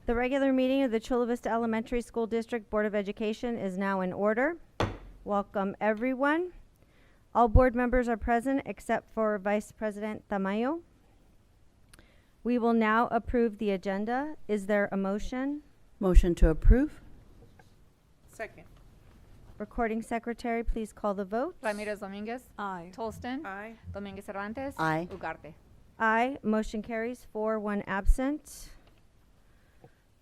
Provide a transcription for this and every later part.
The regular meeting of the Chula Vista Elementary School District Board of Education is now in order. Welcome, everyone. All board members are present except for Vice President Tamayo. We will now approve the agenda. Is there a motion? Motion to approve? Second. Recording Secretary, please call the vote. Ramirez Dominguez. Aye. Tolston. Aye. Dominguez Cervantes. Aye. Ugarte. Aye. Motion carries 4-1 absent.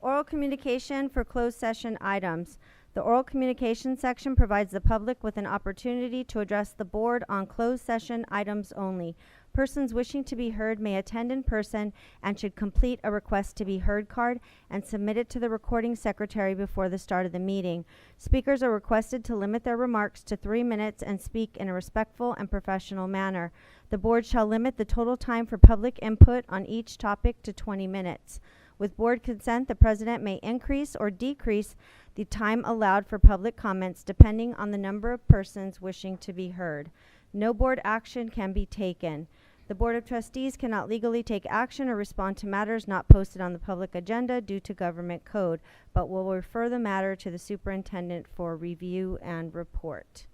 Oral communication for closed session items. The oral communication section provides the public with an opportunity to address the board on closed session items only. Persons wishing to be heard may attend in person and should complete a request to be heard card and submit it to the recording secretary before the start of the meeting. Speakers are requested to limit their remarks to 3 minutes and speak in a respectful and professional manner. The board shall limit the total time for public input on each topic to 20 minutes. With board consent, the president may increase or decrease the time allowed for public comments depending on the number of persons wishing to be heard. No board action can be taken. The Board of Trustees cannot legally take action or respond to matters not posted on the public agenda due to government code, but will refer the matter to the superintendent for review and report.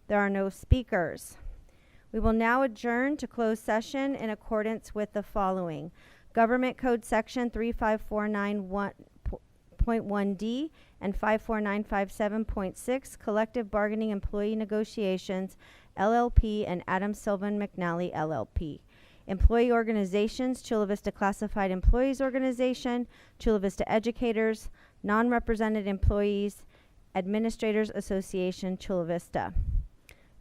There are no speakers. We will now adjourn to closed session in accordance with the following. Government Code Section 35491.1D and 54957.6, Collective Bargaining Employee Negotiations, LLP, and Adam Sylvan McNally, LLP. Employee organizations, Chula Vista Classified Employees Organization, Chula Vista Educators, Non-Represented Employees, Administrators Association, Chula Vista.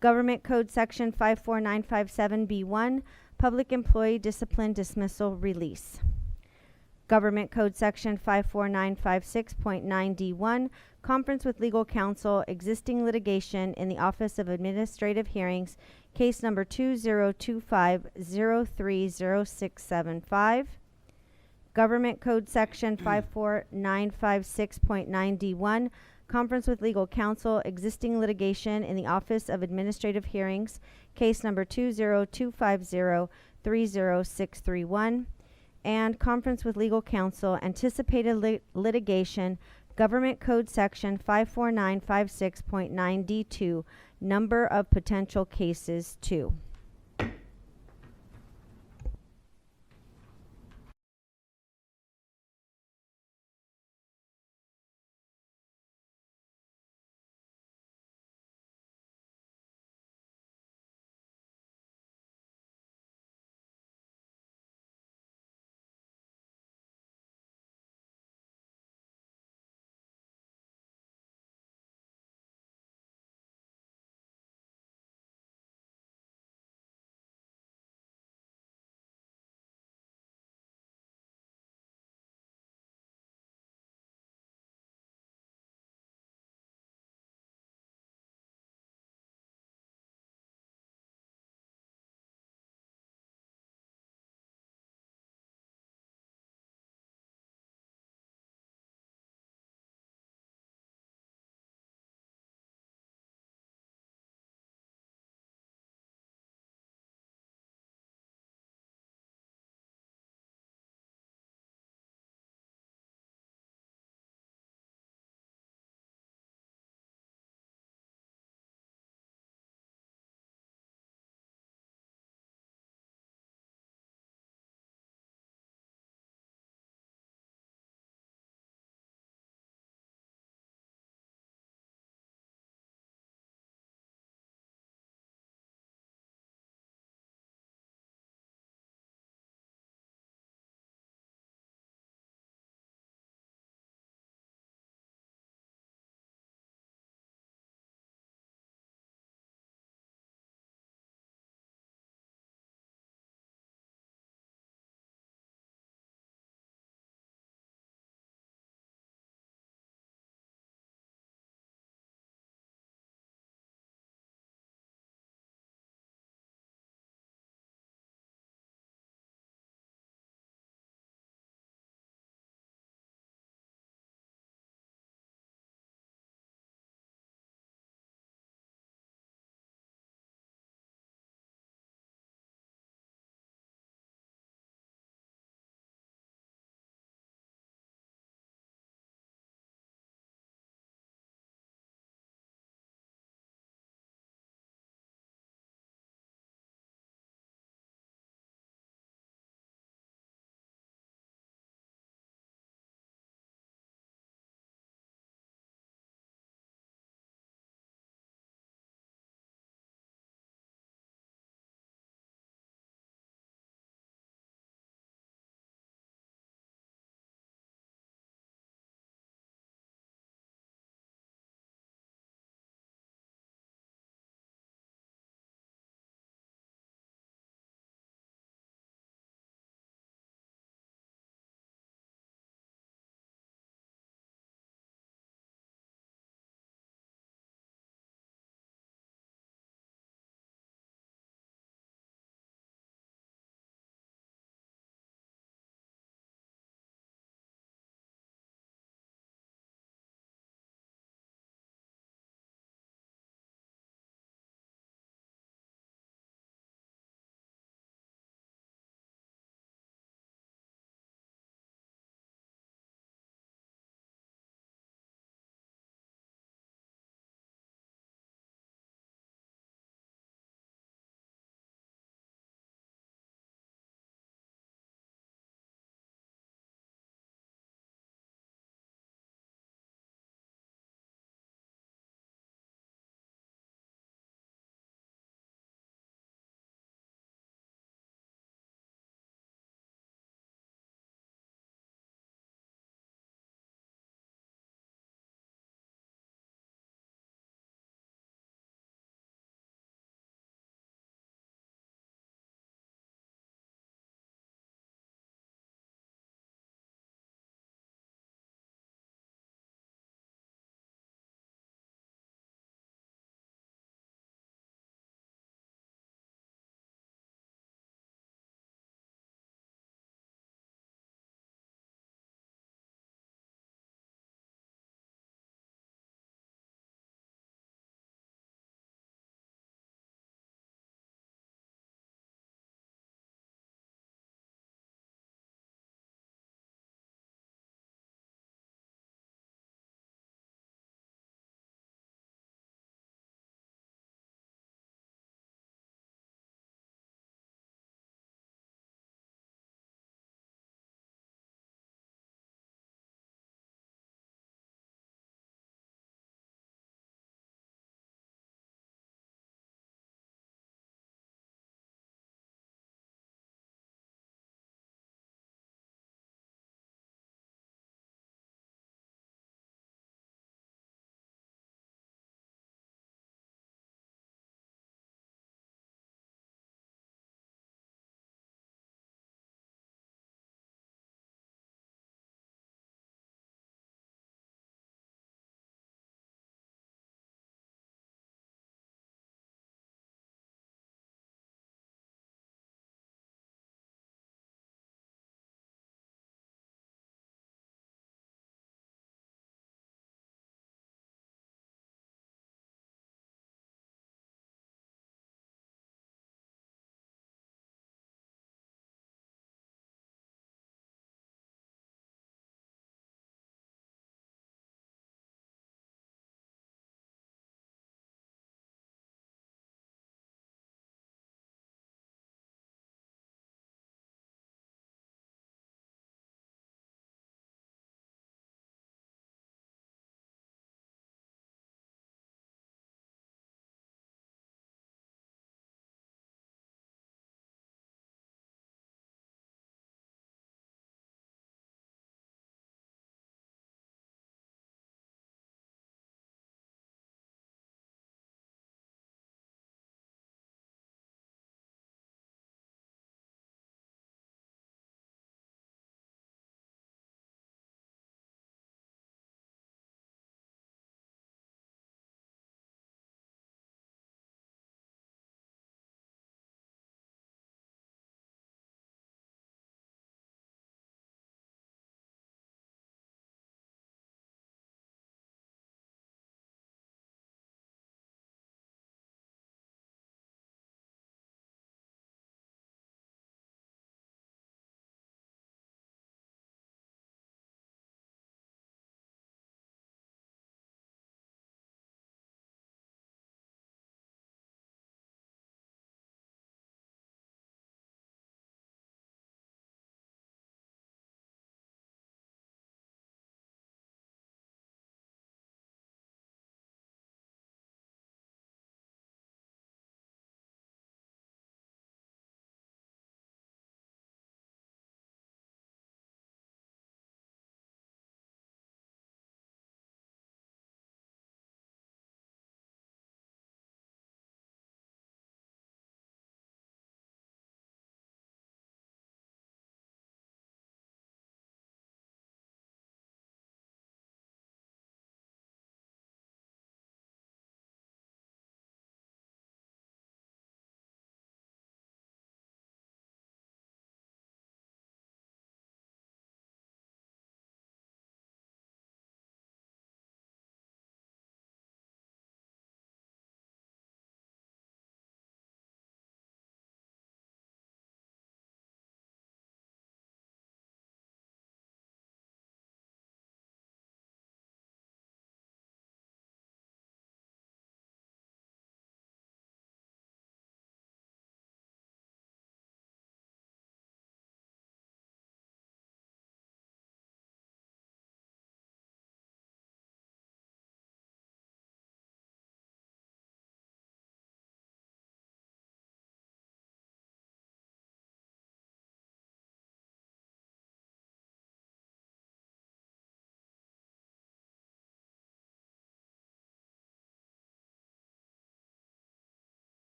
Government Code Section 54957B1, Public Employee Discipline Dismissal Release. Government Code Section 54956.9D1, Conference with Legal Counsel, Existing Litigation in the Office of Administrative Hearings, Case Number 2025030675. Government Code Section 54956.9D1, Conference with Legal Counsel, Existing Litigation in the Office of Administrative Hearings, Case Number 20250-30631, and Conference with Legal Counsel, Anticipated Litigation, Government Code Section 54956.9D2, Number of Potential Cases 2.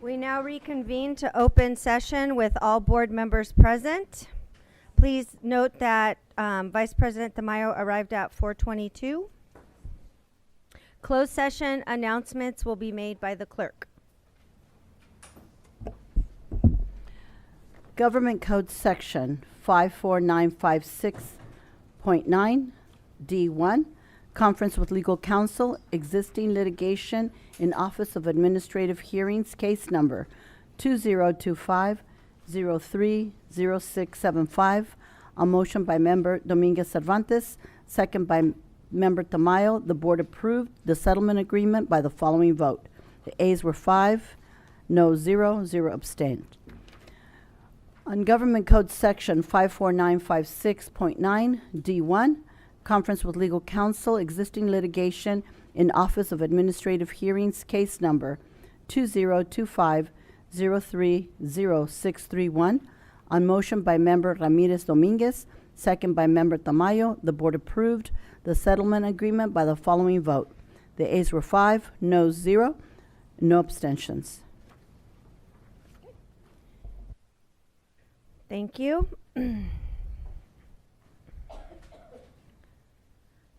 We now reconvene to open session with all board members present. Please note that Vice President Tamayo arrived at 4:22. Closed session announcements will be made by the clerk. Government Code Section 54956.9 D1, Conference with Legal Counsel, Existing Litigation in Office of Administrative Hearings, Case Number 2025-030675. A motion by Member Dominguez Cervantes, second by Member Tamayo. The Board approved the settlement agreement by the following vote. The ayes were 5, no 0, 0 abstained. On Government Code Section 54956.9 D1, Conference with Legal Counsel, Existing Litigation in Office of Administrative Hearings, Case Number 2025-030631. On motion by Member Ramirez Dominguez, second by Member Tamayo, the Board approved the settlement agreement by the following vote. The ayes were 5, no 0, no abstentions. Thank you.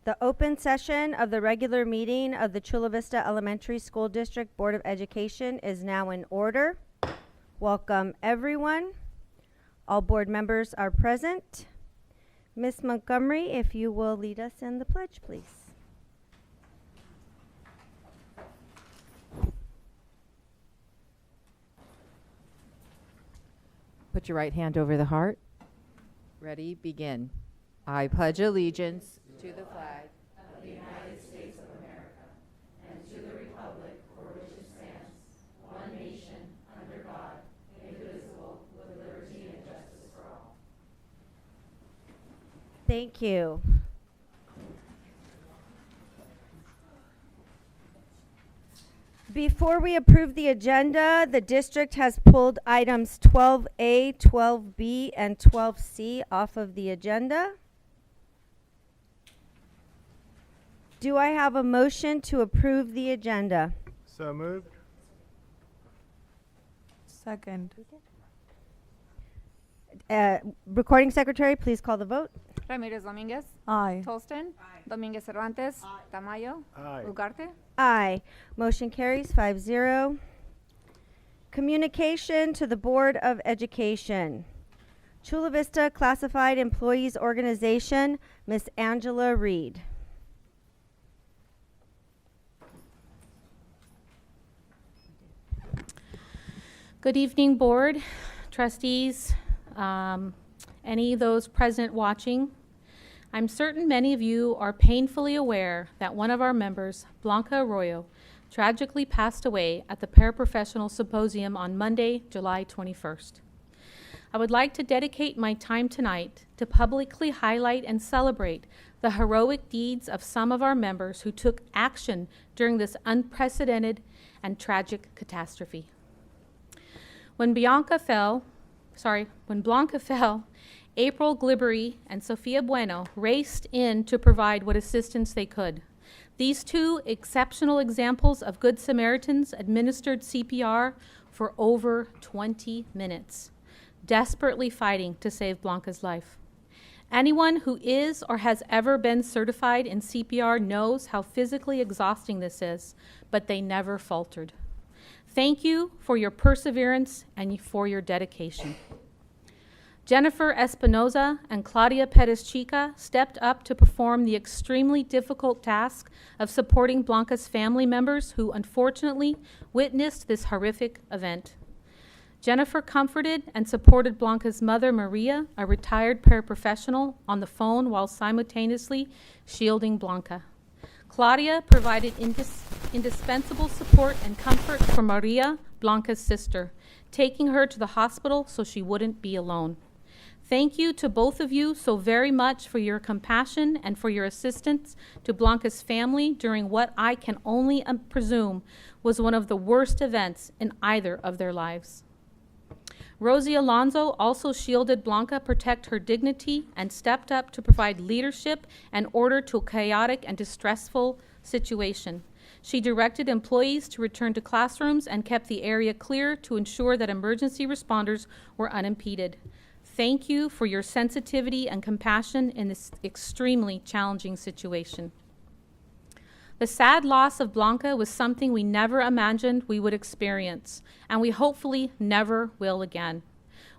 The open session of the regular meeting of the Chula Vista Elementary School District Board of Education is now in order. Welcome, everyone. All board members are present. Ms. Montgomery, if you will lead us in the pledge, please. Put your right hand over the heart. Ready, begin. I pledge allegiance to the flag of the United States of America and to the republic for which it stands, one nation, under God, indivisible, with liberty and justice for all. Thank you. Before we approve the agenda, the district has pulled items 12A, 12B, and 12C off of the agenda. Do I have a motion to approve the agenda? So moved. Second. Recording secretary, please call the vote. Ramirez Dominguez. Aye. Tolston. Dominguez Cervantes. Tamayo. Aye. Ugarte. Aye. Motion carries 5-0. Communication to the Board of Education. Chula Vista Classified Employees Organization, Ms. Angela Reed. Good evening, board, trustees, any of those present watching. I'm certain many of you are painfully aware that one of our members, Blanca Arroyo, tragically passed away at the Paraprofessional Symposium on Monday, July 21st. I would like to dedicate my time tonight to publicly highlight and celebrate the heroic deeds of some of our members who took action during this unprecedented and tragic catastrophe. When Blanca fell, April Glibbery and Sophia Bueno raced in to provide what assistance they could. These two exceptional examples of Good Samaritans administered CPR for over 20 minutes, desperately fighting to save Blanca's life. Anyone who is or has ever been certified in CPR knows how physically exhausting this is, but they never faltered. Thank you for your perseverance and for your dedication. Jennifer Espinoza and Claudia Perez Chica stepped up to perform the extremely difficult task of supporting Blanca's family members who unfortunately witnessed this horrific event. Jennifer comforted and supported Blanca's mother, Maria, a retired paraprofessional, on the phone while simultaneously shielding Blanca. Claudia provided indispensable support and comfort for Maria, Blanca's sister, taking her to the hospital so she wouldn't be alone. Thank you to both of you so very much for your compassion and for your assistance to Blanca's family during what I can only presume was one of the worst events in either of their lives. Rosie Alonso also shielded Blanca, protect her dignity, and stepped up to provide leadership and order to a chaotic and distressful situation. She directed employees to return to classrooms and kept the area clear to ensure that emergency responders were unimpeded. Thank you for your sensitivity and compassion in this extremely challenging situation. The sad loss of Blanca was something we never imagined we would experience, and we hopefully never will again.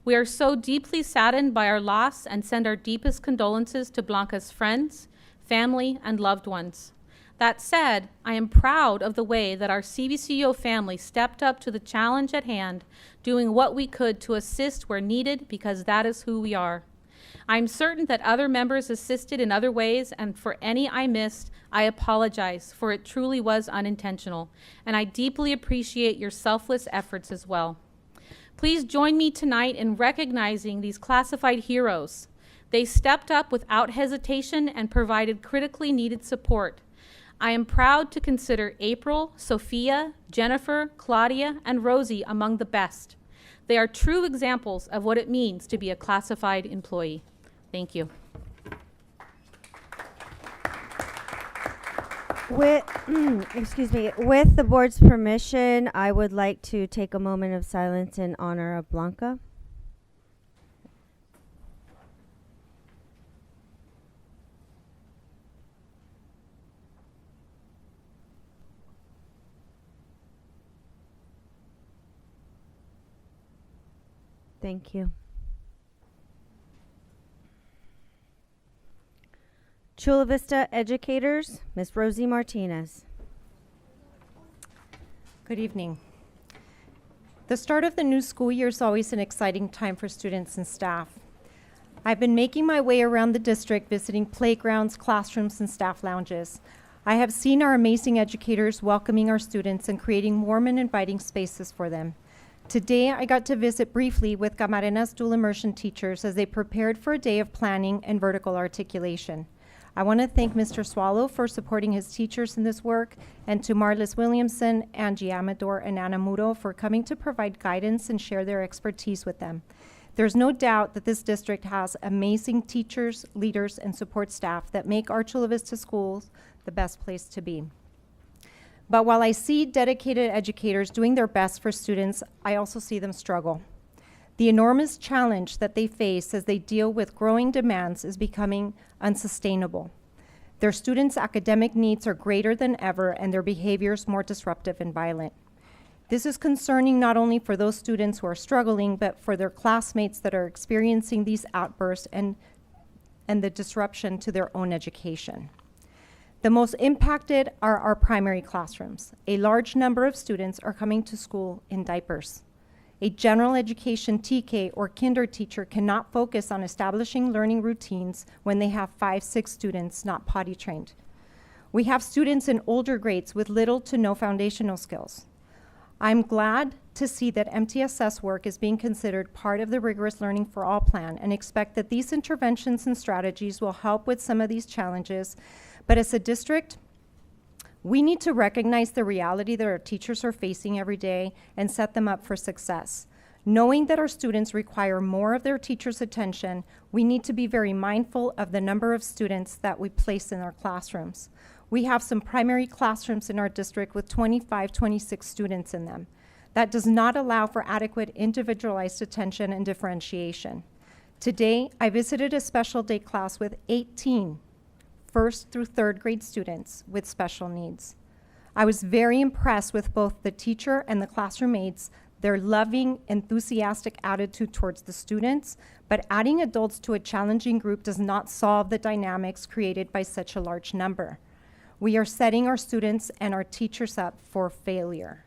We are so deeply saddened by our loss and send our deepest condolences to Blanca's friends, family, and loved ones. That said, I am proud of the way that our CVCO family stepped up to the challenge at hand, doing what we could to assist where needed because that is who we are. I'm certain that other members assisted in other ways, and for any I missed, I apologize, for it truly was unintentional, and I deeply appreciate your selfless efforts as well. Please join me tonight in recognizing these classified heroes. They stepped up without hesitation and provided critically needed support. I am proud to consider April, Sophia, Jennifer, Claudia, and Rosie among the best. They are true examples of what it means to be a classified employee. Thank you. With, with the board's permission, I would like to take a moment of silence in honor of Blanca. Thank you. Chula Vista educators, Ms. Rosie Martinez. Good evening. The start of the new school year is always an exciting time for students and staff. I've been making my way around the district visiting playgrounds, classrooms, and staff lounges. I have seen our amazing educators welcoming our students and creating warm and inviting spaces for them. Today, I got to visit briefly with Camarena's dual immersion teachers as they prepared for a day of planning and vertical articulation. I want to thank Mr. Swallow for supporting his teachers in this work, and to Marlis Williamson, Angie Amador, and Anna Muro for coming to provide guidance and share their expertise with them. There's no doubt that this district has amazing teachers, leaders, and support staff that make our Chula Vista schools the best place to be. But while I see dedicated educators doing their best for students, I also see them struggle. The enormous challenge that they face as they deal with growing demands is becoming unsustainable. Their students' academic needs are greater than ever and their behaviors more disruptive and violent. This is concerning not only for those students who are struggling, but for their classmates that are experiencing these outbursts and the disruption to their own education. The most impacted are our primary classrooms. A large number of students are coming to school in diapers. A general education TK or kinder teacher cannot focus on establishing learning routines when they have 5-6 students not potty trained. We have students in older grades with little to no foundational skills. I'm glad to see that MTSS work is being considered part of the Rigorous Learning for All plan and expect that these interventions and strategies will help with some of these challenges. But as a district, we need to recognize the reality that our teachers are facing every day and set them up for success. Knowing that our students require more of their teachers' attention, we need to be very mindful of the number of students that we place in our classrooms. We have some primary classrooms in our district with 25, 26 students in them. That does not allow for adequate individualized attention and differentiation. Today, I visited a special day class with 18 first through third grade students with special needs. I was very impressed with both the teacher and the classroom aides, their loving, enthusiastic attitude towards the students, but adding adults to a challenging group does not solve the dynamics created by such a large number. We are setting our students and our teachers up for failure.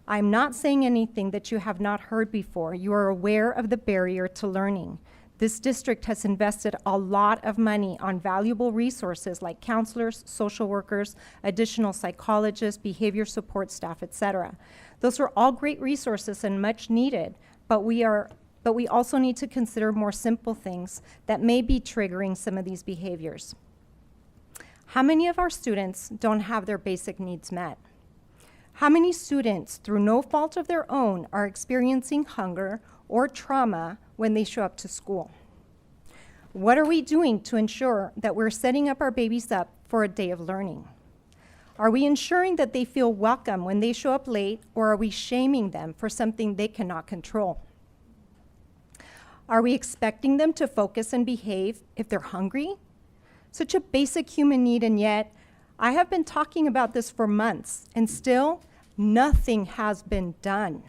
I'm not saying anything that you have not heard before. You are aware of the barrier to learning. This district has invested a lot of money on valuable resources like counselors, social workers, additional psychologists, behavior support staff, etc. Those are all great resources and much needed, but we also need to consider more simple things that may be triggering some of these behaviors. How many of our students don't have their basic needs met? How many students, through no fault of their own, are experiencing hunger or trauma when they show up to school? What are we doing to ensure that we're setting up our babies up for a day of learning? Are we ensuring that they feel welcome when they show up late, or are we shaming them for something they cannot control? Are we expecting them to focus and behave if they're hungry? Such a basic human need, and yet I have been talking about this for months, and still nothing has been done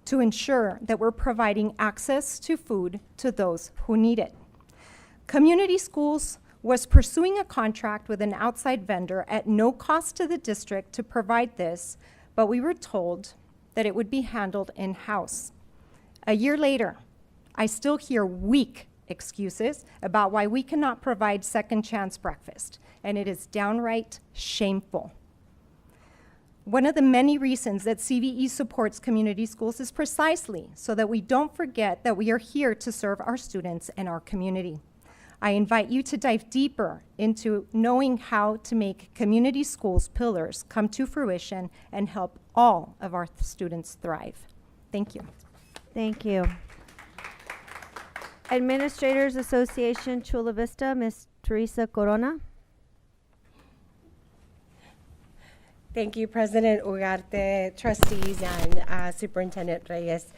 to ensure that we're providing access to food to those who need it. Community Schools was pursuing a contract with an outside vendor at no cost to the district to provide this, but we were told that it would be handled in-house. A year later, I still hear weak excuses about why we cannot provide second chance breakfast, and it is downright shameful. One of the many reasons that CVE supports community schools is precisely so that we don't forget that we are here to serve our students and our community. I invite you to dive deeper into knowing how to make community schools pillars come to fruition and help all of our students thrive. Thank you. Thank you. Administrators Association, Chula Vista, Ms. Teresa Corona. Thank you, President Ugarte, trustees, and Superintendent Reyes.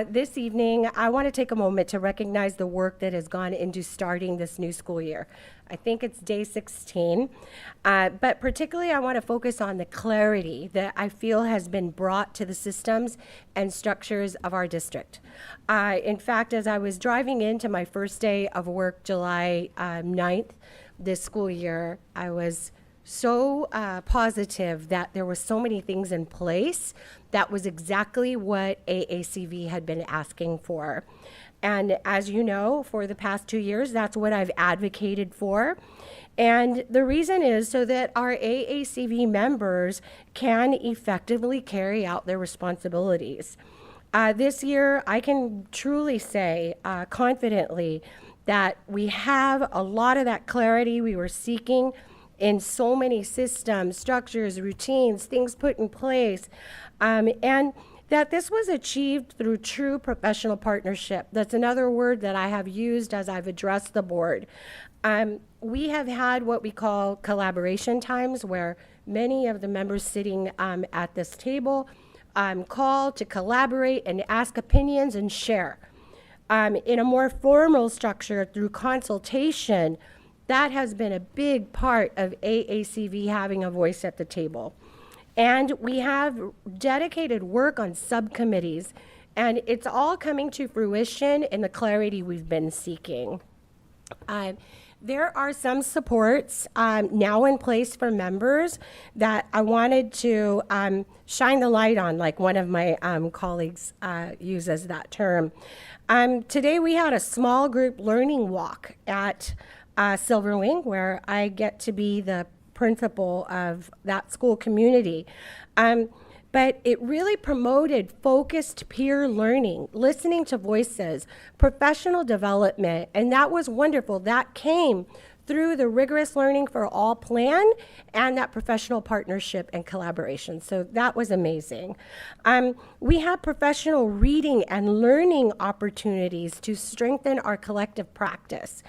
This evening, I want to take a moment to recognize the work that has gone into starting this new school year. I think it's day 16, but particularly I want to focus on the clarity that I feel has been brought to the systems and structures of our district. In fact, as I was driving into my first day of work, July 9th, this school year, I was so positive that there were so many things in place. That was exactly what AACV had been asking for. And as you know, for the past 2 years, that's what I've advocated for. And the reason is so that our AACV members can effectively carry out their responsibilities. This year, I can truly say confidently that we have a lot of that clarity we were seeking in so many systems, structures, routines, things put in place, and that this was achieved through true professional partnership. That's another word that I have used as I've addressed the board. We have had what we call collaboration times, where many of the members sitting at this table call to collaborate and ask opinions and share. In a more formal structure through consultation, that has been a big part of AACV having a voice at the table. And we have dedicated work on subcommittees, and it's all coming to fruition in the clarity we've been seeking. There are some supports now in place for members that I wanted to shine the light on, like one of my colleagues uses that term. Today we had a small group learning walk at Silver Wing, where I get to be the principal of that school community. But it really promoted focused peer learning, listening to voices, professional development, and that was wonderful. That came through the Rigorous Learning for All plan and that professional partnership and collaboration. So that was amazing. We have professional reading and learning opportunities to strengthen our collective practice.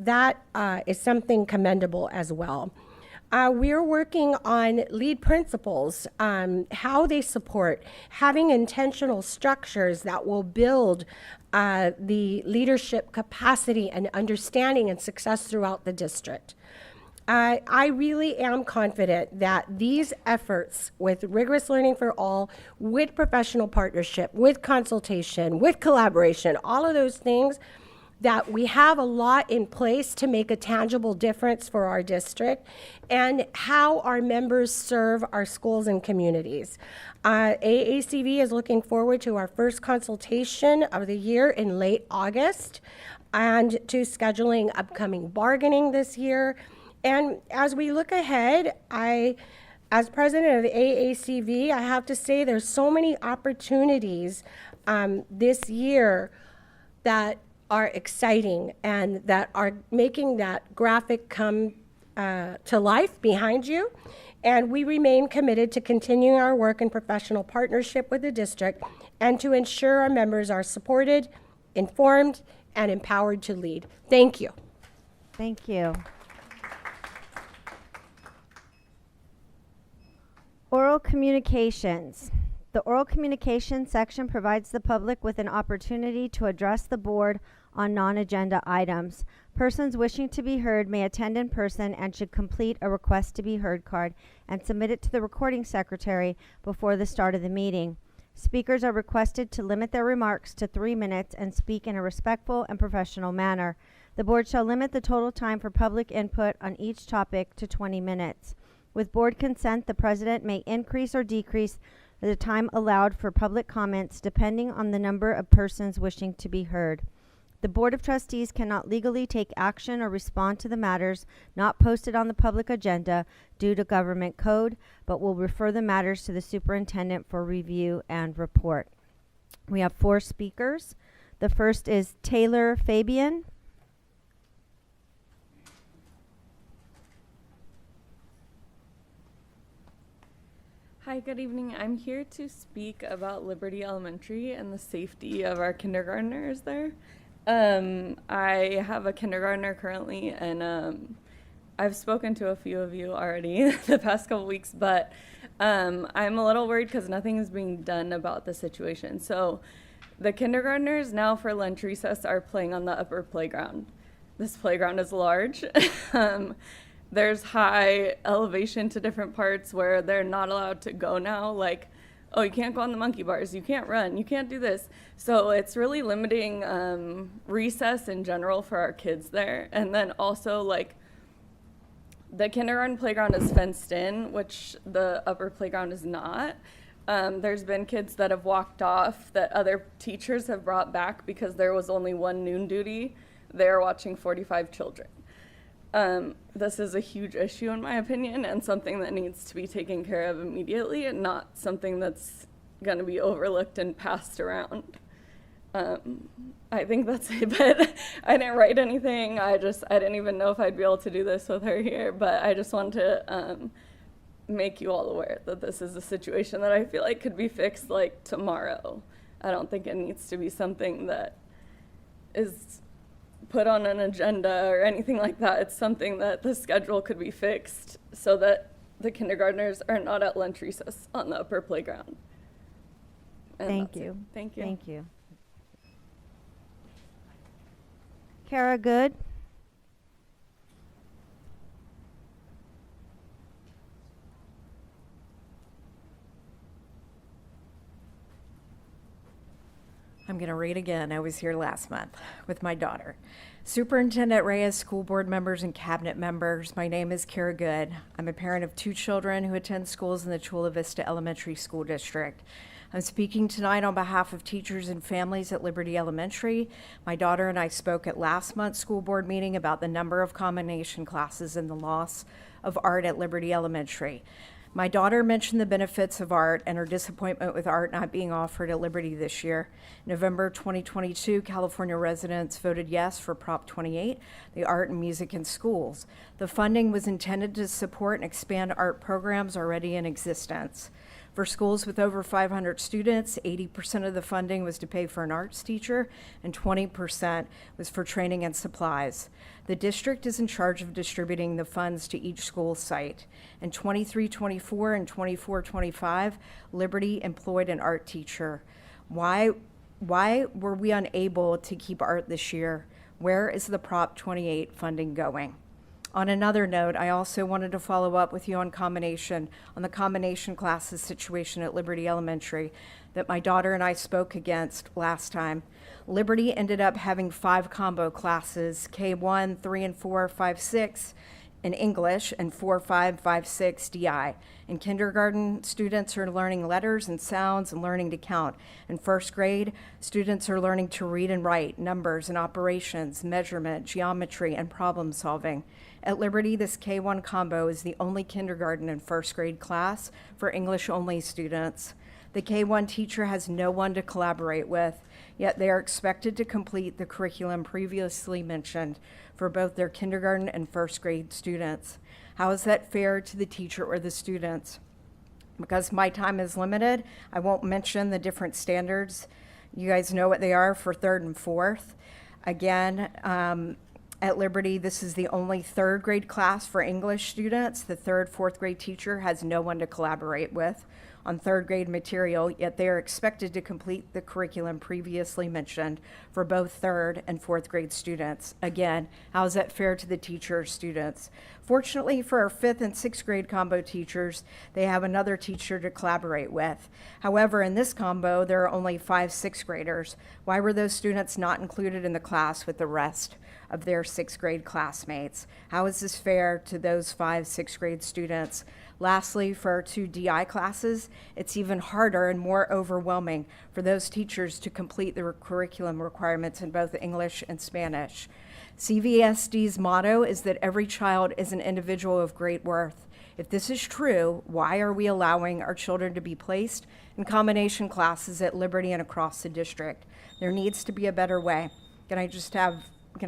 That is something commendable as well. We're working on lead principles, how they support, having intentional structures that will build the leadership capacity and understanding and success throughout the district. I really am confident that these efforts with Rigorous Learning for All, with professional partnership, with consultation, with collaboration, all of those things, that we have a lot in place to make a tangible difference for our district and how our members serve our schools and communities. AACV is looking forward to our first consultation of the year in late August and to scheduling upcoming bargaining this year. And as we look ahead, as president of AACV, I have to say there's so many opportunities this year that are exciting and that are making that graphic come to life behind you. And we remain committed to continuing our work in professional partnership with the district and to ensure our members are supported, informed, and empowered to lead. Thank you. Thank you. Oral communications. The oral communication section provides the public with an opportunity to address the board on non-agenda items. Persons wishing to be heard may attend in person and should complete a request to be heard card and submit it to the recording secretary before the start of the meeting. Speakers are requested to limit their remarks to 3 minutes and speak in a respectful and professional manner. The board shall limit the total time for public input on each topic to 20 minutes. With board consent, the president may increase or decrease the time allowed for public comments depending on the number of persons wishing to be heard. The Board of Trustees cannot legally take action or respond to the matters not posted on the public agenda due to government code, but will refer the matters to the superintendent for review and report. We have 4 speakers. The first is Taylor Fabian. Hi, good evening. I'm here to speak about Liberty Elementary and the safety of our kindergartners there. I have a kindergartner currently, and I've spoken to a few of you already the past couple weeks, but I'm a little worried because nothing is being done about the situation. So the kindergartners now for lunch recess are playing on the upper playground. This playground is large. There's high elevation to different parts where they're not allowed to go now, like, oh, you can't go on the monkey bars, you can't run, you can't do this. So it's really limiting recess in general for our kids there. And then also, like, the kindergarten playground is fenced in, which the upper playground is not. There's been kids that have walked off that other teachers have brought back because there was only one noon duty. They're watching 45 children. This is a huge issue in my opinion, and something that needs to be taken care of immediately and not something that's going to be overlooked and passed around. I think that's it, but I didn't write anything. I didn't even know if I'd be able to do this with her here, but I just want to make you all aware that this is a situation that I feel like could be fixed like tomorrow. I don't think it needs to be something that is put on an agenda or anything like that. It's something that the schedule could be fixed so that the kindergartners are not at lunch recess on the upper playground. And Thank that's it. you. Thank you. Thank you. Kara Good. I'm going to read again. I was here last month with my daughter. Superintendent Reyes, school board members, and cabinet members, my name is Kara Good. I'm a parent of 2 children who attend schools in the Chula Vista Elementary School District. I'm speaking tonight on behalf of teachers and families at Liberty Elementary. My daughter and I spoke at last month's school board meeting about the number of combination classes and the loss of art at Liberty Elementary. My daughter mentioned the benefits of art and her disappointment with art not being offered at Liberty this year. In November 2022, California residents voted yes for Prop 28, the art and music in schools. The funding was intended to support and expand art programs already in existence. For schools with over 500 students, 80% of the funding was to pay for an arts teacher and 20% was for training and supplies. The district is in charge of distributing the funds to each school site. In 23-24 and 24-25, Liberty employed an art teacher. Why were we unable to keep art this year? Where is the Prop 28 funding going? On another note, I also wanted to follow up with you on the combination classes situation at Liberty Elementary that my daughter and I spoke against last time. Liberty ended up having 5 combo classes, K1, 3 and 4, 5, 6 in English, and 4, 5, 5, 6 DI. In kindergarten, students are learning letters and sounds and learning to count. In first grade, students are learning to read and write, numbers and operations, measurement, geometry, and problem solving. At Liberty, this K1 combo is the only kindergarten and first grade class for English-only students. The K1 teacher has no one to collaborate with, yet they are expected to complete the curriculum previously mentioned for both their kindergarten and first grade students. How is that fair to the teacher or the students? Because my time is limited, I won't mention the different standards. You guys know what they are for third and fourth. Again, At Liberty, this is the only third grade class for English students. The third, fourth grade teacher has no one to collaborate with on third grade material, yet they are expected to complete the curriculum previously mentioned for both third and fourth grade students. Again, how is that fair to the teacher or students? Fortunately for our fifth and sixth grade combo teachers, they have another teacher to collaborate with. However, in this combo, there are only 5 sixth graders. Why were those students not included in the class with the rest of their sixth grade classmates? How is this fair to those 5 sixth grade students? Lastly, for our 2 DI classes, it's even harder and more overwhelming for those teachers to complete the curriculum requirements in both English and Spanish. CVSD's motto is that every child is an individual of great worth. If this is true, why are we allowing our children to be placed in combination classes at Liberty and across the district? There needs to be a better way. Can I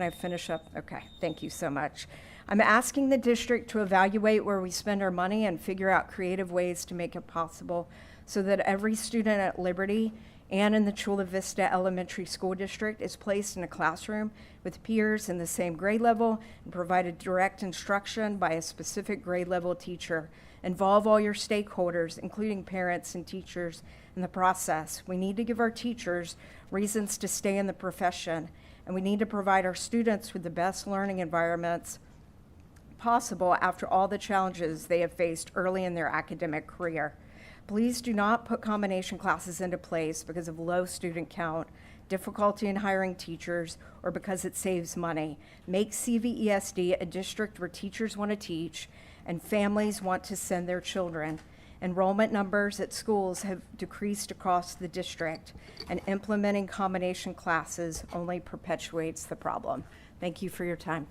finish up? Okay, thank you so much. I'm asking the district to evaluate where we spend our money and figure out creative ways to make it possible so that every student at Liberty and in the Chula Vista Elementary School District is placed in a classroom with peers in the same grade level and provided direct instruction by a specific grade level teacher. Involve all your stakeholders, including parents and teachers, in the process. We need to give our teachers reasons to stay in the profession, and we need to provide our students with the best learning environments possible after all the challenges they have faced early in their academic career. Please do not put combination classes into place because of low student count, difficulty in hiring teachers, or because it saves money. Make CVESD a district where teachers want to teach and families want to send their children. Enrollment numbers at schools have decreased across the district, and implementing combination classes only perpetuates the problem. Thank you for your time.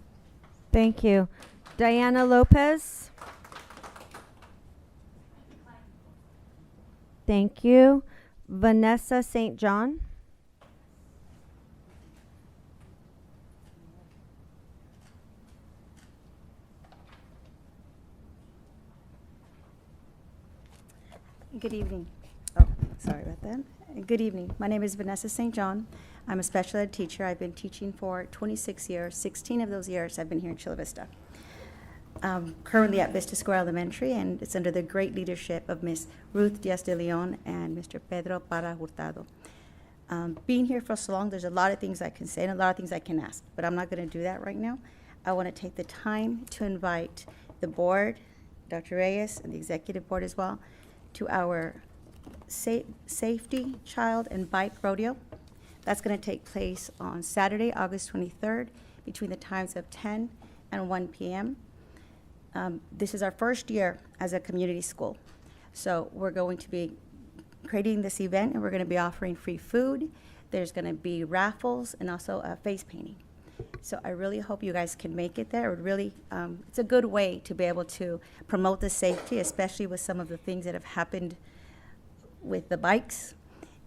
Thank you. Diana Lopez. Thank you. Vanessa St. John. Good evening. Oh, sorry about that. Good evening. My name is Vanessa St. John. I'm a special ed teacher. I've been teaching for 26 years. 16 of those years I've been here in Chula Vista. Currently at Vista Square Elementary, and it's under the great leadership of Ms. Ruth Diaz de Leon and Mr. Pedro Para Hurtado. Being here for so long, there's a lot of things I can say and a lot of things I can ask, but I'm not going to do that right now. I want to take the time to invite the board, Dr. Reyes, and the executive board as well, to our Safety, Child, and Bike Rodeo. That's going to take place on Saturday, August 23rd, between the times of 10 and 1 p.m. This is our first year as a community school. So we're going to be creating this event, and we're going to be offering free food. There's going to be raffles and also face painting. So I really hope you guys can make it there. It would really, it's a good way to be able to promote the safety, especially with some of the things that have happened with the bikes,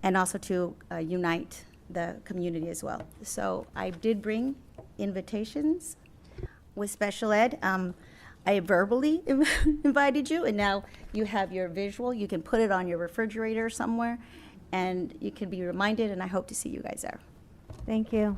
and also to unite the community as well. So I did bring invitations with special ed. I verbally invited you, and now you have your visual. You can put it on your refrigerator somewhere, and you can be reminded, and I hope to see you guys there. Thank you.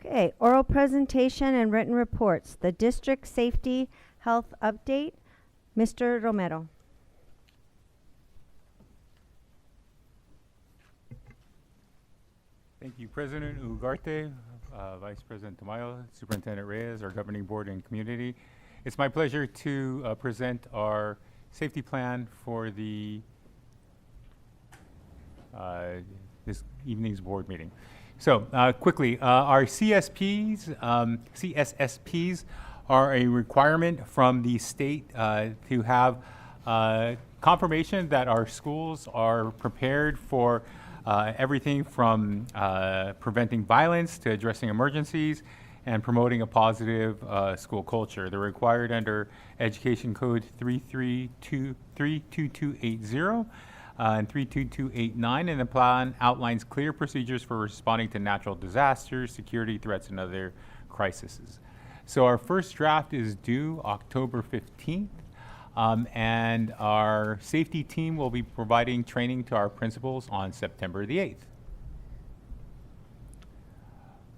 Okay, oral presentation and written reports. The district safety health update. Mr. Romero. Thank you, President Ugarte, Vice President Tamayo, Superintendent Reyes, our governing board and community. It's my pleasure to present our safety plan for the this evening's board meeting. So quickly, our CSSPs are a requirement from the state to have confirmation that our schools are prepared for everything from preventing violence to addressing emergencies and promoting a positive school culture. They're required under Education Code 32280 and 32289, and the plan outlines clear procedures for responding to natural disasters, security threats, and other crises. So our first draft is due October 15th. And our safety team will be providing training to our principals on September the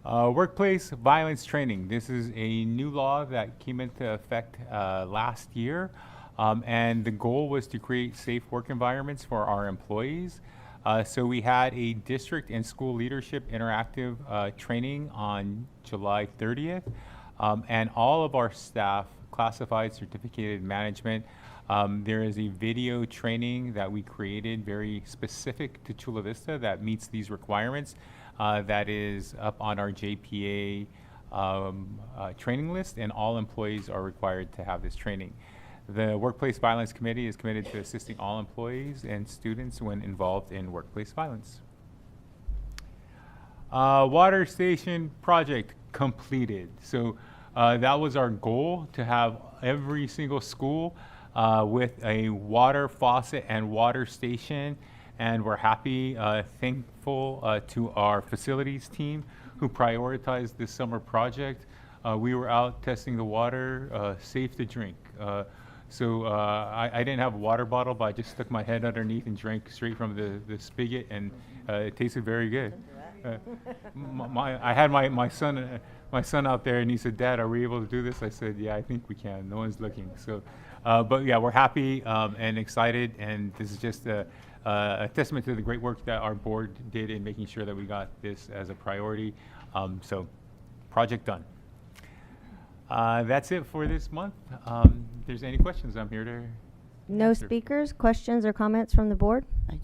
8th. Workplace violence training. This is a new law that came into effect last year. And the goal was to create safe work environments for our employees. So we had a district and school leadership interactive training on July 30th. And all of our staff, classified, certificated management, there is a video training that we created very specific to Chula Vista that meets these requirements. That is up on our JPA training list, and all employees are required to have this training. The Workplace Violence Committee is committed to assisting all employees and students when involved in workplace violence. Water station project completed. So that was our goal, to have every single school with a water faucet and water station. And we're happy, thankful to our facilities team who prioritized this summer project. We were out testing the water, safe to drink. So I didn't have a water bottle, but I just stuck my head underneath and drank straight from the spigot, and it tasted very good. I had my son out there, and he said, "Dad, are we able to do this?" I said, "Yeah, I think we can. No one's looking." So, but yeah, we're happy and excited, and this is just a testament to the great work that our board did in making sure that we got this as a priority. So, project done. That's it for this month. If there's any questions, I'm here to No answer. speakers, questions, or comments from the board? I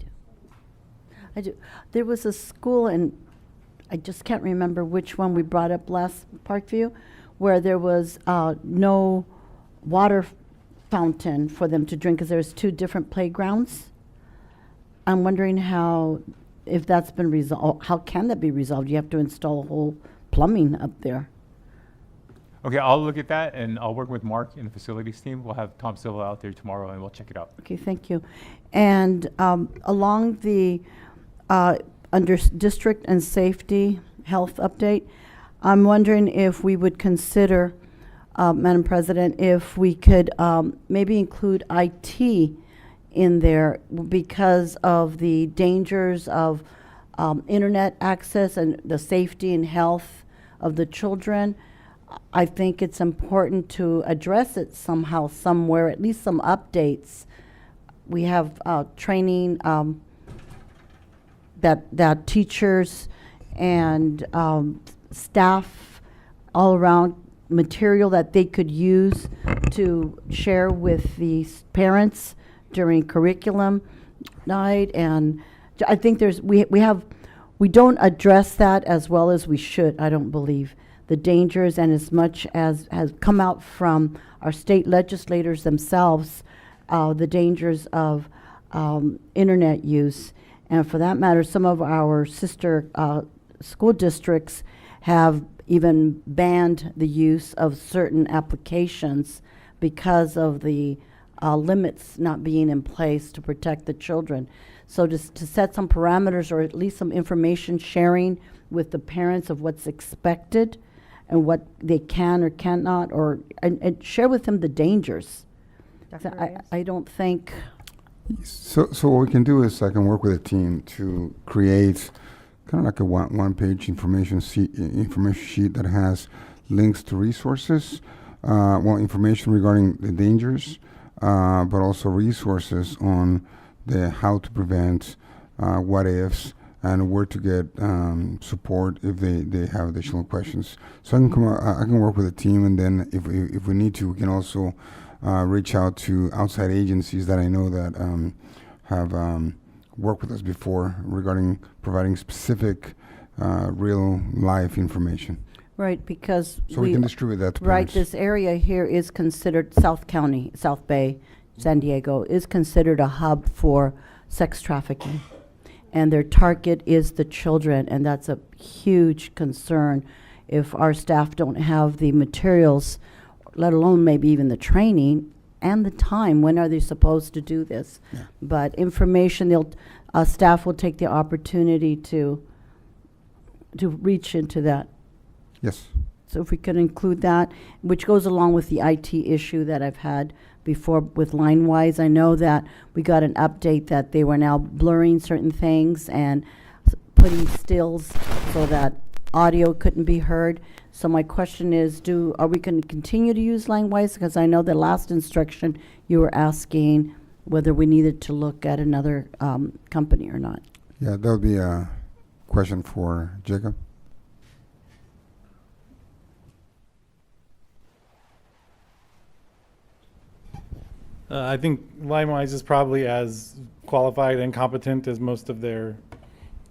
do. There was a school, and I just can't remember which one we brought up last Parkview, where there was no water fountain for them to drink because there's 2 different playgrounds. I'm wondering if that's been resolved. How can that be resolved? You have to install a whole plumbing up there. Okay, I'll look at that, and I'll work with Mark and the facilities team. We'll have Tom Silva out there tomorrow, and we'll check it out. Okay, thank you. And along the under district and safety health update, I'm wondering if we would consider, Madam President, if we could maybe include IT in there because of the dangers of internet access and the safety and health of the children. I think it's important to address it somehow, somewhere, at least some updates. We have training that teachers and staff all around, material that they could use to share with the parents during curriculum night. And I think we don't address that as well as we should, I don't believe. The dangers, and as much as has come out from our state legislators themselves, the dangers of internet use. And for that matter, some of our sister school districts have even banned the use of certain applications because of the limits not being in place to protect the children. So just to set some parameters, or at least some information sharing with the parents of what's expected and what they can or cannot, and share with them the dangers. So I don't think. So what we can do is I can work with a team to create kind of like a one-page information sheet that has links to resources, information regarding the dangers, but also resources on the how to prevent, what ifs, and where to get support if they have additional questions. So I can work with a team, and then if we need to, we can also reach out to outside agencies that I know that have worked with us before regarding providing specific real life information. Right, because so we can distribute that to right, parents. this area here is considered, South County, South Bay, San Diego, is considered a hub for sex trafficking. And their target is the children, and that's a huge concern. If our staff don't have the materials, let alone maybe even the training and the time, when are they supposed to do this? Yeah. But information, staff will take the opportunity to reach into that. Yes. So if we could include that, which goes along with the IT issue that I've had before with LineWise. I know that we got an update that they were now blurring certain things and putting stills so that audio couldn't be heard. So my question is, are we going to continue to use LineWise? Because I know the last instruction you were asking whether we needed to look at another company or not. Yeah, that would be a question for Jacob. I think LimeWise is probably as qualified and competent as most of their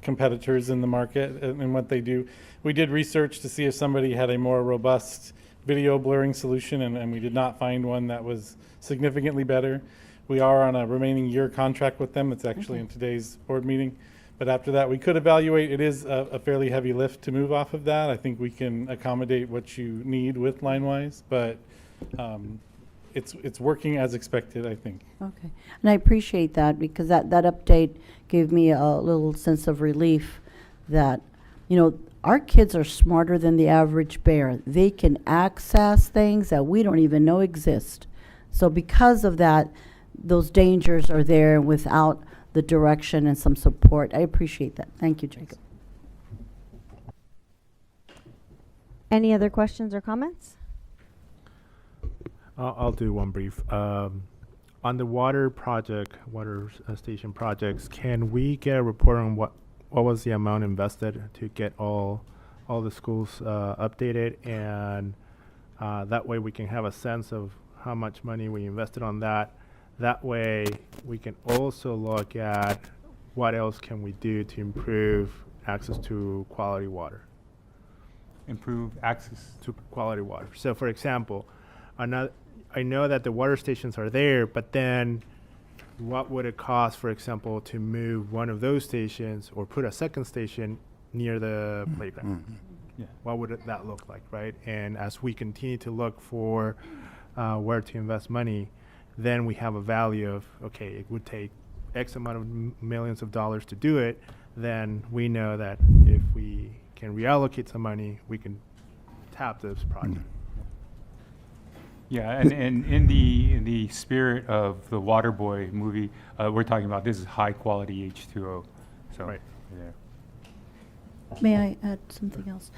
competitors in the market in what they do. We did research to see if somebody had a more robust video blurring solution, and we did not find one that was significantly better. We are on a remaining year contract with them. It's actually in today's board meeting. But after that, we could evaluate. It is a fairly heavy lift to move off of that. I think we can accommodate what you need with LineWise, but it's working as expected, I think. Okay. And I appreciate that because that update gave me a little sense of relief that, our kids are smarter than the average bear. They can access things that we don't even know exist. So because of that, those dangers are there without the direction and some support. I appreciate that. Thank you, Jacob. Any other questions or comments? I'll do one brief. On the water station projects, can we get a report on what was the amount invested to get all the schools updated, and that way we can have a sense of how much money we invested on that. That way we can also look at what else can we do to improve access to quality water. Improve access to quality water. So for example, I know that the water stations are there, but then what would it cost, for example, to move one of those stations or put a second station near the playground? Yeah. What would that look like, right? And as we continue to look for where to invest money, then we have a value of, okay, it would take X amount of millions of dollars to do it, then we know that if we can reallocate some money, we can tap this project. Yeah, and in the spirit of the Waterboy movie, we're talking about this is high quality H2O. So, right. Yeah. May I add something else?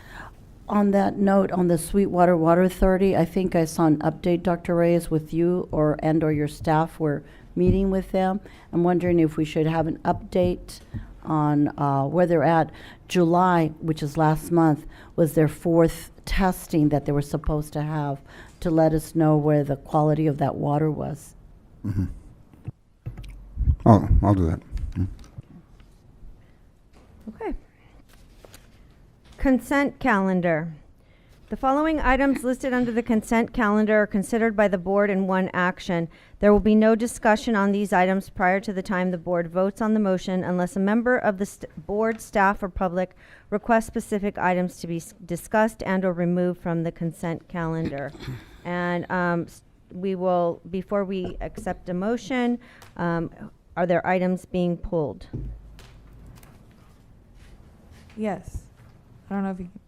On that note, on the Sweetwater Water Authority, I think I saw an update, Dr. Reyes, with you or your staff were meeting with them. I'm wondering if we should have an update on where they're at. July, which is last month, was their 4th testing that they were supposed to have to let us know where the quality of that water was. Mm-hmm. I'll do that. Okay. Consent calendar. The following items listed under the consent calendar are considered by the board in one action. There will be no discussion on these items prior to the time the board votes on the motion unless a member of the board, staff, or public requests specific items to be discussed and or removed from the consent calendar. And we will, before we accept a motion, are there items being pulled? Yes. I don't know if you can.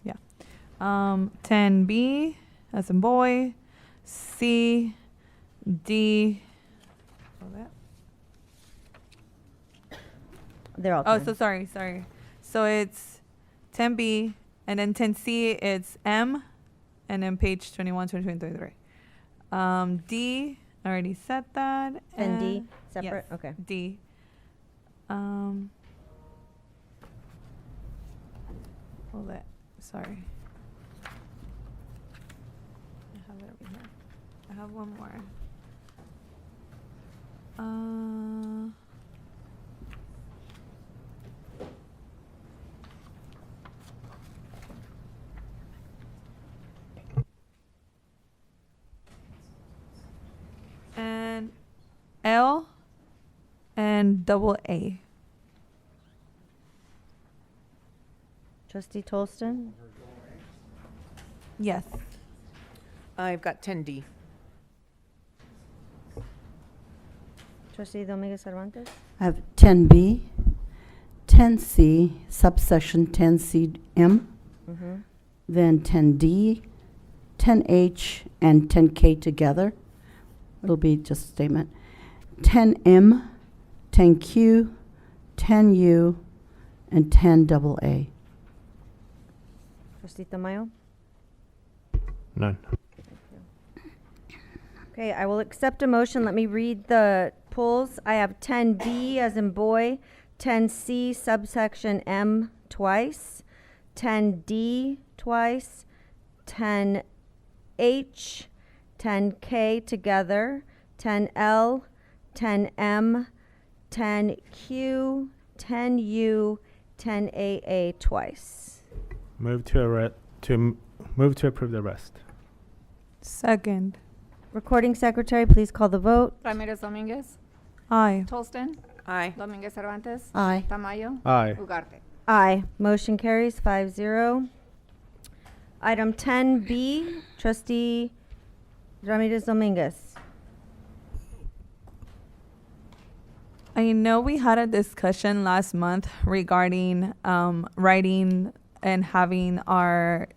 Yeah. 10B, as in boy. C, D. They're all. Oh, so sorry. So it's 10B, and then 10C, it's M, and then page 21, 22, and 23. D, I already said that. And D, separate? Yes, Okay. D. Hold it. Sorry. I have it over here. I have one more. And L and double A. Trustee Tolston? Yes. I've got 10D. Trustee Dominguez Cervantes? I have 10B, 10C, subsection 10CM, Mm-hmm. then 10D, 10H, and 10K together. It'll be just a statement. 10M, 10Q, 10U, and 10AA. Trustee Tamayo? None. Okay, I will accept a motion. Let me read the pulls. I have 10B as in boy, 10C subsection M twice, 10D twice, 10H, 10K together, 10L, 10M, 10Q, 10U, 10AA twice. Move to approve the rest. Second. Recording secretary, please call the vote. Ramirez Dominguez, Aye. Tolston, Aye. Dominguez Cervantes, Aye. Tamayo, Aye. Ugarte. Aye. Motion carries 5-0. Item 10B, Trustee Ramirez Dominguez. I know we had a discussion last month regarding writing and having our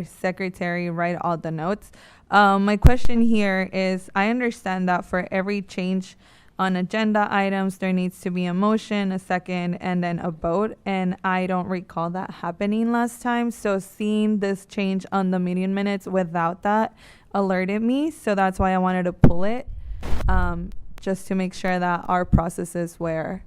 secretary write all the notes. My question here is, I understand that for every change on agenda items, there needs to be a motion, a second, and then a vote. And I don't recall that happening last time. So seeing this change on the meeting minutes without that alerted me. So that's why I wanted to pull it, just to make sure that our processes were.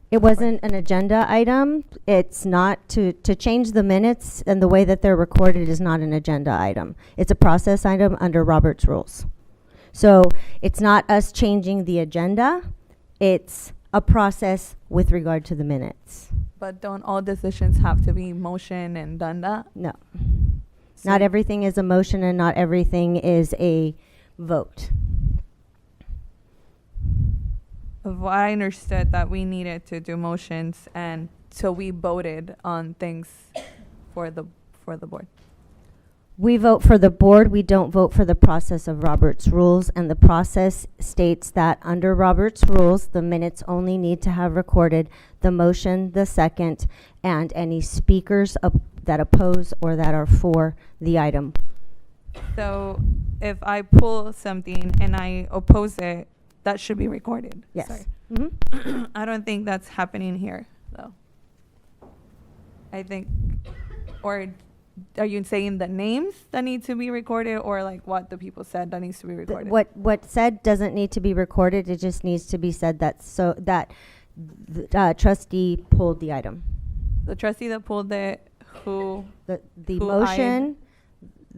It wasn't an agenda item. It's not to change the minutes, and the way that they're recorded is not an agenda item. It's a process item under Robert's rules. So it's not us changing the agenda. It's a process with regard to the minutes. But don't all decisions have to be motion and done that? No. So- Not everything is a motion and not everything is a vote. I understood that we needed to do motions, and so we voted on things for the board. We vote for the board. We don't vote for the process of Robert's rules. And the process states that under Robert's rules, the minutes only need to have recorded the motion, the second, and any speakers that oppose or that are for the item. So if I pull something and I oppose it, that should be recorded. Yes. Sorry. Mm-hmm. I don't think that's happening here, though. I think, or are you saying the names that need to be recorded, or like what the people said that needs to be recorded? What said doesn't need to be recorded. It just needs to be said that trustee pulled the item. The trustee that pulled it, who? The who motion,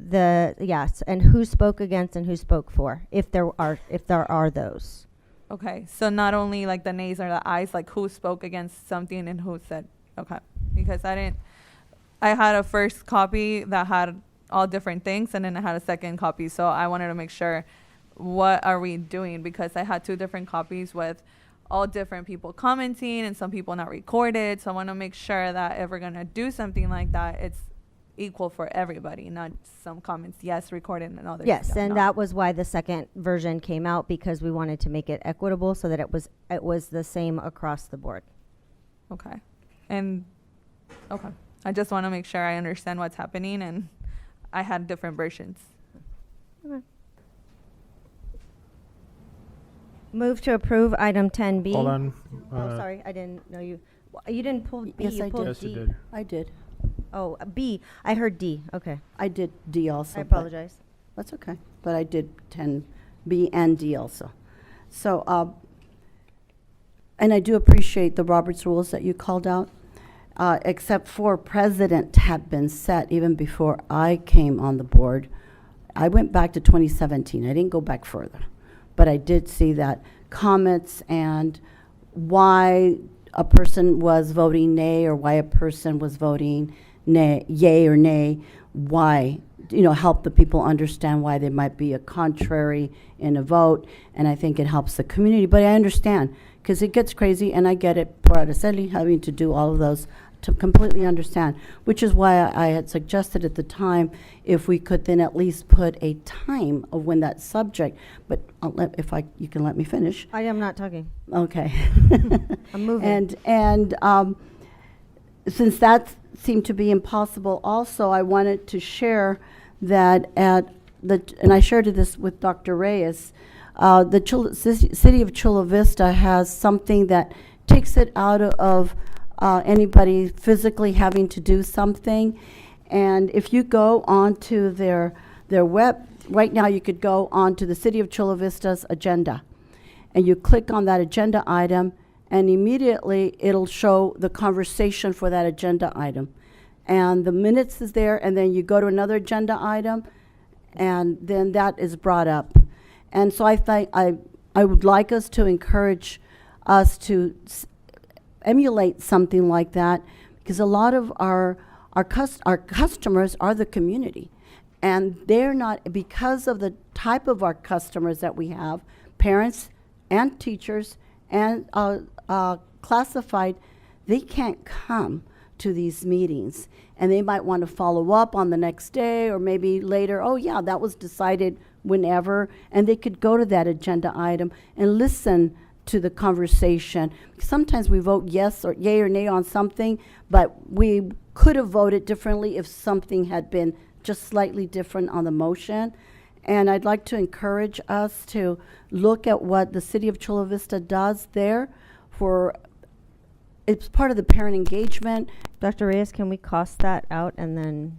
yes, and who spoke against and who spoke for, if there are those. Okay, so not only like the nays or the ayes, like who spoke against something and who said, okay. Because I had a first copy that had all different things, and then I had a second copy. So I wanted to make sure, what are we doing? Because I had two different copies with all different people commenting and some people not recorded. So I want to make sure that if we're going to do something like that, it's equal for everybody, not some comments, yes, recorded, and others. Yes, and not. that was why the second version came out, because we wanted to make it equitable so that it was the same across the board. Okay. And, okay. I just want to make sure I understand what's happening, and I had different versions. Okay. Move to approve item 10B. Hold on. Oh, sorry, I didn't know you. You didn't pull B, Yes, you I pulled did. Yes, you D. did. I did. Oh, B. I heard D. Okay. I did D also. I but apologize. That's okay. But I did 10B and D also. So, and I do appreciate the Robert's rules that you called out, except for precedent had been set even before I came on the board. I went back to 2017. I didn't go back further. But I did see that comments and why a person was voting nay or why a person was voting nay, yay or nay, why, help the people understand why there might be a contrary in a vote. And I think it helps the community. But I understand, because it gets crazy, and I get it, por Araceli having to do all of those, to completely understand, which is why I had suggested at the time if we could then at least put a time of when that subject, but you can let me finish. I am not talking. Okay. I'm moving. And since that's seem to be impossible also, I wanted to share that and I shared this with Dr. Reyes, the city of Chula Vista has something that takes it out of anybody physically having to do something. And if you go onto their web, right now you could go onto the City of Chula Vista's agenda. And you click on that agenda item, and immediately it'll show the conversation for that agenda item. And the minutes is there, and then you go to another agenda item, and then that is brought up. And so I think I would like us to encourage us to emulate something like that, because a lot of our customers are the community. And they're not, because of the type of our customers that we have, parents and teachers and classified, they can't come to these meetings. And they might want to follow up on the next day or maybe later, oh yeah, that was decided whenever, and they could go to that agenda item and listen to the conversation. Sometimes we vote yes or yay or nay on something, but we could have voted differently if something had been just slightly different on the motion. And I'd like to encourage us to look at what the City of Chula Vista does there for, it's part of the parent engagement. Dr. Reyes, can we cost that out and then?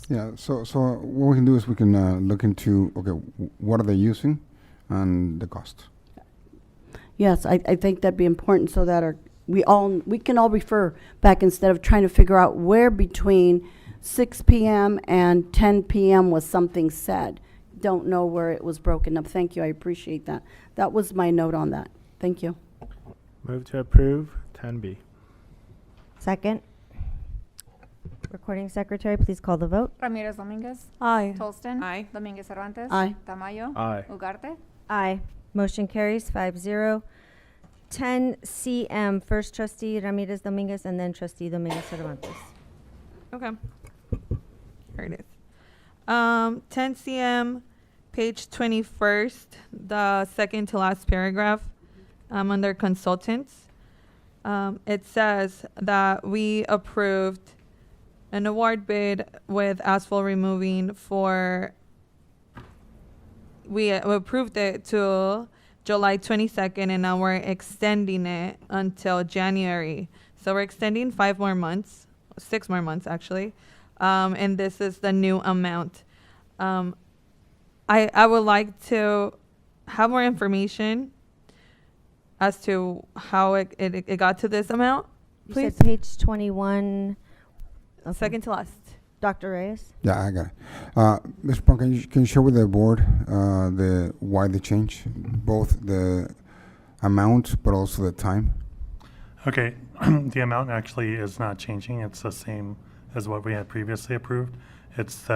Yeah, so what we can do is we can look into, okay, what are they using and the cost. Yes, I think that'd be important so that we can all refer back instead of trying to figure out where between 6 p.m. and 10 p.m. was something said. Don't know where it was broken up. Thank you, I appreciate that. That was my note on that. Thank you. Move to approve 10B. Second. Recording secretary, please call the vote. Ramirez Dominguez. Aye. Tolston. Aye. Dominguez Cervantes. Aye. Tamayo. Aye. Ugarte. Aye. Motion carries 5-0. 10 CM, first trustee Ramirez Dominguez and then trustee Dominguez Cervantes. Okay. Here it is. 10 CM, page 21st, the second to last paragraph, under consultants. It says that we approved an award bid with asphalt removing we approved it to July 22nd, and now we're extending it until January. So we're extending 5 more months, 6 more months actually. And this is the new amount. I would like to have more information as to how it got to this amount, You please. said page 21. Okay. Second to last. Dr. Reyes? Yeah, I got it. Mr. Pong, can you share with the board why the change, both the amount but also the time? Okay, the amount actually is not changing. It's the same as what we had previously approved. It's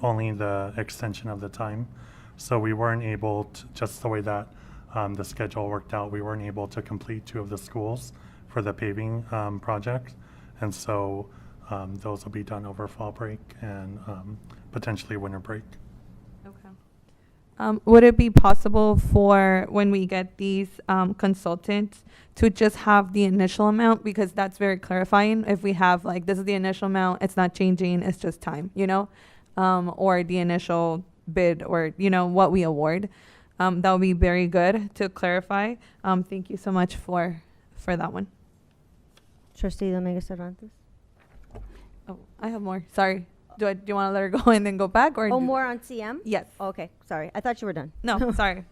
only the extension of the time. So we weren't able to, just the way that the schedule worked out, we weren't able to complete 2 of the schools for the paving project. And so those will be done over fall break and potentially winter break. Okay. Would it be possible for when we get these consultants to just have the initial amount, because that's very clarifying? If we have like, this is the initial amount, it's not changing, it's just time, or the initial bid, or what we award. That would be very good to clarify. Thank you so much for that one. Trustee Dominguez Cervantes? Oh, I have more. Sorry. Do you want to let her go and then go back, or? Oh, more on CM? Yes. Okay, sorry. I thought you were done. No, sorry.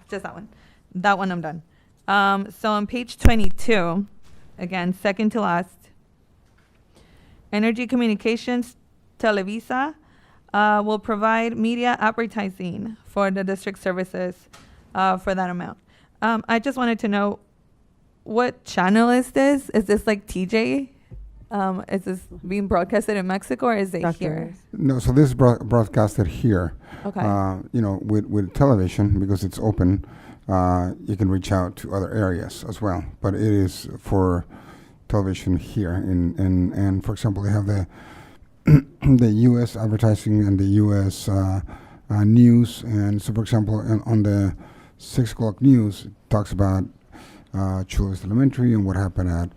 Just that one. That one I'm done. So on page 22, again, second to last, Energy Communications Televisa will provide media advertising for the district services for that amount. I just wanted to know, what channel is this? Is this like TJ? Is this being broadcasted in Mexico, or is it here? No, so this is broadcasted here. Okay. With television, because it's open, you can reach out to other areas as well. But it is for television here. And for example, they have the the U.S. advertising and the U.S. News. And so, for example, on the 6 o'clock news, it talks about Chula Vista Elementary and what happened at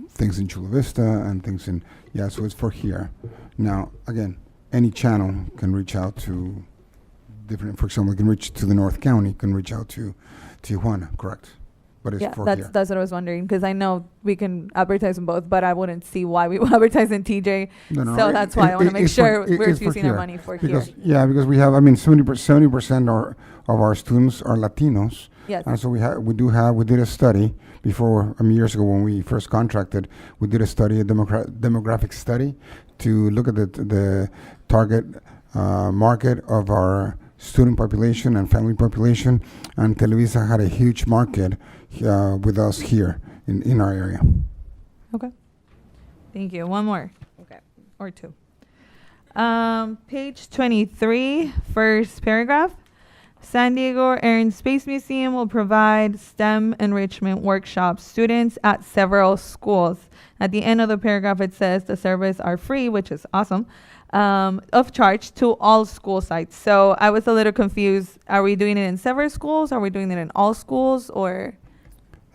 things in Chula Vista and things in, yeah, so it's for here. Now, again, any channel can reach out to different, for example, can reach to the North County, can reach out to Tijuana, correct? But it's Yeah, for that's here. that's what I was wondering, because I know we can advertise in both, but I wouldn't see why we would advertise in TJ. No, So that's why I want to make it's for- sure we're it's for using our here. money for Because, here. yeah, because we have, I mean, 70% of our students are Latinos. Yes. And so we did a study before, years ago when we first contracted, we did a study, a demographic study to look at the target market of our student population and family population, and Televisa had a huge market with us here in our area. Okay. Thank you. One more. Okay. Or two. Page 23, first paragraph. San Diego Air and Space Museum will provide STEM enrichment workshops students at several schools. At the end of the paragraph, it says the services are free, which is awesome, of charge to all school sites. So I was a little confused. Are we doing it in several schools? Are we doing it in all schools, or?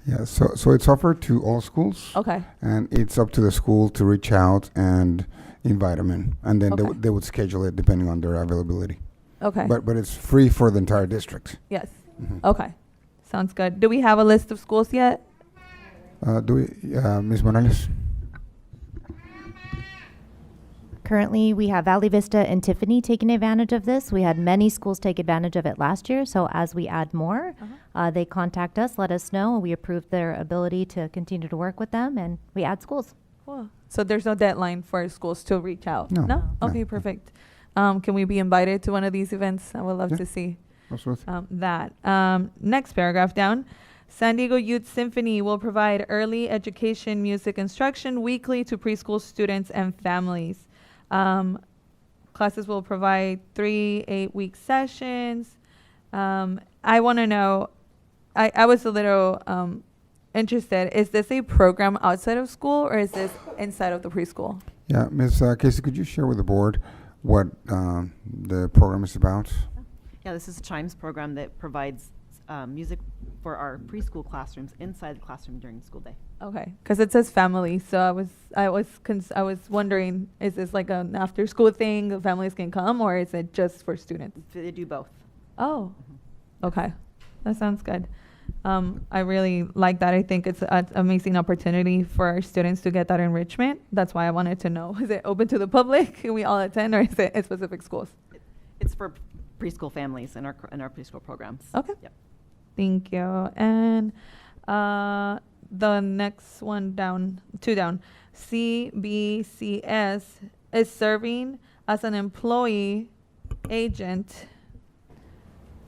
Yeah, so it's offered to all schools. Okay. And it's up to the school to reach out and invite them in. And then Okay. they would schedule it depending on their availability. Okay. But it's free for the entire district. Yes. Mhm. Okay. Sounds good. Do we have a list of schools yet? Ms. Morales? Currently, we have Valley Vista and Tiffany taking advantage of this. We had many schools take advantage of it last year, so as we add more, they contact us, let us know, and we approve their ability to continue to work with them, and we add schools. Cool. So there's no deadline for schools to reach out? No. No. Okay, perfect. Can we be invited to one of these events? I would love Yeah. to see Absolutely. that. Next paragraph down. San Diego Youth Symphony will provide early education music instruction weekly to preschool students and families. Classes will provide 3 8-week sessions. I want to know, I was a little interested, is this a program outside of school or is this inside of the preschool? Yeah, Ms. Casey, could you share with the board what the program is about? Yeah, this is a Chimes program that provides music for our preschool classrooms inside the classroom during the school day. Okay, because it says family, so I was wondering, is this like an after school thing the families can come, or is it just for students? They do both. Oh, okay, that sounds good. I really like that. I think it's an amazing opportunity for our students to get that enrichment. That's why I wanted to know: is it open to the public? Can we all attend, or is it at specific schools? It's for preschool families in our preschool programs. Okay. Yep. Thank you. And the next one down, 2 down, CBCS is serving as an employee agent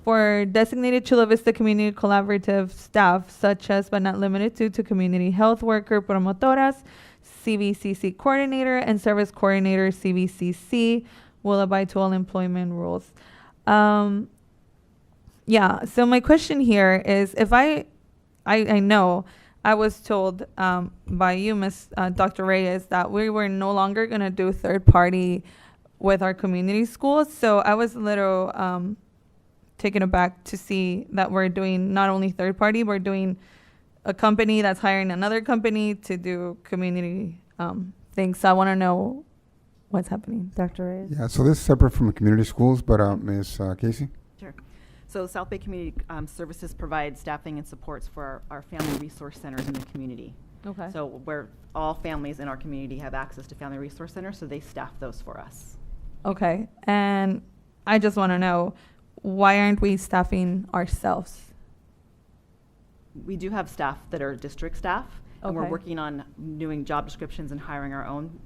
for designated Chula Vista Community Collaborative staff, such as but not limited to community health worker promotoras, CVCC coordinator, and service coordinator, CVCC, will abide to all employment rules. Yeah, so my question here is, if I know I was told by you, Ms. Dr. Reyes, that we were no longer going to do third party with our community schools. So I was a little taken aback to see that we're doing not only third party, we're doing a company that's hiring another company to do community things. So I want to know what's happening. Dr. Reyes? Yeah, so this is separate from the community schools, but Ms. Casey? Sure. So South Bay Community Services provides staffing and supports for our family resource centers in the community. Okay. So where all families in our community have access to family resource centers, so they staff those for us. Okay, and I just want to know, why aren't we staffing ourselves? We do have staff that are district staff, and we're Okay. working on doing job descriptions and hiring our own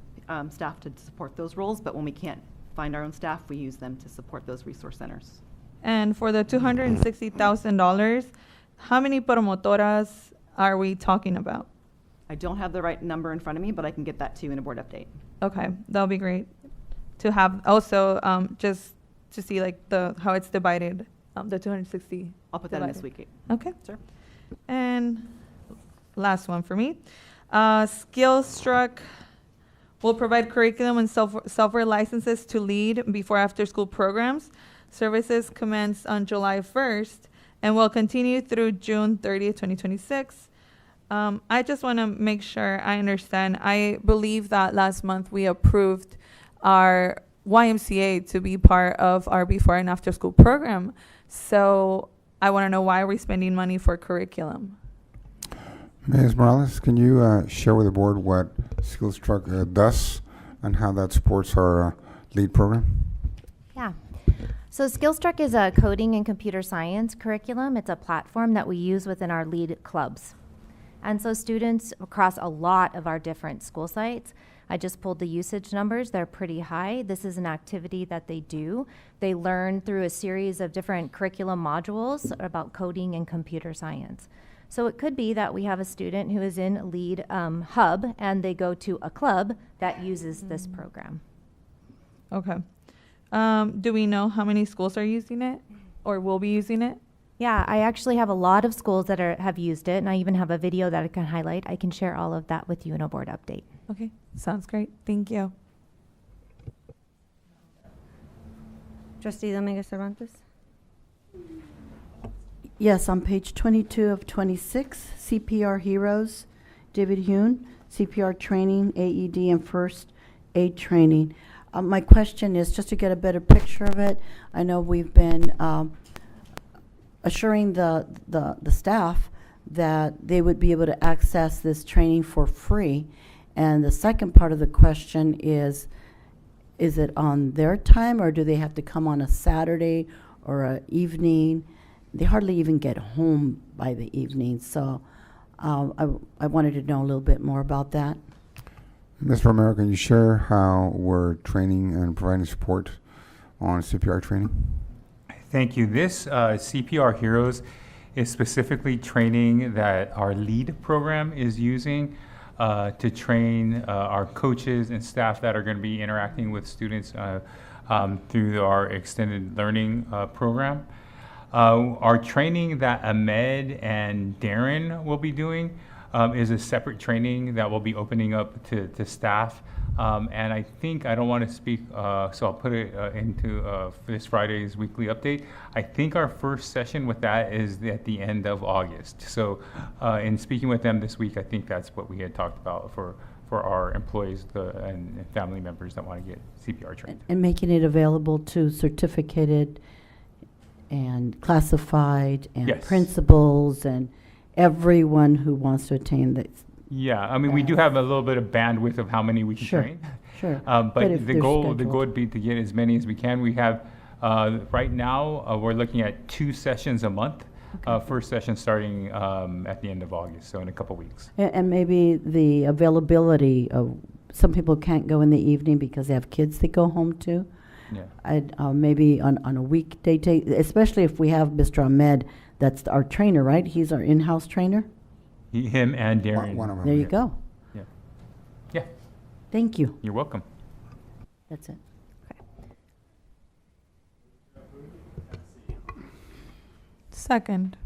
staff to support those roles, but when we can't find our own staff, we use them to support those resource centers. And for the $260,000, how many promotoras are we talking about? I don't have the right number in front of me, but I can get that to you in a board update. Okay, that'll be great to have. Also, just to see like how it's divided, the 260. I'll put that in this divided. week. Okay. Sure. And last one for me. Skillstruck will provide curriculum and software licenses to lead before after school programs. Services commence on July 1st and will continue through June 30th, 2026. I just want to make sure I understand. I believe that last month we approved our YMCA to be part of our before and after school program. So I want to know, why are we spending money for curriculum? Ms. Morales, can you share with the board what Skills Truck does and how that supports our LEAD program? Yeah. So SkillsTruck is a coding and computer science curriculum. It's a platform that we use within our LEAD clubs. And so students across a lot of our different school sites, I just pulled the usage numbers. They're pretty high. This is an activity that they do. They learn through a series of different curriculum modules about coding and computer science. So it could be that we have a student who is in LEAD Hub and they go to a club that uses this program. Okay. Do we know how many schools are using it or will be using it? Yeah, I actually have a lot of schools that have used it, and I even have a video that I can highlight. I can share all of that with you in a board update. Okay, sounds great. Thank you. Trustee Dominguez Cervantes? Yes, on page 22 of 26, CPR Heroes, David Hune, CPR training, AED, and first aid training. My question is, just to get a better picture of it, I know we've been assuring the staff that they would be able to access this training for free. And the second part of the question is it on their time, or do they have to come on a Saturday or an evening? They hardly even get home by the evening. So I wanted to know a little bit more about that. Ms. Romero, can you share how we're training and providing support on CPR training? Thank you. This CPR Heroes is specifically training that our LEAD program is using to train our coaches and staff that are going to be interacting with students through our extended learning program. Our training that Ahmed and Darren will be doing is a separate training that will be opening up to staff. And I think, I don't want to speak, so I'll put it into this Friday's weekly update. I think our first session with that is at the end of August. So in speaking with them this week, I think that's what we had talked about for our employees and family members that want to get CPR trained. And making it available to certificated and classified and Yes. principals and everyone who wants to attain this. Yeah, I mean, we do have a little bit of bandwidth of how many we can Sure, train. sure. But But if the they're goal scheduled. would be to get as many as we can. We have, right now, we're looking at 2 sessions a month. First session starting at the end of August, so in a couple weeks. And maybe the availability of, some people can't go in the evening because they have kids they go home to. Yeah. I'd, maybe on a weekday, especially if we have Mr. Ahmed, that's our trainer, right? He's our in-house trainer? Him and Darren. One of them. There you go. Yeah. Yeah, Thank you. you're welcome. That's it. Second.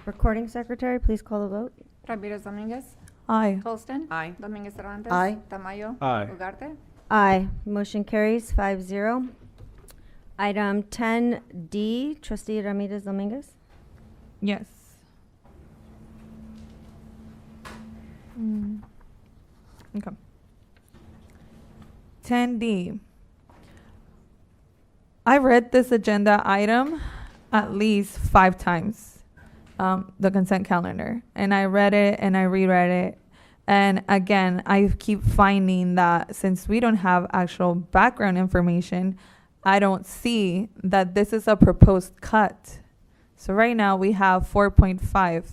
Recording secretary, please call the vote. Ramirez Dominguez, Aye. Holston. Aye. Dominguez Cervantes. Aye. Tamayo. Aye. Ugarte. Aye. Motion carries 5-0. Item 10D, Trustee Ramirez Dominguez? Yes. Okay. 10D. I read this agenda item at least 5 times, the consent calendar. And I read it and I reread it. And again, I keep finding that since we don't have actual background information, I don't see that this is a proposed cut. So right now we have 4.5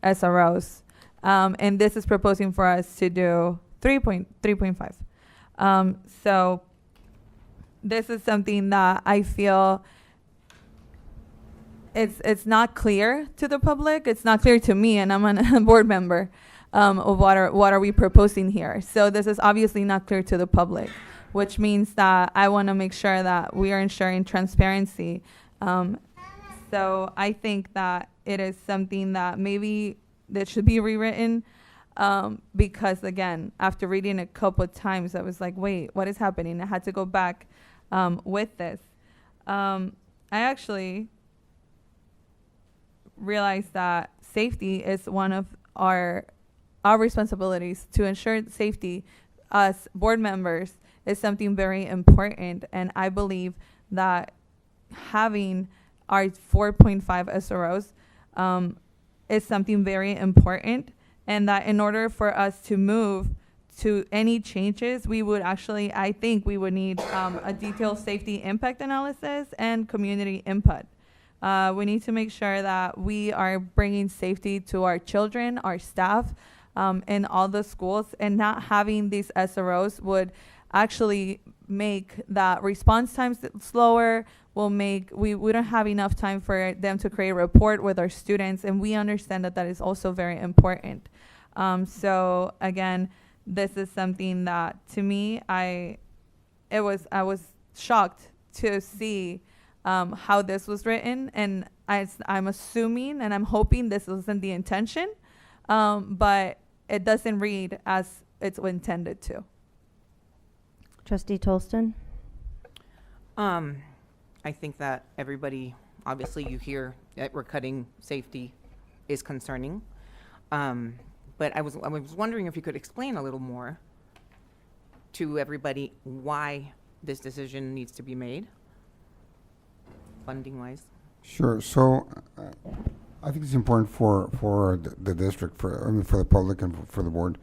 SROs. And this is proposing for us to do 3.5. So this is something that I feel it's not clear to the public. It's not clear to me, and I'm a board member of what are we proposing here. So this is obviously not clear to the public, which means that I want to make sure that we are ensuring transparency. So I think that it is something that maybe that should be rewritten, because again, after reading it a couple of times, I was like, wait, what is happening? I had to go back with this. I actually realized that safety is one of our responsibilities to ensure safety, us board members, is something very important. And I believe that having our 4.5 SROs is something very important, and that in order for us to move to any changes, we would actually, I think we would need a detailed safety impact analysis and community input. We need to make sure that we are bringing safety to our children, our staff, in all the schools, and not having these SROs would actually make that response times slower, we don't have enough time for them to create a report with our students, and we understand that that is also very important. So again, this is something that to me, I was shocked to see how this was written, and I'm assuming and I'm hoping this wasn't the intention, but it doesn't read as it's intended to. Trustee Tolston? I think that everybody, obviously you hear that we're cutting safety is concerning. But I was wondering if you could explain a little more to everybody why this decision needs to be made, funding-wise. Sure. So I think it's important for the district, for the public and for the board,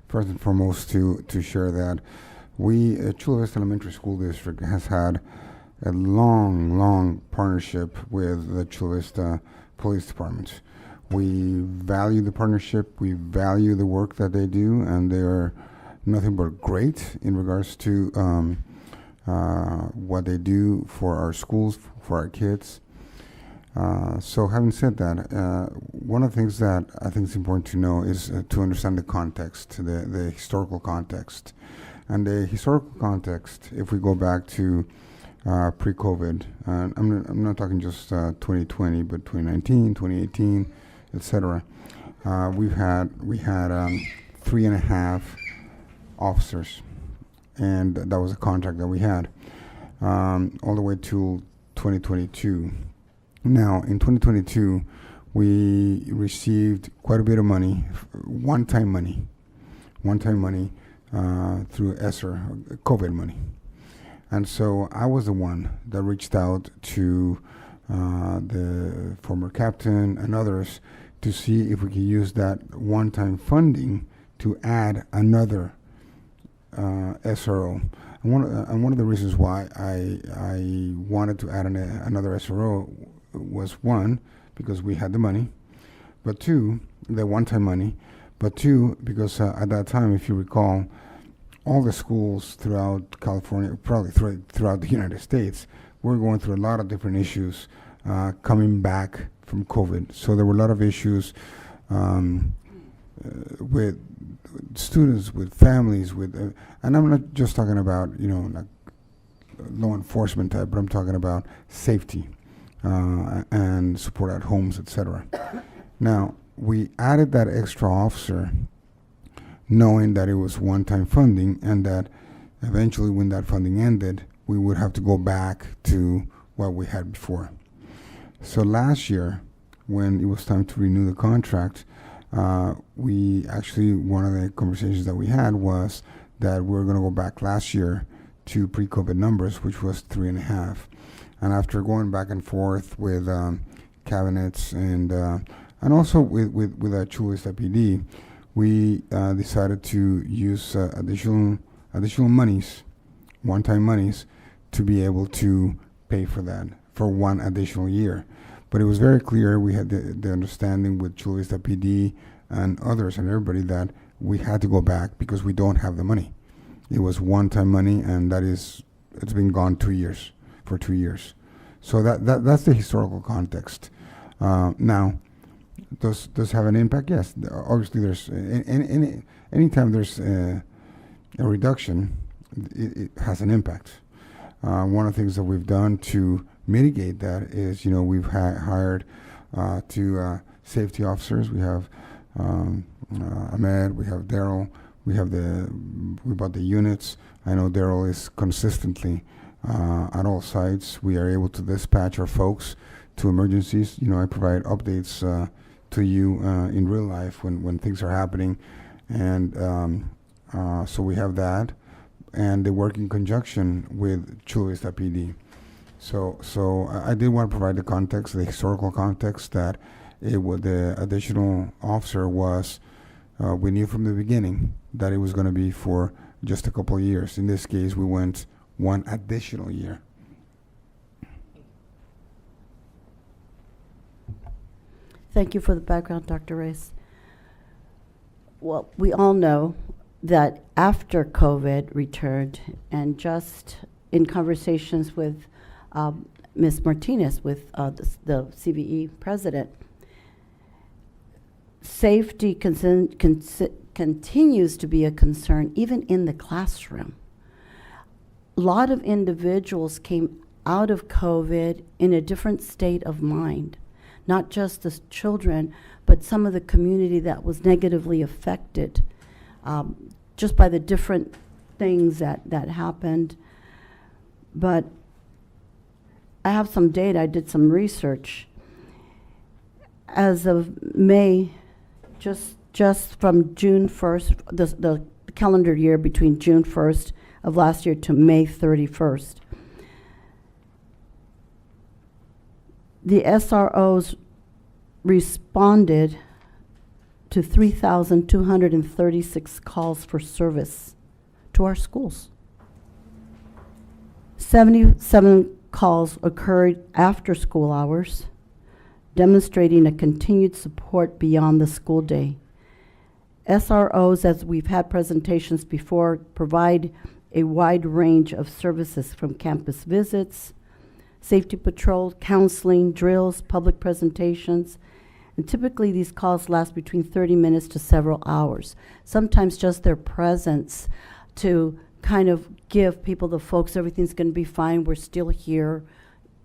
first and foremost, to share that we, Chula Vista Elementary School District, has had a long partnership with the Chula Vista Police Department. We value the partnership, we value the work that they do, and they are nothing but great in regards to what they do for our schools, for our kids. So having said that, one of the things that I think is important to know is to understand the context, the historical context. And the historical context, if we go back to pre-COVID, I'm not talking just 2020, but 2019, 2018, etc. We had 3.5 officers, and that was a contract that we had all the way to 2022. Now, in 2022, we received quite a bit of money, one-time money through ESSER, COVID money. And so I was the one that reached out to the former captain and others to see if we could use that one-time funding to add another SRO. And one of the reasons why I wanted to add another SRO was, one, because we had the money, but two, the one-time money, but two, because at that time, if you recall, all the schools throughout California, probably throughout the United States, were going through a lot of different issues coming back from COVID. So there were a lot of issues with students, with families, and I'm not just talking about, like law enforcement type, but I'm talking about safety and support at homes, etc. Now, we added that extra officer knowing that it was one-time funding, and that eventually when that funding ended, we would have to go back to what we had before. So last year, when it was time to renew the contract, we actually, one of the conversations that we had was that we were going to go back last year to pre-COVID numbers, which was 3.5. And after going back and forth with cabinets and also with Chula Vista PD, we decided to use additional monies, one-time monies, to be able to pay for that for one additional year. But it was very clear, we had the understanding with Chula Vista PD and others and everybody that we had to go back because we don't have the money. It was one-time money, and it's been gone 2 years, for 2 years. So that's the historical context. Now, does have an impact? Yes. Obviously, there's anytime there's a reduction, it has an impact. One of the things that we've done to mitigate that is, we've hired 2 safety officers. We have Ahmed, we have Daryl, we bought the units. I know Daryl is consistently at all sites. We are able to dispatch our folks to emergencies. I provide updates to you in real life when things are happening. And so we have that. And they work in conjunction with Chula Vista PD. So I did want to provide the context, the historical context, that the additional officer was, we knew from the beginning that it was going to be for just a couple of years. In this case, we went one additional year. Thank you for the background, Dr. Reyes. Well, we all know that after COVID returned, and just in conversations with Ms. Martinez, with the CVE president, safety continues to be a concern, even in the classroom. A lot of individuals came out of COVID in a different state of mind, not just the children, but some of the community that was negatively affected just by the different things that happened. But I have some data. I did some research. As of May, just from June 1st, the calendar year between June 1st of last year to May 31st, the SROs responded to 3,236 calls for service to our schools. 77 calls occurred after school hours, demonstrating a continued support beyond the school day. SROs, as we've had presentations before, provide a wide range of services from campus visits, safety patrol, counseling, drills, public presentations. And typically these calls last between 30 minutes to several hours. Sometimes just their presence to kind of give people the folks, everything's going to be fine, we're still here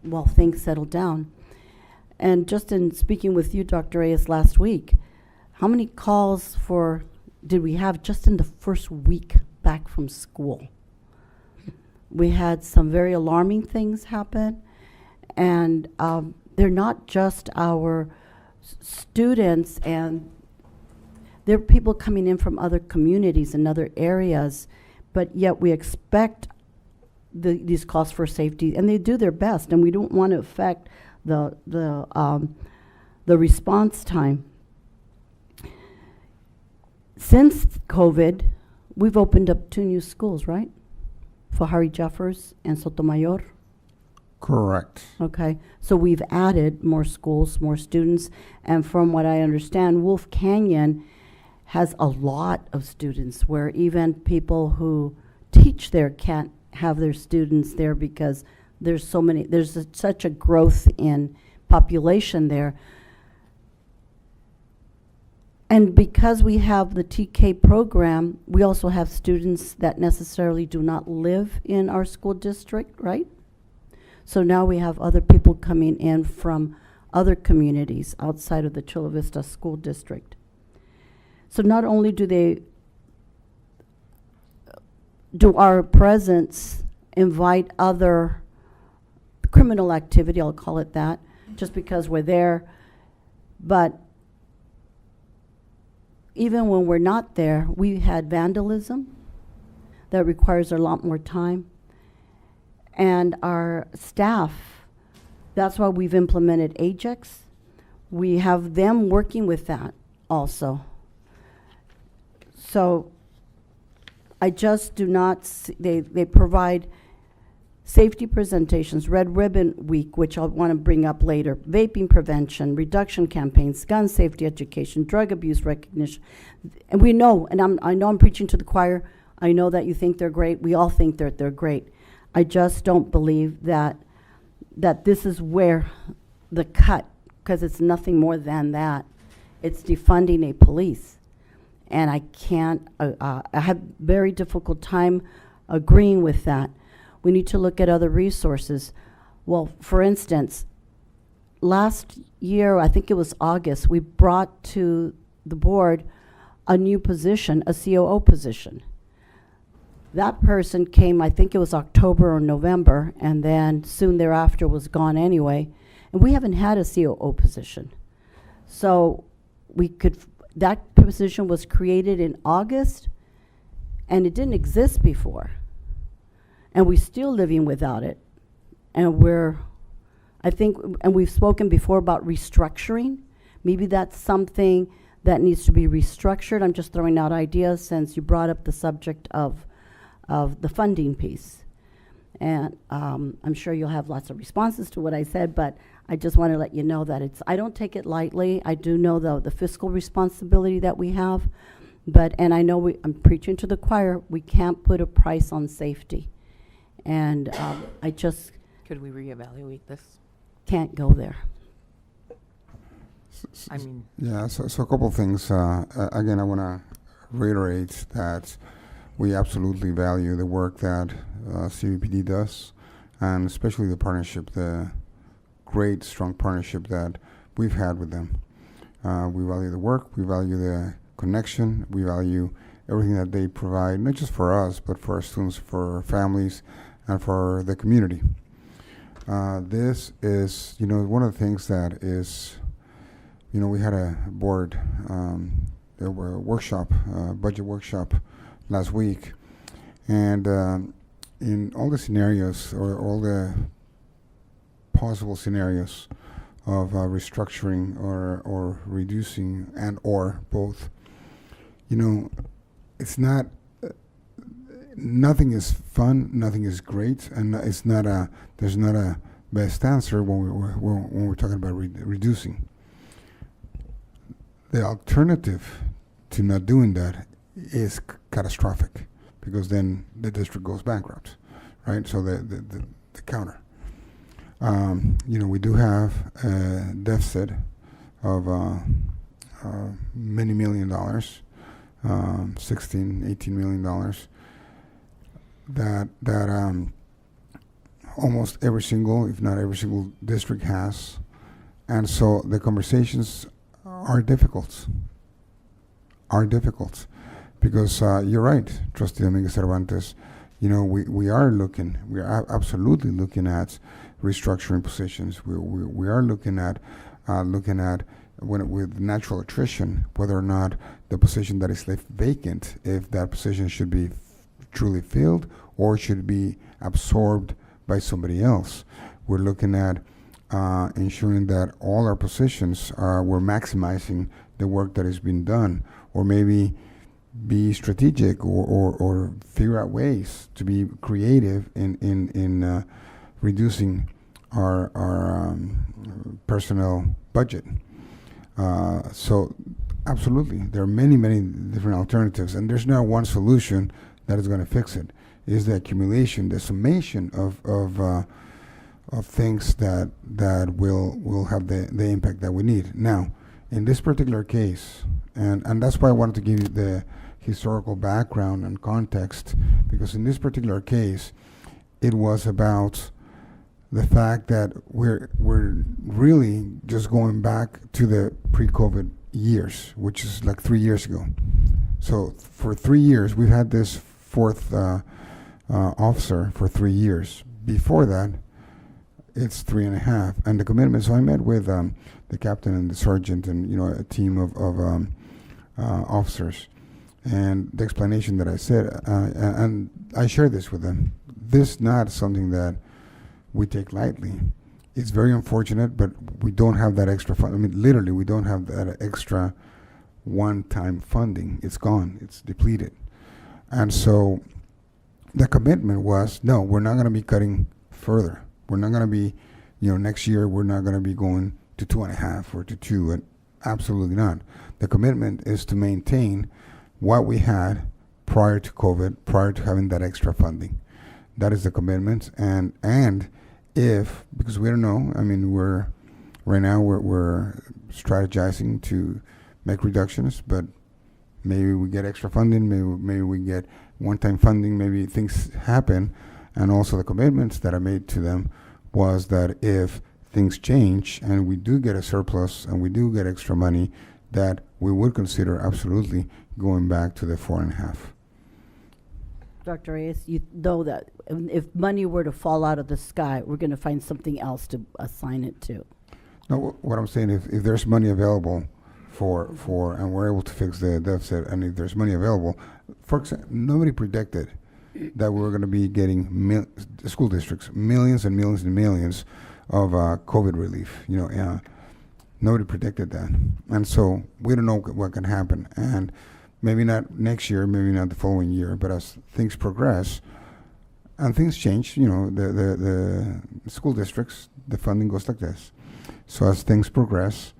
while things settle down. And just in speaking with you, Dr. Reyes, last week, how many calls did we have just in the first week back from school? We had some very alarming things happen, and they're not just our students, and there are people coming in from other communities and other areas, but yet we expect these calls for safety, and they do their best, and we don't want to affect the response time. Since COVID, we've opened up 2 new schools, right? Fahari Jeffers and Sotomayor. Correct. Okay, so we've added more schools, more students, and from what I understand, Wolf Canyon has a lot of students where even people who teach there can't have their students there because there's such a growth in population there. And because we have the TK program, we also have students that necessarily do not live in our school district, right? So now we have other people coming in from other communities outside of the Chula Vista School District. So not only do our presence invite other criminal activity, I'll call it that, just because we're there, but even when we're not there, we had vandalism that requires a lot more time. And our staff, that's why we've implemented AJEX. We have them working with that also. So I just do not see, they provide safety presentations, Red Ribbon Week, which I'll want to bring up later, vaping prevention, reduction campaigns, gun safety education, drug abuse recognition. And we know, and I know I'm preaching to the choir, I know that you think they're great, we all think they're great. I just don't believe that this is where the cut, because it's nothing more than that. It's defunding a police. And I can't, I have very difficult time agreeing with that. We need to look at other resources. Well, for instance, last year, I think it was August, we brought to the board a new position, a COO position. That person came, I think it was October or November, and then soon thereafter was gone anyway. And we haven't had a COO position. So that position was created in August, and it didn't exist before. And we're still living without it. And we've spoken before about restructuring. Maybe that's something that needs to be restructured. I'm just throwing out ideas since you brought up the subject of the funding piece. And I'm sure you'll have lots of responses to what I said, but I just want to let you know that I don't take it lightly. I do know the fiscal responsibility that we have, and I know I'm preaching to the choir, we can't put a price on safety. And I just Could we reevaluate this? can't go there. I mean, Yeah, so a couple of things. Again, I want to reiterate that we absolutely value the work that CVPD does, and especially the partnership, the great, strong partnership that we've had with them. We value the work, we value the connection, we value everything that they provide, not just for us, but for our students, for our families, and for the community. This is, one of the things that is, we had a board, there were a workshop, budget workshop last week, and in all the scenarios, or all the possible scenarios of restructuring or reducing and or both, it's not, nothing is fun, nothing is great, and there's not a best answer when we're talking about reducing. The alternative to not doing that is catastrophic, because then the district goes bankrupt, right? So the counter. We do have a deficit of many $1 million, $16, $18 million, that almost every single, if not every single district has. And so the conversations are difficult, because you're right, Trustee Dominguez Cervantes. We are absolutely looking at restructuring positions. We are looking at with natural attrition, whether or not the position that is left vacant, if that position should be truly filled or should be absorbed by somebody else. We're looking at ensuring that all our positions we're maximizing the work that has been done, or maybe be strategic or figure out ways to be creative in reducing our personnel budget. So absolutely, there are many different alternatives, and there's not one solution that is going to fix it. It's the accumulation, the summation of things that will have the impact that we need. Now, in this particular case, and that's why I wanted to give you the historical background and context, because in this particular case, it was about the fact that we're really just going back to the pre-COVID years, which is like 3 years ago. So for 3 years, we've had this fourth officer for 3 years. Before that, it's 3.5. And the commitment, so I met with the captain and the sergeant and, a team of officers. And the explanation that I said, and I shared this with them, this is not something that we take lightly. It's very unfortunate, but we don't have that extra fund. I mean, literally, we don't have that extra one-time funding. It's gone. It's depleted. And so the commitment was, no, we're not going to be cutting further. We're not going to be, next year, we're not going to be going to 2.5 or to 2. And absolutely not. The commitment is to maintain what we had prior to COVID, prior to having that extra funding. That is the commitment. And if, because we don't know, I mean, we're strategizing to make reductions, but maybe we get extra funding, maybe we get one-time funding, maybe things happen. And also the commitments that I made to them was that if things change and we do get a surplus and we do get extra money, that we would consider absolutely going back to the 4.5. Dr. Reyes, you know that if money were to fall out of the sky, we're going to find something else to assign it to. No, what I'm saying, if there's money available and we're able to fix the deficit, and if there's money available, for example, nobody predicted that we were going to be getting school districts millions and millions and millions of COVID relief. Nobody predicted that, and so we don't know what can happen. And maybe not next year, maybe not the following year, but as things progress and things change, the school districts, the funding goes like this. So as things progress,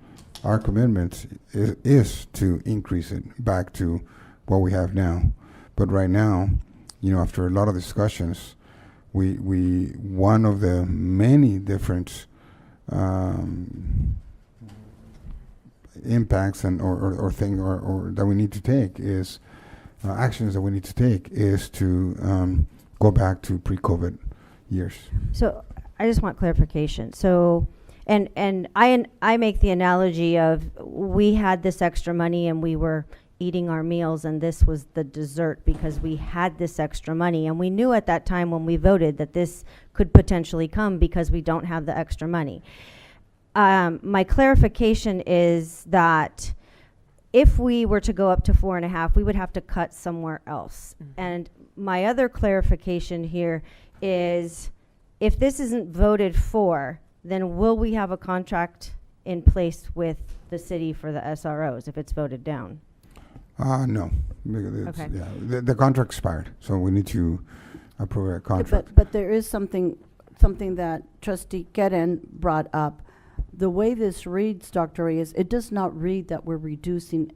our commitment is to increase it back to what we have now. But right now, after a lot of discussions, we one of the many different impacts or thing or that we need to take is actions that we need to take is to go back to pre-COVID years. So I just want clarification. So, and I make the analogy of we had this extra money and we were eating our meals and this was the dessert because we had this extra money, and we knew at that time when we voted that this could potentially come because we don't have the extra money. My clarification is that if we were to go up to 4.5, we would have to cut somewhere else. And my other clarification here is if this isn't voted for, then will we have a contract in place with the city for the SROs if it's voted down? No. Okay. Yeah, the contract expired, so we need to approve a contract. But there is something that Trustee Keren brought up. The way this reads, Dr. Reyes, it does not read that we're reducing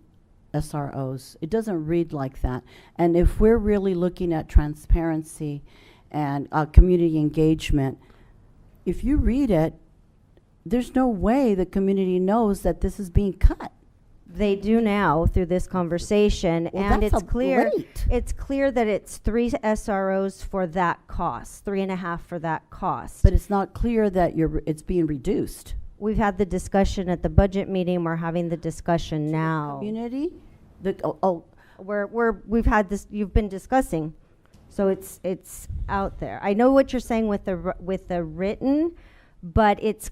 SROs. It doesn't read like that. And if we're really looking at transparency and community engagement, if you read it, there's no way the community knows that this is being cut. They do now through this conversation, Well, and that's it's clear. great. It's clear that it's 3 SROs for that cost, 3.5 for that cost. But it's not clear that it's being reduced. We've had the discussion at the budget meeting. We're having the discussion now. Community? We've had this. You've been discussing, so it's out there. I know what you're saying with the written, but it's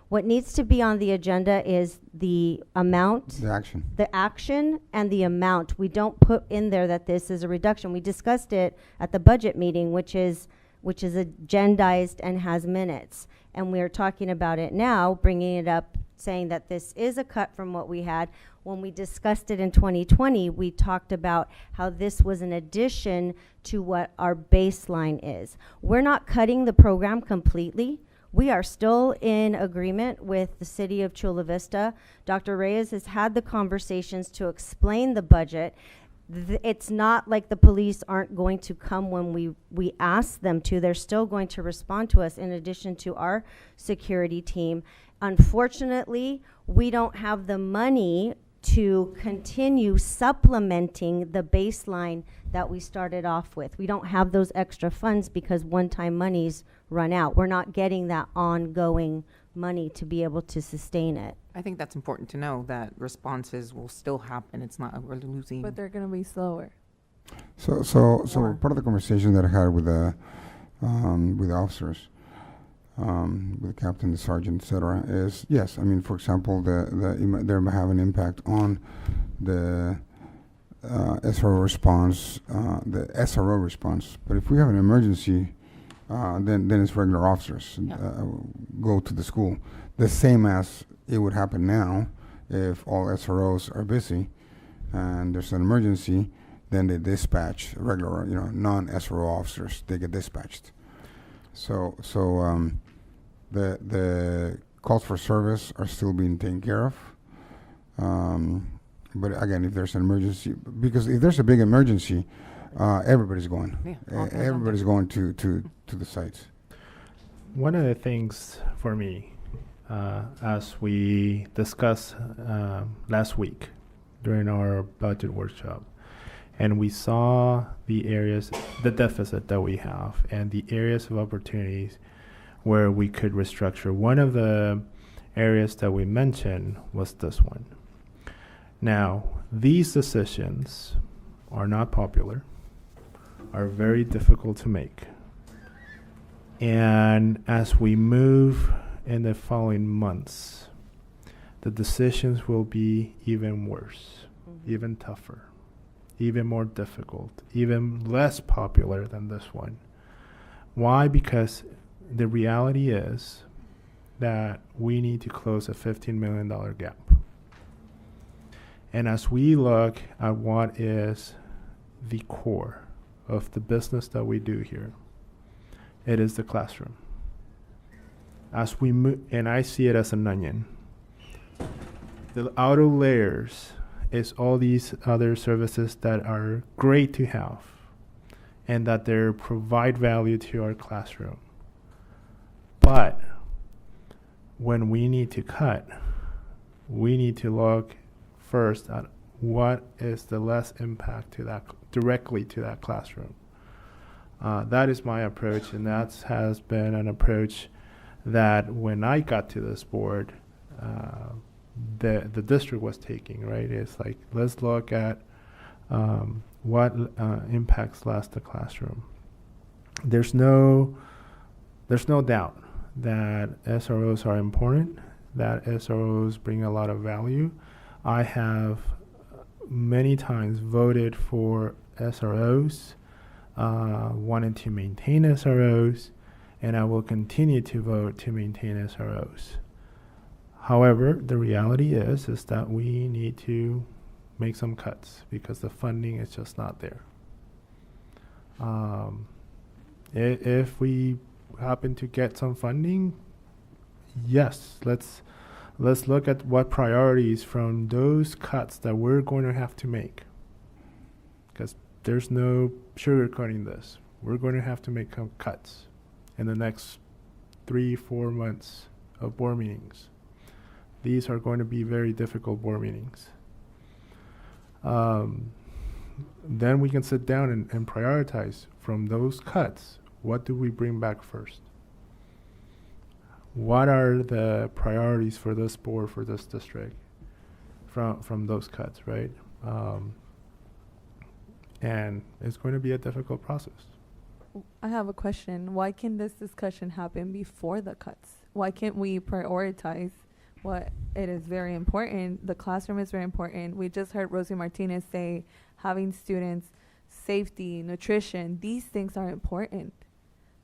what needs to be on the agenda is the amount, the action, and the amount. We don't put in there that this is a reduction. We discussed it at the budget meeting, which is agendized and has minutes. And we're talking about it now, bringing it up, saying that this is a cut from what we had. When we discussed it in 2020, we talked about how this was an addition to what our baseline is. We're not cutting the program completely. We are still in agreement with the city of Chula Vista. Dr. Reyes has had the conversations to explain the budget. It's not like the police aren't going to come when we ask them to. They're still going to respond to us in addition to our security team. Unfortunately, we don't have the money to continue supplementing the baseline that we started off with. We don't have those extra funds because one-time monies run out. We're not getting that ongoing money to be able to sustain it. I think that's important to know that responses will still happen. It's not we're losing. But they're going to be slower. So part of the conversation that I had with the officers, with the captain, the sergeant, etc., is yes. I mean, for example, they may have an impact on the SRO response, But if we have an emergency, then it's regular officers go to the school, the same as it would happen now if all SROs are busy and there's an emergency. Then they dispatch regular, non-SRO officers. They get dispatched. So the calls for service are still being taken care of. But again, if there's an emergency, because if there's a big emergency, everybody's going. Everybody's going to the sites. One of the things for me, as we discussed last week during our budget workshop, and we saw the areas, the deficit that we have, and the areas of opportunities where we could restructure. One of the areas that we mentioned was this one. Now, these decisions are not popular, are very difficult to make. And as we move in the following months, the decisions will be even worse, even tougher, even more difficult, even less popular than this one. Why? Because the reality is that we need to close a $15 million gap. And as we look at what is the core of the business that we do here, it is the classroom. As we move, and I see it as an onion, the outer layers is all these other services that are great to have and that they provide value to our classroom. But when we need to cut, we need to look first at what is the less impact to that directly to that classroom. That is my approach, and that has been an approach that when I got to this board, the district was taking, right? It's like, let's look at what impacts less the classroom. There's no doubt that SROs are important, that SROs bring a lot of value. I have many times voted for SROs, wanted to maintain SROs, and I will continue to vote to maintain SROs. However, the reality is that we need to make some cuts because the funding is just not there. If we happen to get some funding, yes, let's look at what priorities from those cuts that we're going to have to make. Because there's no sugarcoating this. We're going to have to make cuts in the next 3-4 months of board meetings. These are going to be very difficult board meetings. Then we can sit down and prioritize from those cuts. What do we bring back first? What are the priorities for this board, for this district, from those cuts, right? And it's going to be a difficult process. I have a question. Why can this discussion happen before the cuts? Why can't we prioritize what it is very important? The classroom is very important. We just heard Rosie Martinez say having students, safety, nutrition, these things are important.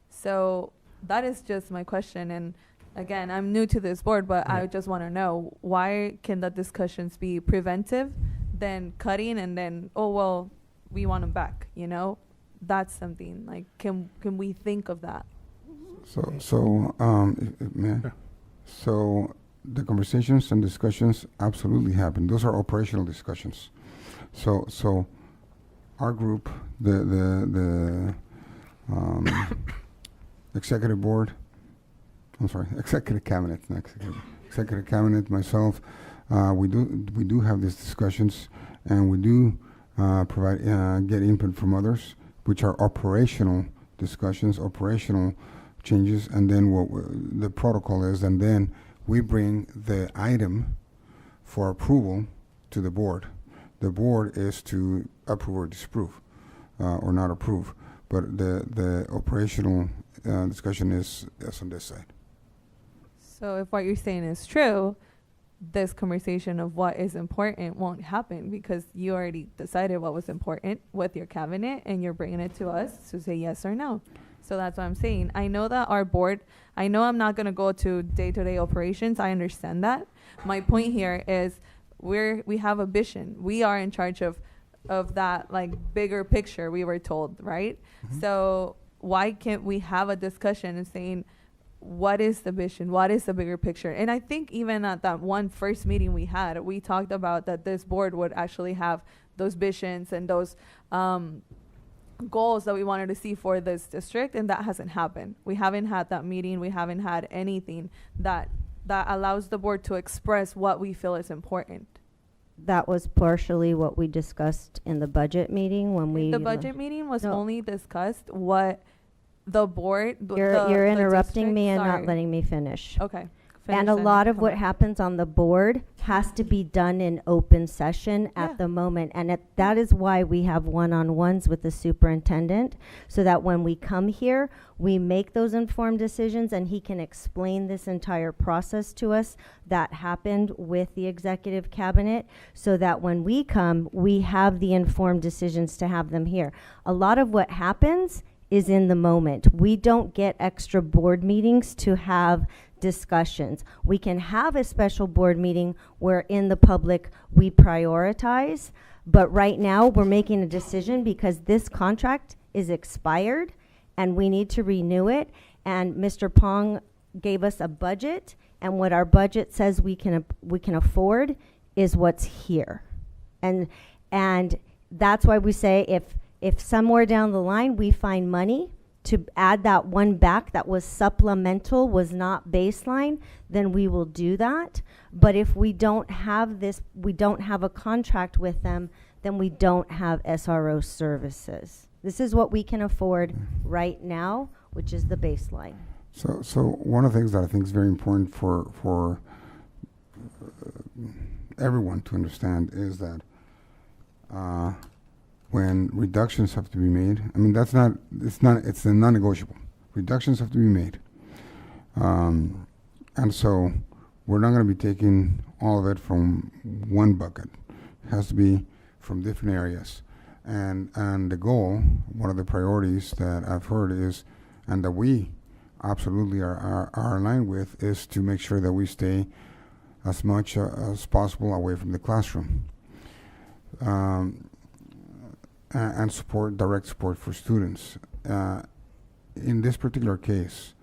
So that is just my question. And again, I'm new to this board, but I just want to know, why can the discussions be preventive, then cutting, and then, oh, well, we want them back, you know? That's something, like, can we think of that? So, the conversations and discussions absolutely happen. Those are operational discussions. So our group, the executive board, executive cabinet, not executive cabinet, myself, we do have these discussions, and we do get input from others, which are operational discussions, operational changes, and then what the protocol is, and then we bring the item for approval to the board. The board is to approve or disapprove, or not approve, but the operational discussion is on this side. So if what you're saying is true, this conversation of what is important won't happen because you already decided what was important with your cabinet, and you're bringing it to us to say yes or no. So that's what I'm saying. I know that our board, I know I'm not going to go to day-to-day operations. I understand that. My point here is we have a vision. We are in charge of that, like, bigger picture, we were told, right? Mm-hmm. So why can't we have a discussion and saying, what is the vision? What is the bigger picture? And I think even at that one first meeting we had, we talked about that this board would actually have those visions and those goals that we wanted to see for this district, and that hasn't happened. We haven't had that meeting. We haven't had anything that allows the board to express what we feel is important. That was partially what we discussed in the budget meeting when we... The budget meeting was only discussed what the board... You're interrupting district, me and sorry. not letting me finish. Okay, And a then lot of come what back. happens on the board has to be done in open session at Yeah. the moment. And that is why we have one-on-ones with the superintendent, so that when we come here, we make those informed decisions and he can explain this entire process to us that happened with the executive cabinet, so that when we come, we have the informed decisions to have them here. A lot of what happens is in the moment. We don't get extra board meetings to have discussions. We can have a special board meeting where in the public we prioritize, but right now we're making a decision because this contract is expired and we need to renew it. And Mr. Pong gave us a budget, and what our budget says we can afford is what's here. And that's why we say if somewhere down the line we find money to add that one back that was supplemental, was not baseline, then we will do that. But if we don't have this, we don't have a contract with them, then we don't have SRO services. This is what we can afford right now, which is the baseline. So one of the things that I think is very important for everyone to understand is that when reductions have to be made, I mean, it's a non-negotiable. Reductions have to be made. And so we're not going to be taking all of it from one bucket. It has to be from different areas. And the goal, one of the priorities that I've heard is, and that we absolutely are aligned with, is to make sure that we stay as much as possible away from the classroom. And direct support for students. In this particular case,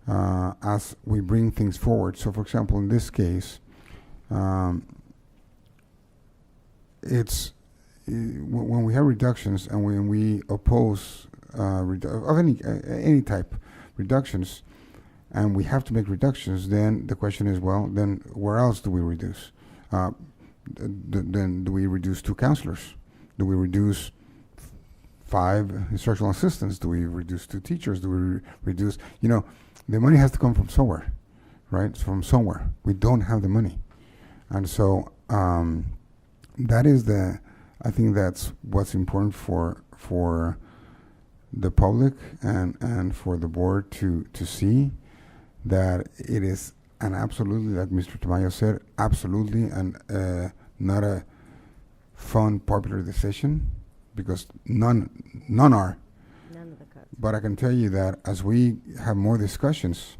as we bring things forward, so for example, in this case, it's when we have reductions and when we oppose of any type reductions, and we have to make reductions, then the question is, well, then where else do we reduce? Then do we reduce 2 counselors? Do we reduce 5 instructional assistants? Do we reduce 2 teachers? Do we reduce, the money has to come from somewhere, right? From somewhere. We don't have the money. And so that is I think that's what's important for the public and for the board to see that it is an absolutely, like Mr. Tamayo said, absolutely and not a fun, popular decision, because none are. None of the cuts. But I can tell you that as we have more discussions,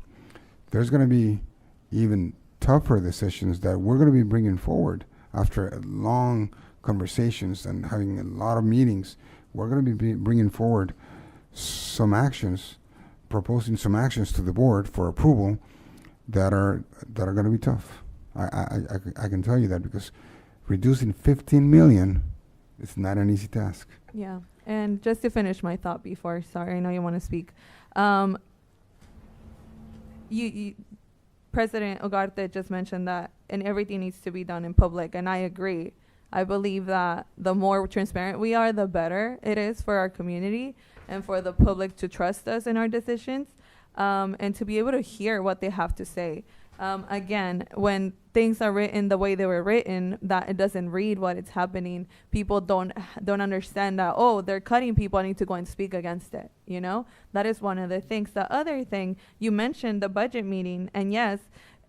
there's going to be even tougher decisions that we're going to be bringing forward after long conversations and having a lot of meetings. We're going to be bringing forward some actions, proposing some actions to the board for approval that are going to be tough. I can tell you that, because reducing 15 million is not an easy task. Yeah, and just to finish my thought before, sorry, I know you want to speak. President Ugarte just mentioned that, and everything needs to be done in public, and I agree. I believe that the more transparent we are, the better it is for our community and for the public to trust us in our decisions, and to be able to hear what they have to say. Again, when things are written the way they were written, that it doesn't read what is happening, people don't understand that, oh, they're cutting people, I need to go and speak against it, That is one of the things. The other thing, you mentioned the budget meeting, and yes,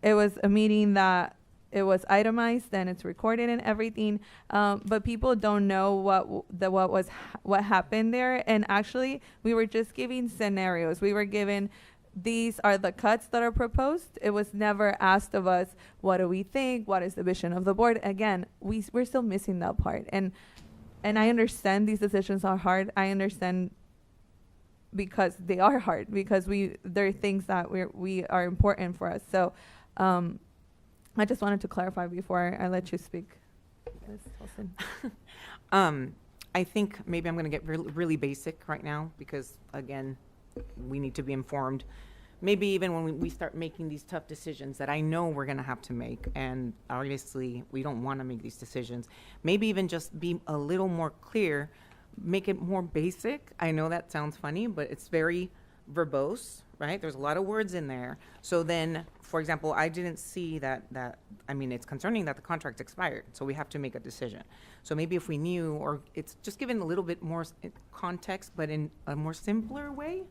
it was a meeting that it was itemized and it's recorded and everything, but people don't know what happened there. And actually, we were just giving scenarios. We were given, these are the cuts that are proposed. It was never asked of us, what do we think? What is the vision of the board? Again, we're still missing that part. And I understand these decisions are hard. I understand, because they are hard, because there are things that we are important for us. So I just wanted to clarify before I let you speak. Ms. Wilson. I think maybe I'm going to get really basic right now, because again, we need to be informed. Maybe even when we start making these tough decisions that I know we're going to have to make, and obviously we don't want to make these decisions, maybe even just be a little more clear, make it more basic. I know that sounds funny, but it's very verbose, right? There's a lot of words in there. So then, for example, I didn't see I mean, it's concerning that the contract expired, so we have to make a decision. So maybe if we knew, or it's just given a little bit more context, but in a more simpler way.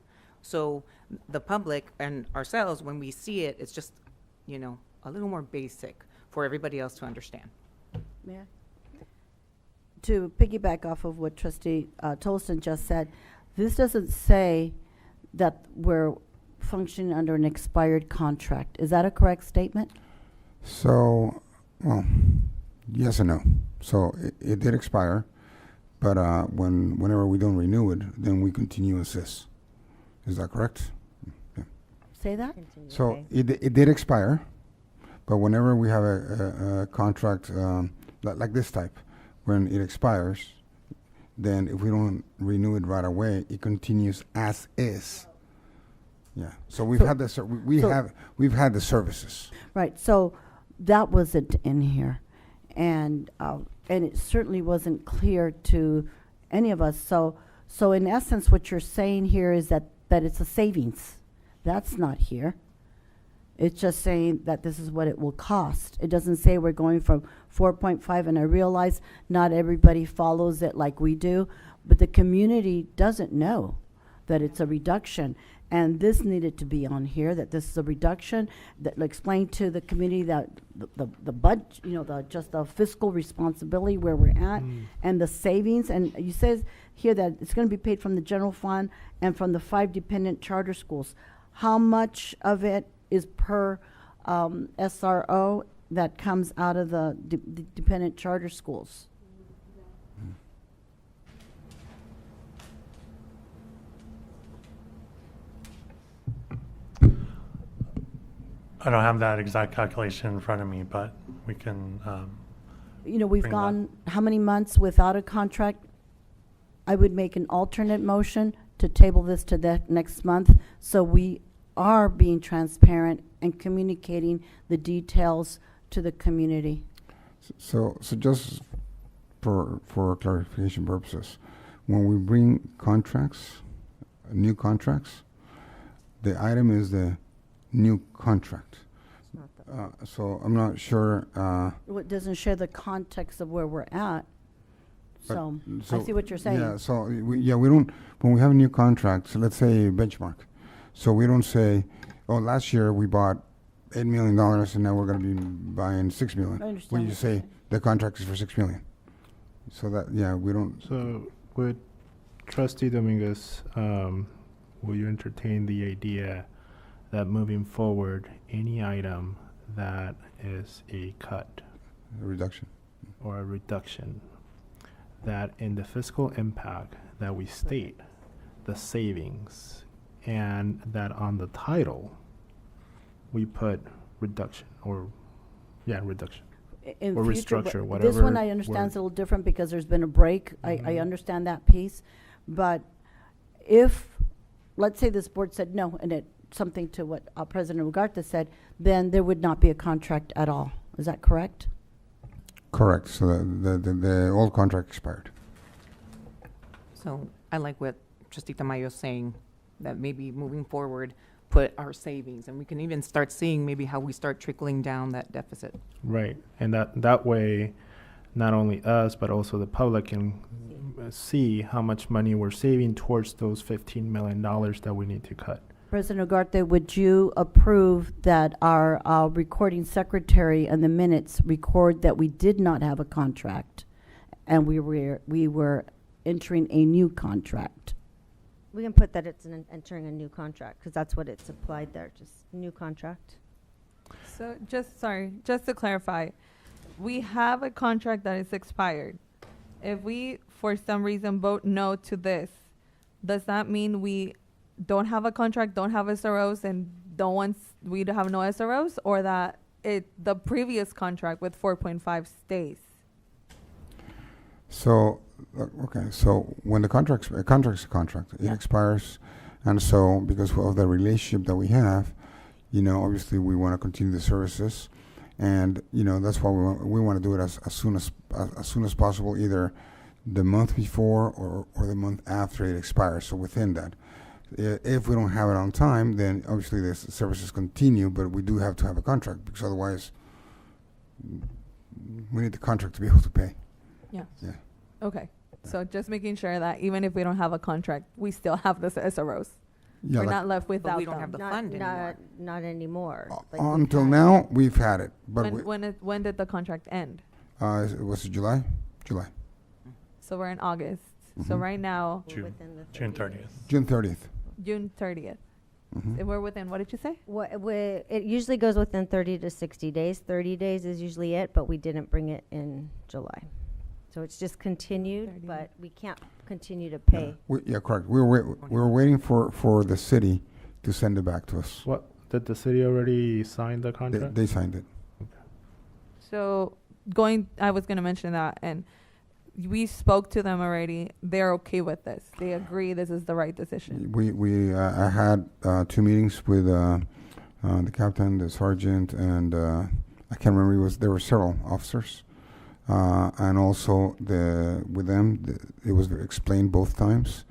So the public and ourselves, when we see it, it's just, a little more basic for everybody else to understand. May I? To piggyback off of what Trustee Tolson just said, this doesn't say that we're functioning under an expired contract. Is that a correct statement? So, well, yes and no. So it did expire, but whenever we don't renew it, then we continue as is. Is that correct? Yeah. Say that? So it did expire, but whenever we have a contract like this type, when it expires, then if we don't renew it right away, it continues as is. Yeah. So we've had the we've had the services. Right. So that wasn't in here, and it certainly wasn't clear to any of us. So in essence, what you're saying here is that it's a savings. That's not here. It's just saying that this is what it will cost. It doesn't say we're going from 4.5, and I realize not everybody follows it like we do, but the community doesn't know that it's a reduction. And this needed to be on here, that this is a reduction, that explain to the community that the budget, just the fiscal responsibility where we're at, and the savings. And you says here that it's going to be paid from the general fund and from the 5 dependent charter schools. How much of it is per SRO that comes out of the dependent charter schools? I don't have that exact calculation in front of me, but we can. We've bring gone how many months without a contract? I would make an alternate motion to table this to the next month, so we are being transparent and communicating the details to the community. So just for clarification purposes, when we bring contracts, new contracts, the item is the new contract. So I'm not sure. It doesn't share the context of where we're at. So I see what you're saying. Yeah. So we don't, when we have a new contract. So let's say benchmark. So we don't say, oh, last year we bought $8 million and now we're going to be buying $6 million. I understand. When you say the contract is for $6 million. So that we don't. So with Trustee Dominguez, will you entertain the idea that moving forward, any item that is a cut, A reduction. or a reduction, that in the fiscal impact that we state, the savings, and that on the title, we put reduction, reduction. In Or future, restructure, This whatever one I understand is word. a little different because there's been a break. I understand that piece. But if, let's say this board said no, and it something to what President Ugarte said, then there would not be a contract at all. Is that correct? Correct. So the old contract expired. So I like what Trustee Tamayo is saying, that maybe moving forward, put our savings, and we can even start seeing maybe how we start trickling down that deficit. Right, and that way, not only us, but also the public can see how much money we're saving towards those $15 million that we need to cut. President Ugarte, would you approve that our recording secretary and the minutes record that we did not have a contract and we were entering a new contract? We can put that it's entering a new contract, because that's what it's applied there, just new contract. So just to clarify, we have a contract that is expired. If we, for some reason, vote no to this, does that mean we don't have a contract, don't have SROs, and we don't have no SROs, or that the previous contract with 4.5 stays? So, okay, so when a contract's a contract, it expires, and so because of the relationship that we have, obviously we want to continue the services, and that's why we want to do it as soon as possible, either the month before or the month after it expires. So within that, If we don't have it on time, then obviously the services continue, but we do have to have a contract, because otherwise we need the contract to be able to pay. Yeah. Yeah. Okay. So just making sure that even if we don't have a contract, we still have this SROs. Yeah, We're like- not left without we don't them. have the fund anymore. Not anymore. Like we've Until had- now, we've had it, but When did the contract end? was it July? July. So we're in August. So right now, June 30th. June 30th. June 30th. Mhm. And we're within, what did you say? It usually goes within 30 to 60 days. 30 days is usually it, but we didn't bring it in July. So it's just continued, but we can't continue to pay. Yeah, correct. We were waiting for the city to send it back to us. What, did the city already sign the They, contract? they signed it. So I was going to mention that, and we spoke to them already. They're okay with this. They agree this is the right decision. I had 2 meetings with the captain, the sergeant, and I can't remember. There were several officers, and also with them. It was explained both times.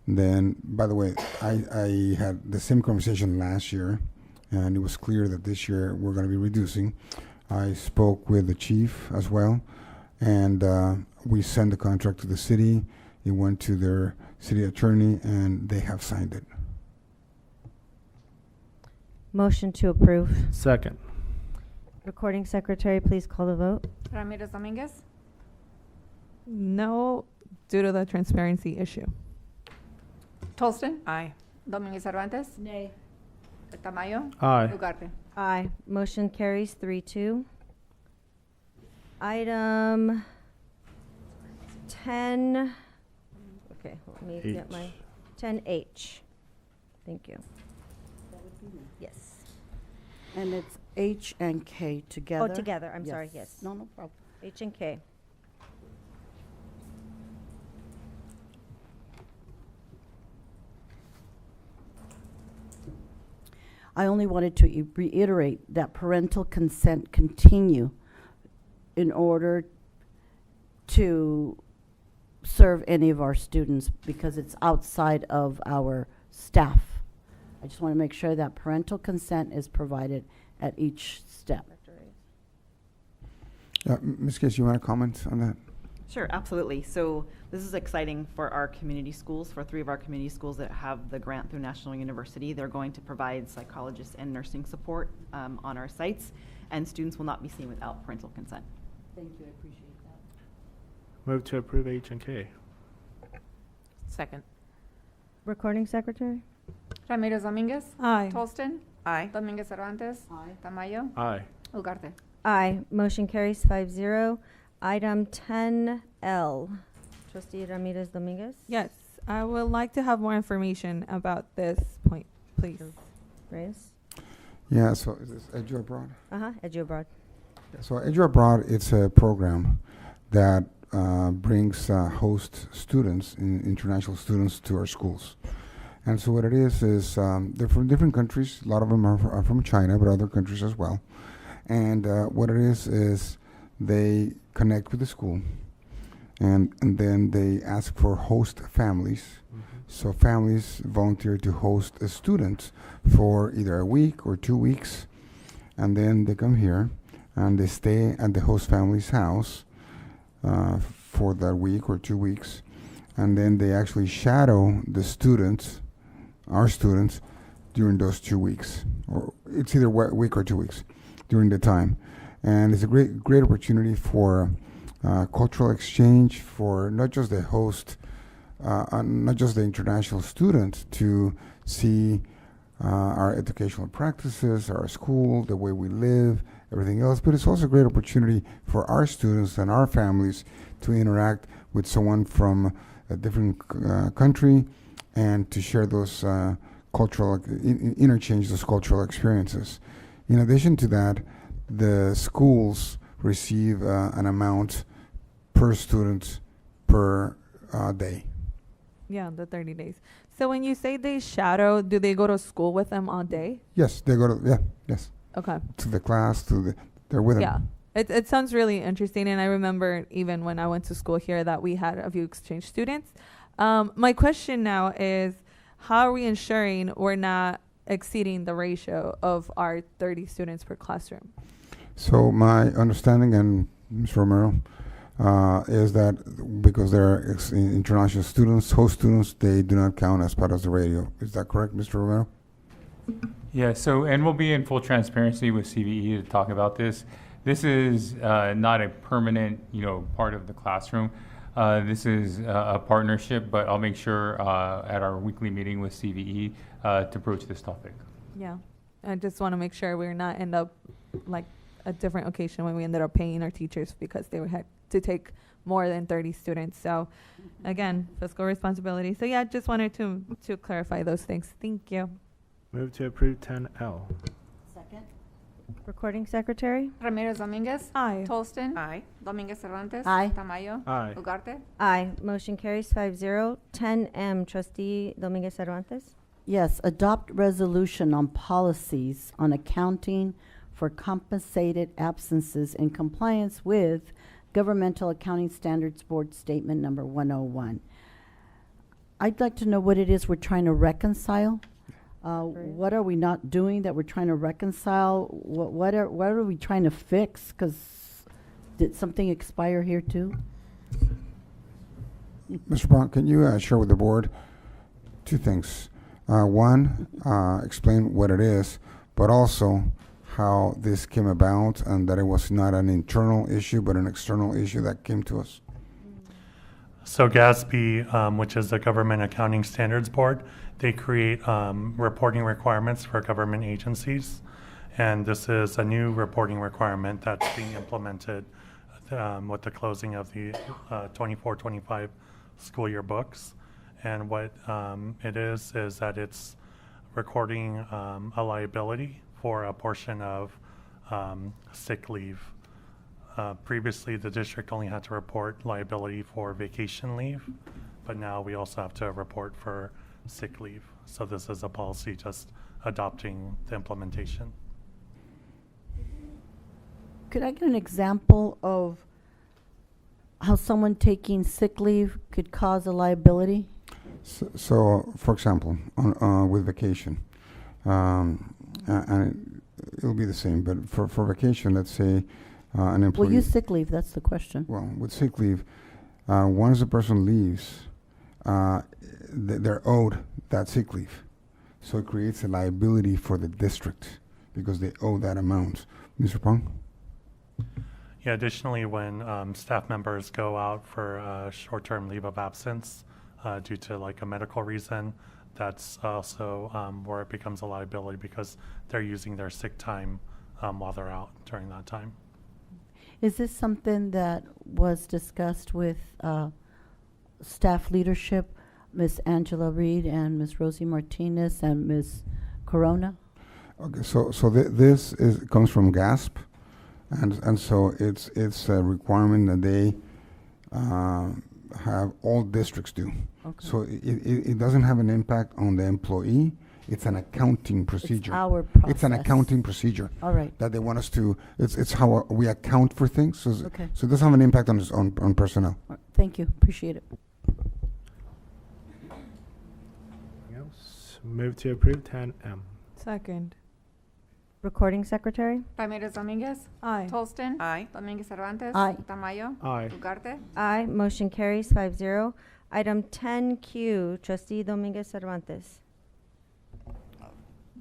Then, by the way, I had the same conversation last year, and it was clear that this year we're going to be reducing. I spoke with the chief as well, and we sent the contract to the city. It went to their city attorney, and they have signed it. Motion to approve. Second. Recording secretary, please call the vote. Ramirez Dominguez, No, due to the transparency issue. Tolston, Aye. Dominguez Cervantes. Nay. Tamayo. Aye. Ugarte. Aye. Motion carries 3-2. Item 10. Okay, let me get H. my 10H. Thank you. Yes. And it's H and K together. Oh, together. I'm sorry. Yes. No problem. H and K. I only wanted to reiterate that parental consent continue in order to serve any of our students, because it's outside of our staff. I just want to make sure that parental consent is provided at each step. Ms. Case, you want to comment on that? Sure, absolutely. So this is exciting for our community schools, for 3 of our community schools that have the grant through National University. They're going to provide psychologists and nursing support on our sites, and students will not be seen without parental consent. Thank you, I appreciate that. Move to approve H and K. Second. Recording secretary? Ramirez Dominguez. Aye. Tolston, Aye. Dominguez Cervantes. Aye. Tamayo. Aye. Ugarte. Aye. Motion carries 5-0. Item 10L. Trustee Ramirez Dominguez? Yes, I would like to have more information about this point, please. Reyes? Yeah, so is this Edu Abroad? Uh-huh. Edu Abroad. So Edu Abroad, it's a program that brings host students, international students, to our schools. And so what it is they're from different countries. A lot of them are from China, but other countries as well. And what it is they connect with the school, and then they ask for host families. So families volunteer to host a student for either a week or 2 weeks, and then they come here and they stay at the host family's house for that week or 2 weeks, and then they actually shadow the students, our students, during those 2 weeks, or it's either a week or 2 weeks during the time. And it's a great opportunity for cultural exchange, for not just the host, not just the international students, to see our educational practices, our school, the way we live, everything else, but it's also a great opportunity for our students and our families to interact with someone from a different country, and to share those cultural, interchange those cultural experiences. In addition to that, the schools receive an amount per student per day. Yeah, the 30 days. So when you say they shadow, do they go to school with them all day? Yes, they go to, yes. Okay. To the class, they're with Yeah. them. It sounds really interesting, and I remember even when I went to school here that we had a few exchange students. My question now is, how are we ensuring we're not exceeding the ratio of our 30 students per classroom? So my understanding, and Ms. Romero, is that because they're international students, host students, they do not count as part of the radio. Is that correct, Mr. Romero? Yeah, so, and we'll be in full transparency with CVE to talk about this. This is not a permanent, part of the classroom. This is a partnership, but I'll make sure at our weekly meeting with CVE to broach this topic. Yeah, I just want to make sure we're not end up like a different occasion when we ended up paying our teachers because they had to take more than 30 students. So again, fiscal responsibility. So yeah, just wanted to clarify those things. Thank you. Move to approve 10L. Second. Recording Secretary? Ramirez Dominguez. Aye. Tolston. Aye. Dominguez Cervantes. Aye. Tamayo. Aye. Ugarte. Aye. Motion carries 5-0. 10M, Trustee Dominguez Cervantes. Yes, adopt resolution on policies on accounting for compensated absences in compliance with Governmental Accounting Standards Board Statement Number 101. I'd like to know what it is we're trying to reconcile. What are we not doing that we're trying to reconcile? What are we trying to fix? Because did something expire here too? Mr. Brown, can you share with the board two things? One, explain what it is, but also how this came about and that it was not an internal issue, but an external issue that came to us. So GASB, which is the Government Accounting Standards Board, they create reporting requirements for government agencies. And this is a new reporting requirement that's being implemented with the closing of the 24-25 school year books. And what it is that it's recording a liability for a portion of sick leave. Previously, the district only had to report liability for vacation leave, but now we also have to report for sick leave. So this is a policy just adopting the implementation. Could I get an example of how someone taking sick leave could cause a liability? So for example, with vacation, and it'll be the same, but for vacation, let's say an employee. Well, use sick leave, that's the question. Well, with sick leave, once the person leaves, they're owed that sick leave. So it creates a liability for the district because they owe that amount. Mr. Pong? Yeah, additionally, when staff members go out for a short-term leave of absence due to like a medical reason, that's also where it becomes a liability because they're using their sick time while they're out during that time. Is this something that was discussed with staff leadership, Ms. Angela Reed and Ms. Rosie Martinez and Ms. Corona? Okay, so this comes from GASP, and so it's a requirement that they have all districts do. Okay. So it doesn't have an impact on the employee. It's an accounting procedure. It's our It's an process. accounting procedure. All right. That they want us to. It's how we account for things. So Okay. so it doesn't have an impact on personnel. All right, thank you, appreciate it. Anything else? Move to approve 10M. Second. Recording Secretary? Ramirez Dominguez. Aye. Tolston. Aye. Dominguez Cervantes. Aye. Tamayo. Aye. Ugarte. Aye. Motion carries 5-0. Item 10Q, Trustee Dominguez Cervantes.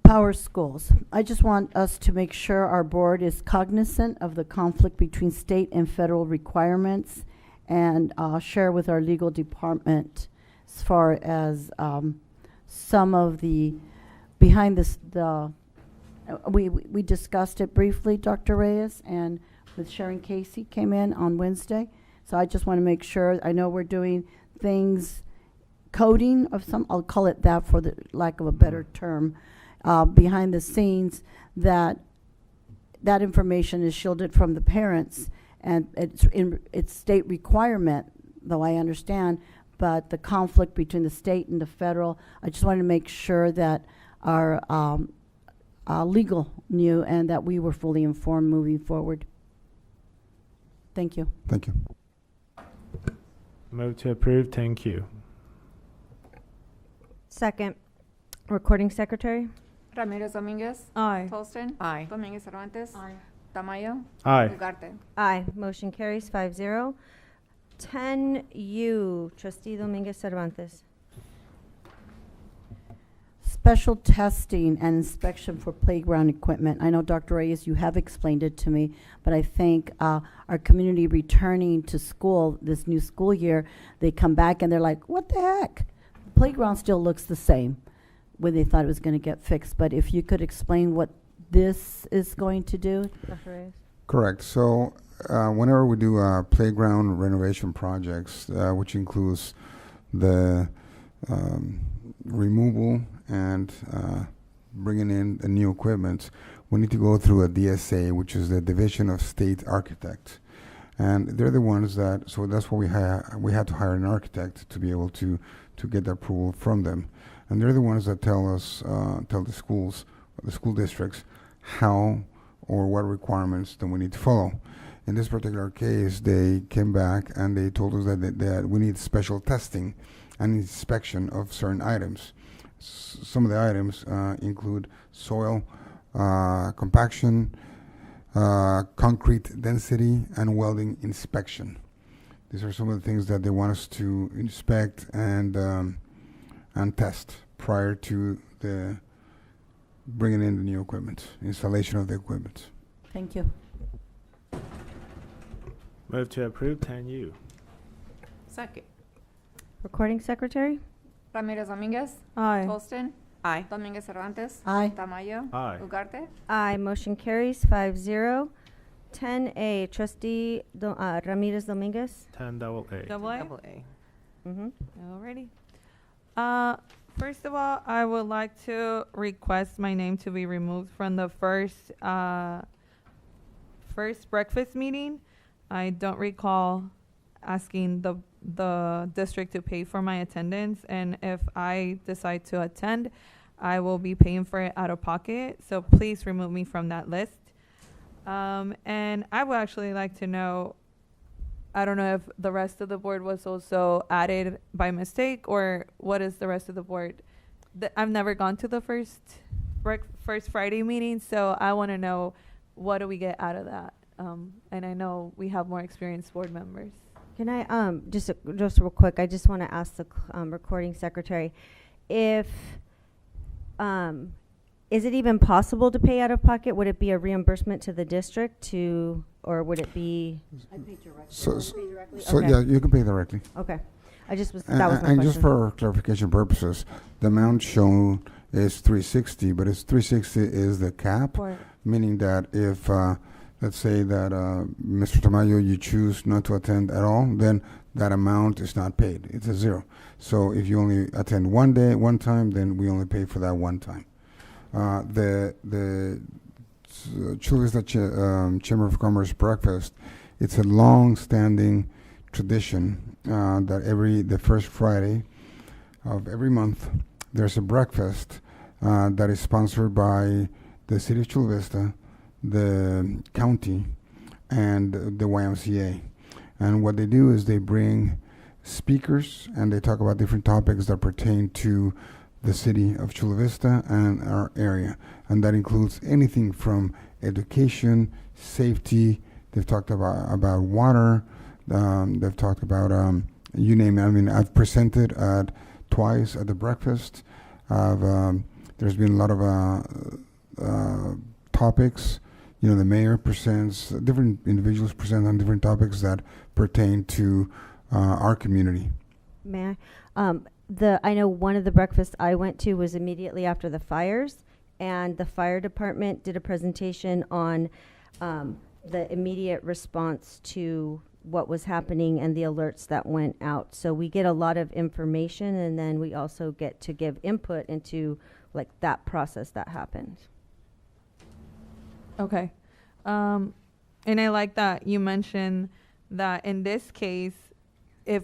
Power schools. I just want us to make sure our board is cognizant of the conflict between state and federal requirements and share with our legal department as far as some of the behind this, we discussed it briefly, Dr. Reyes, and with Sharon Casey came in on Wednesday. So I just want to make sure, I know we're doing things, coding of some, I'll call it that for the lack of a better term, behind the scenes, that information is shielded from the parents, and it's state requirement, though I understand, but the conflict between the state and the federal, I just wanted to make sure that our legal knew and that we were fully informed moving forward. Thank you. Thank you. Move to approve 10Q. Second. Recording Secretary? Ramirez Domínguez. Aye. Holston. Aye. Domínguez Cervantes. Tamayo. Aye. Ugarte. Aye. Motion carries 5-0. 10U, Trustee Dominguez Cervantes. Special testing and inspection for playground equipment. I know, Dr. Reyes, you have explained it to me, but I think our community returning to school this new school year, they come back and they're like, what the heck? The playground still looks the same when they thought it was going to get fixed. But if you could explain what this is going to do, Dr. Reyes? Correct. So whenever we do playground renovation projects, which includes the removal and bringing in the new equipment, we need to go through a DSA, which is the Division of State Architects. And they're the ones that, so that's why we had to hire an architect to be able to get the approval from them. And they're the ones that tell us, tell the schools, the school districts, how or what requirements that we need to follow. In this particular case, they came back and they told us that we need special testing and inspection of certain items. Some of the items include soil compaction, concrete density, and welding inspection. These are some of the things that they want us to inspect and test prior to the bringing in the new equipment, installation of the equipment. Thank you. Move to approve 10U. Second. Recording Secretary? Ramirez Domínguez. Aye. Holston. Aye. Domínguez Cervantes. Aye. Tamayo. Aye. Ugarte. Aye. Motion carries 5-0. 10A, Trustee Ramirez Dominguez. 10 double A. Double A? Double A. Mm-hmm. Alrighty. First of all, I would like to request my name to be removed from the first breakfast meeting. I don't recall asking the district to pay for my attendance, and if I decide to attend, I will be paying for it out of pocket. So please remove me from that list. And I would actually like to know, I don't know if the rest of the board was also added by mistake, or what is the rest of the board? I've never gone to the first Friday meeting, so I want to know, what do we get out of that? And I know we have more experienced board members. Can I, just real quick, I just want to ask the recording secretary, if, is it even possible to pay out of pocket? Would it be a reimbursement to the district to, or would it be? I pay directly. So Okay. yeah, you can pay directly. Okay. I just was, And, that was my and question. just for clarification purposes, the amount shown is 360, but it's 360 is the cap, meaning that if, let's say that Mr. Tamayo, you choose not to attend at all, then that amount is not paid. It's a zero. So if you only attend one day, one time, then we only pay for that one time. The Chula Vista Chamber of Commerce breakfast, it's a long-standing tradition that the first Friday of every month, there's a breakfast that is sponsored by the City of Chula Vista, the county, and the YMCA. And what they do is they bring speakers and they talk about different topics that pertain to the city of Chula Vista and our area. And that includes anything from education, safety. They've talked about water. They've talked about, you name it. I mean, I've presented twice at the breakfast. There's been a lot of topics. You know, the mayor presents, different individuals present on different topics that pertain to our community. May I? I know one of the breakfasts I went to was immediately after the fires, and the fire department did a presentation on the immediate response to what was happening and the alerts that went out. So we get a lot of information, and then we also get to give input into like that process that happened. Okay. And I like that you mentioned that in this case, if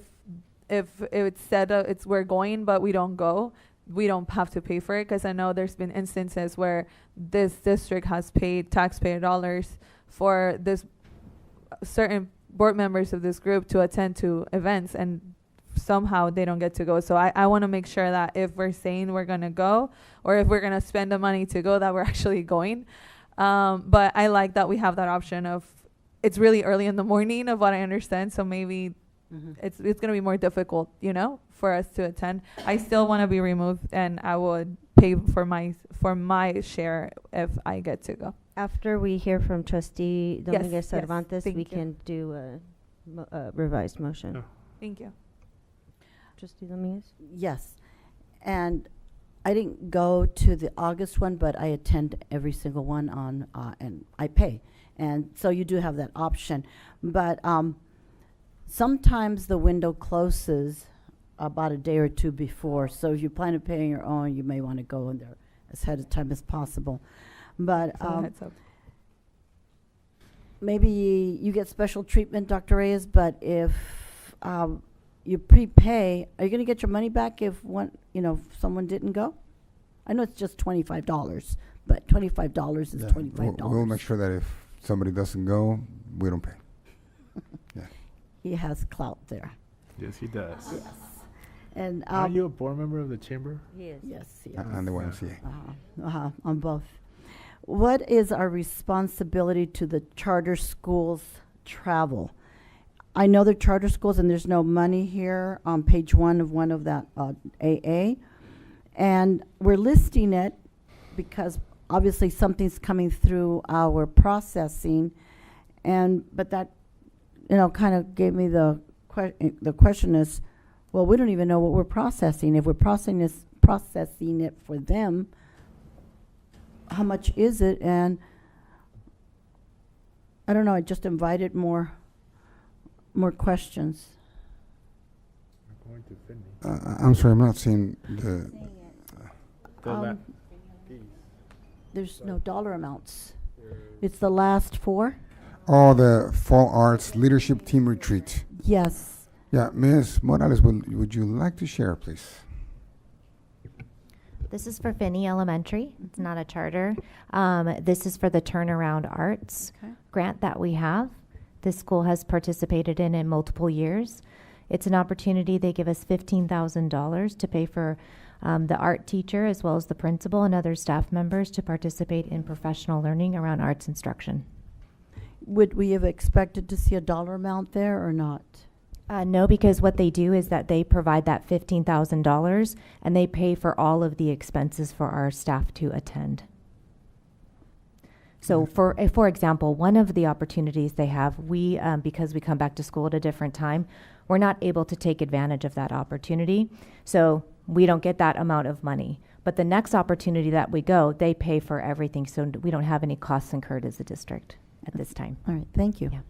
it's said we're going but we don't go, we don't have to pay for it, because I know there's been instances where this district has paid taxpayer dollars for this certain board members of this group to attend to events, and somehow they don't get to go. So I want to make sure that if we're saying we're going to go, or if we're going to spend the money to go, that we're actually going. But I like that we have that option of, it's really early in the morning of what I understand. So maybe it's going to be more difficult, you know, for us to attend. I still want to be removed, and I would pay for my share if I get to go. After we hear from trustee Dominguez yes, Cervantes, thank we you. can do a revised motion. Thank you. Trustee Dominguez? Yes. And I didn't go to the August one, but I attend every single one on, and I pay. And so you do have that option. But sometimes the window closes about a day or two before. So if you plan to pay on your own, you may want to go in there as ahead of time as possible. But So heads up. maybe you get special treatment, Dr. Reyes, but if you prepay, are you going to get your money back if someone didn't go? I know it's just $25, but $25 is $25. We'll make sure that if somebody doesn't go, we don't pay. Yeah. He has clout there. Yes, he does. Yes. And Are you a board member of the chamber? He is. yes, And the YMCA. on both. What is our responsibility to the charter schools travel? I know they're charter schools and there's no money here on page one of that AA. And we're listing it because obviously something's coming through our processing. But that, kind of gave me the question is, well, we don't even know what we're processing. If we're processing it for them, how much is it? And I don't know, I just invited more questions. I'm sorry, I'm not seeing the. There's no dollar amounts. It's the last four? Oh, the Fall Arts Leadership Team Retreat. Yes. Yeah, Ms. Morales, would you like to share, please? This is for Finney Elementary. It's not a charter. This is for the Turnaround Arts grant that we have. This school has participated in multiple years. It's an opportunity. They give us $15,000 to pay for the art teacher as well as the principal and other staff members to participate in professional learning around arts instruction. Would we have expected to see a dollar amount there or not? No, because what they do is that they provide that $15,000 and they pay for all of the expenses for our staff to attend. So for example, one of the opportunities they have, we, because we come back to school at a different time, we're not able to take advantage of that opportunity. So we don't get that amount of money. But the next opportunity that we go, they pay for everything. So we don't have any costs incurred as a district at this time. All right, thank you. Yeah.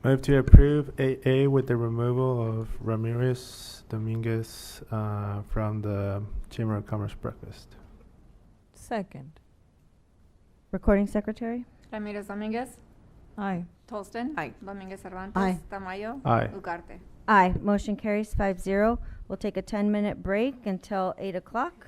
Move to approve AA with the removal of Ramirez Dominguez from the Chamber of Commerce breakfast. Second. Recording secretary? Ramirez Dominguez, Aye. Tolston. Aye. Dominguez Cervantes. Aye. Tamayo. Aye. Ugarte. Aye. Motion carries 5-0. We'll take a 10-minute break until 8 o'clock.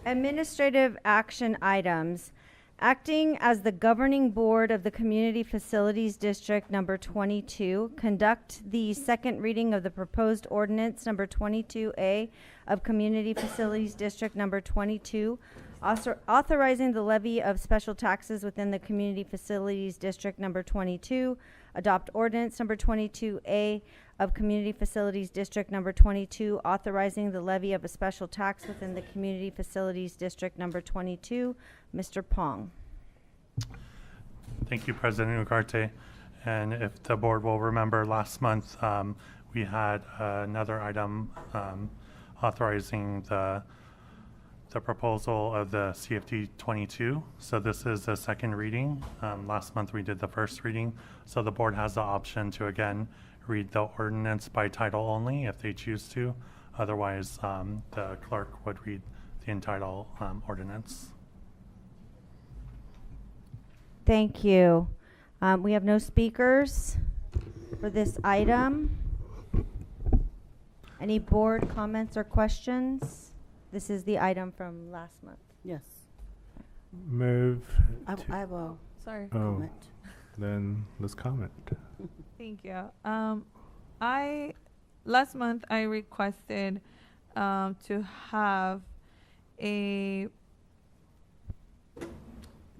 Administrative action items. Acting as the governing board of the Community Facilities District Number 22, conduct the second reading of the proposed ordinance number 22A of Community Facilities District Number 22, authorizing the levy of special taxes within the Community Facilities District Number 22, adopt ordinance number 22A of Community Facilities District Number 22, authorizing the levy of a special tax within the Community Facilities District Number 22. Mr. Pong. Thank you, President Ugarte. And if the board will remember, last month we had another item authorizing the proposal of the CFD 22. So this is the second reading. Last month we did the first reading. So the board has the option to again read the ordinance by title only if they choose to. Otherwise, the clerk would read the entire ordinance. Thank you. We have no speakers for this item. Any board comments or questions? This is the item from last month. Yes. Move. I have a Sorry. comment. Then let's comment. Thank you. Last month I requested to have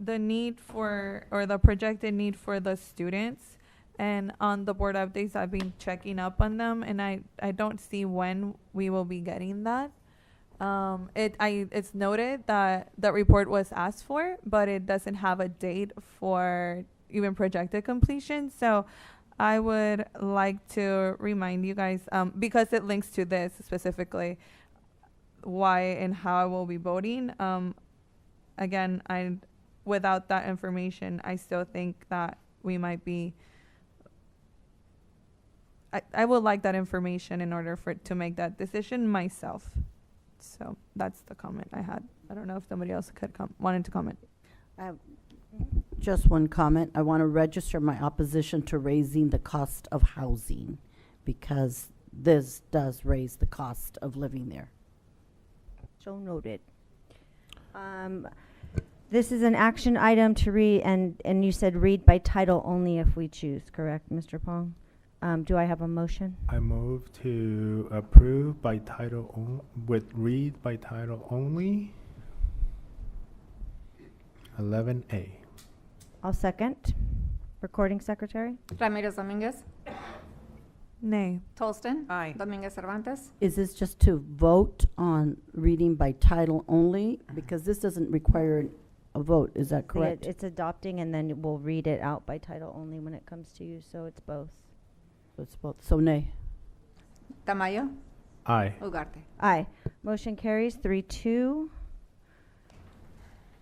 the need for, or the projected need for the students, and on the board updates I've been checking up on them, and I don't see when we will be getting that. It's noted that the report was asked for, but it doesn't have a date for even projected completion. So I would like to remind you guys, because it links to this specifically, why and how I will be voting. Again, without that information, I still think that we might be. I would like that information in order to make that decision myself. So that's the comment I had. I don't know if somebody else wanted to comment. Just one comment. I want to register my opposition to raising the cost of housing, because this does raise the cost of living there. So noted. This is an action item to read, and you said read by title only if we choose, correct, Mr. Pong? Do I have a motion? I move to approve by title with read by title only. 11A. I'll second. Recording secretary? Ramirez Dominguez, Nay. Tolston. Aye. Dominguez Cervantes. Is this just to vote on reading by title only? Because this doesn't require a vote, is that correct? It's adopting, and then we'll read it out by title only when it comes to you, so it's both. It's both. So nay. Tamayo. Aye. Ugarte. Aye. Motion carries 3-2.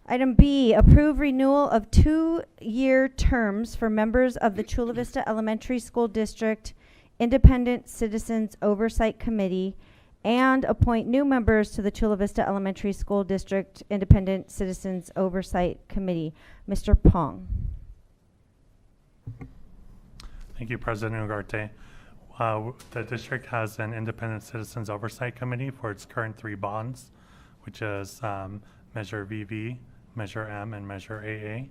Item B, approve renewal of 2-year terms for members of the Chula Vista Elementary School District Independent Citizens Oversight Committee and appoint new members to the Chula Vista Elementary School District Independent Citizens Oversight Committee. Mr. Pong. Thank you, President Ugarte. The district has an Independent Citizens Oversight Committee for its current 3 bonds, which is Measure VV, Measure M, and Measure AA.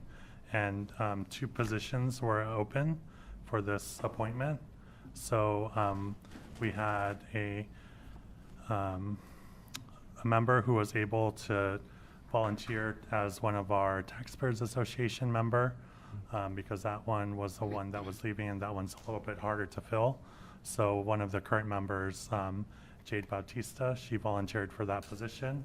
And 2 positions were open for this appointment. So we had a member who was able to volunteer as one of our Taxpayers Association member, because that one was the one that was leaving, and that one's a little bit harder to fill. So one of the current members, Jade Bautista, she volunteered for that position.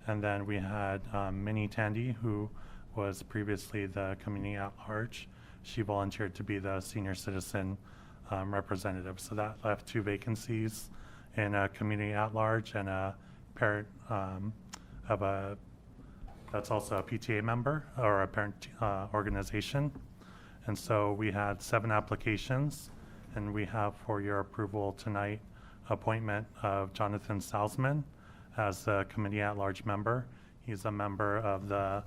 And then we had Minnie Tandy, who was previously the community at large. She volunteered to be the senior citizen representative. So that left 2 vacancies in a community at large and a parent of a, that's also a PTA member or a parent organization. And so we had 7 applications, and we have for your approval tonight appointment of Jonathan Salzman as the committee at large member. He's a member of the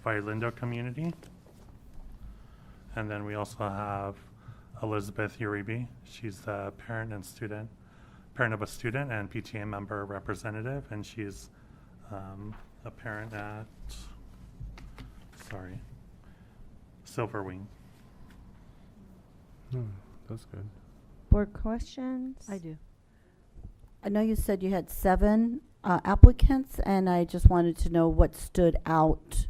Violindo community. And then we also have Elizabeth Uribe. She's the parent and student parent of a student and PTA member representative, and she's a parent at, Silver Wing. That's good. Board questions? I do. I know you said you had 7 applicants, and I just wanted to know what stood out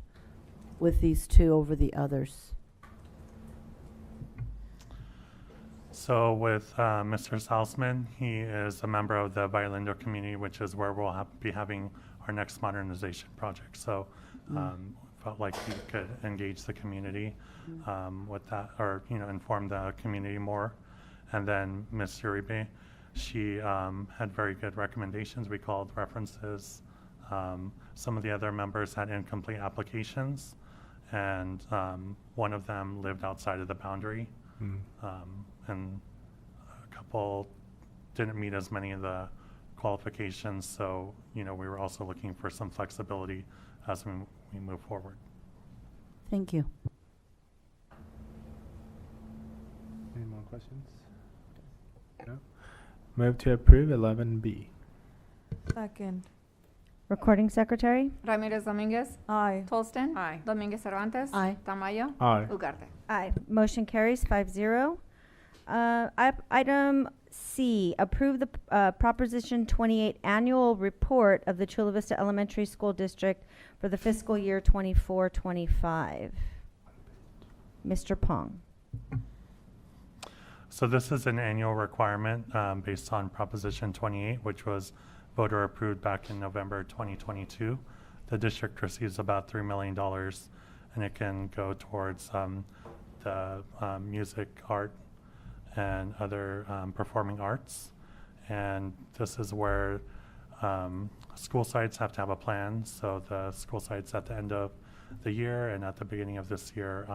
with these 2 over the others. So with Mr. Salzman, he is a member of the Violindo community, which is where we'll be having our next modernization project. So felt like he could engage the community with that, or inform the community more. And then Ms. Uribe, she had very good recommendations. We called references. Some of the other members had incomplete applications, and one of them lived outside of the boundary. And a couple didn't meet as many of the qualifications, so we were also looking for some flexibility as we move forward. Thank you. Any more questions? No. Move to approve 11B. Second. Recording secretary? Ramirez Dominguez. Aye. Tolston. Aye. Dominguez Cervantes. Aye. Tamayo. Aye. Ugarte. Aye. Motion carries 5-0. Item C, approve the Proposition 28 annual report of the Chula Vista Elementary School District for the fiscal year 24-25. Mr. Pong. So this is an annual requirement based on Proposition 28, which was voter approved back in November 2022. The district receives about $3 million, and it can go towards the music, art, and other performing arts. And this is where school sites have to have a plan. So the school sites at the end of the year and at the beginning of this year,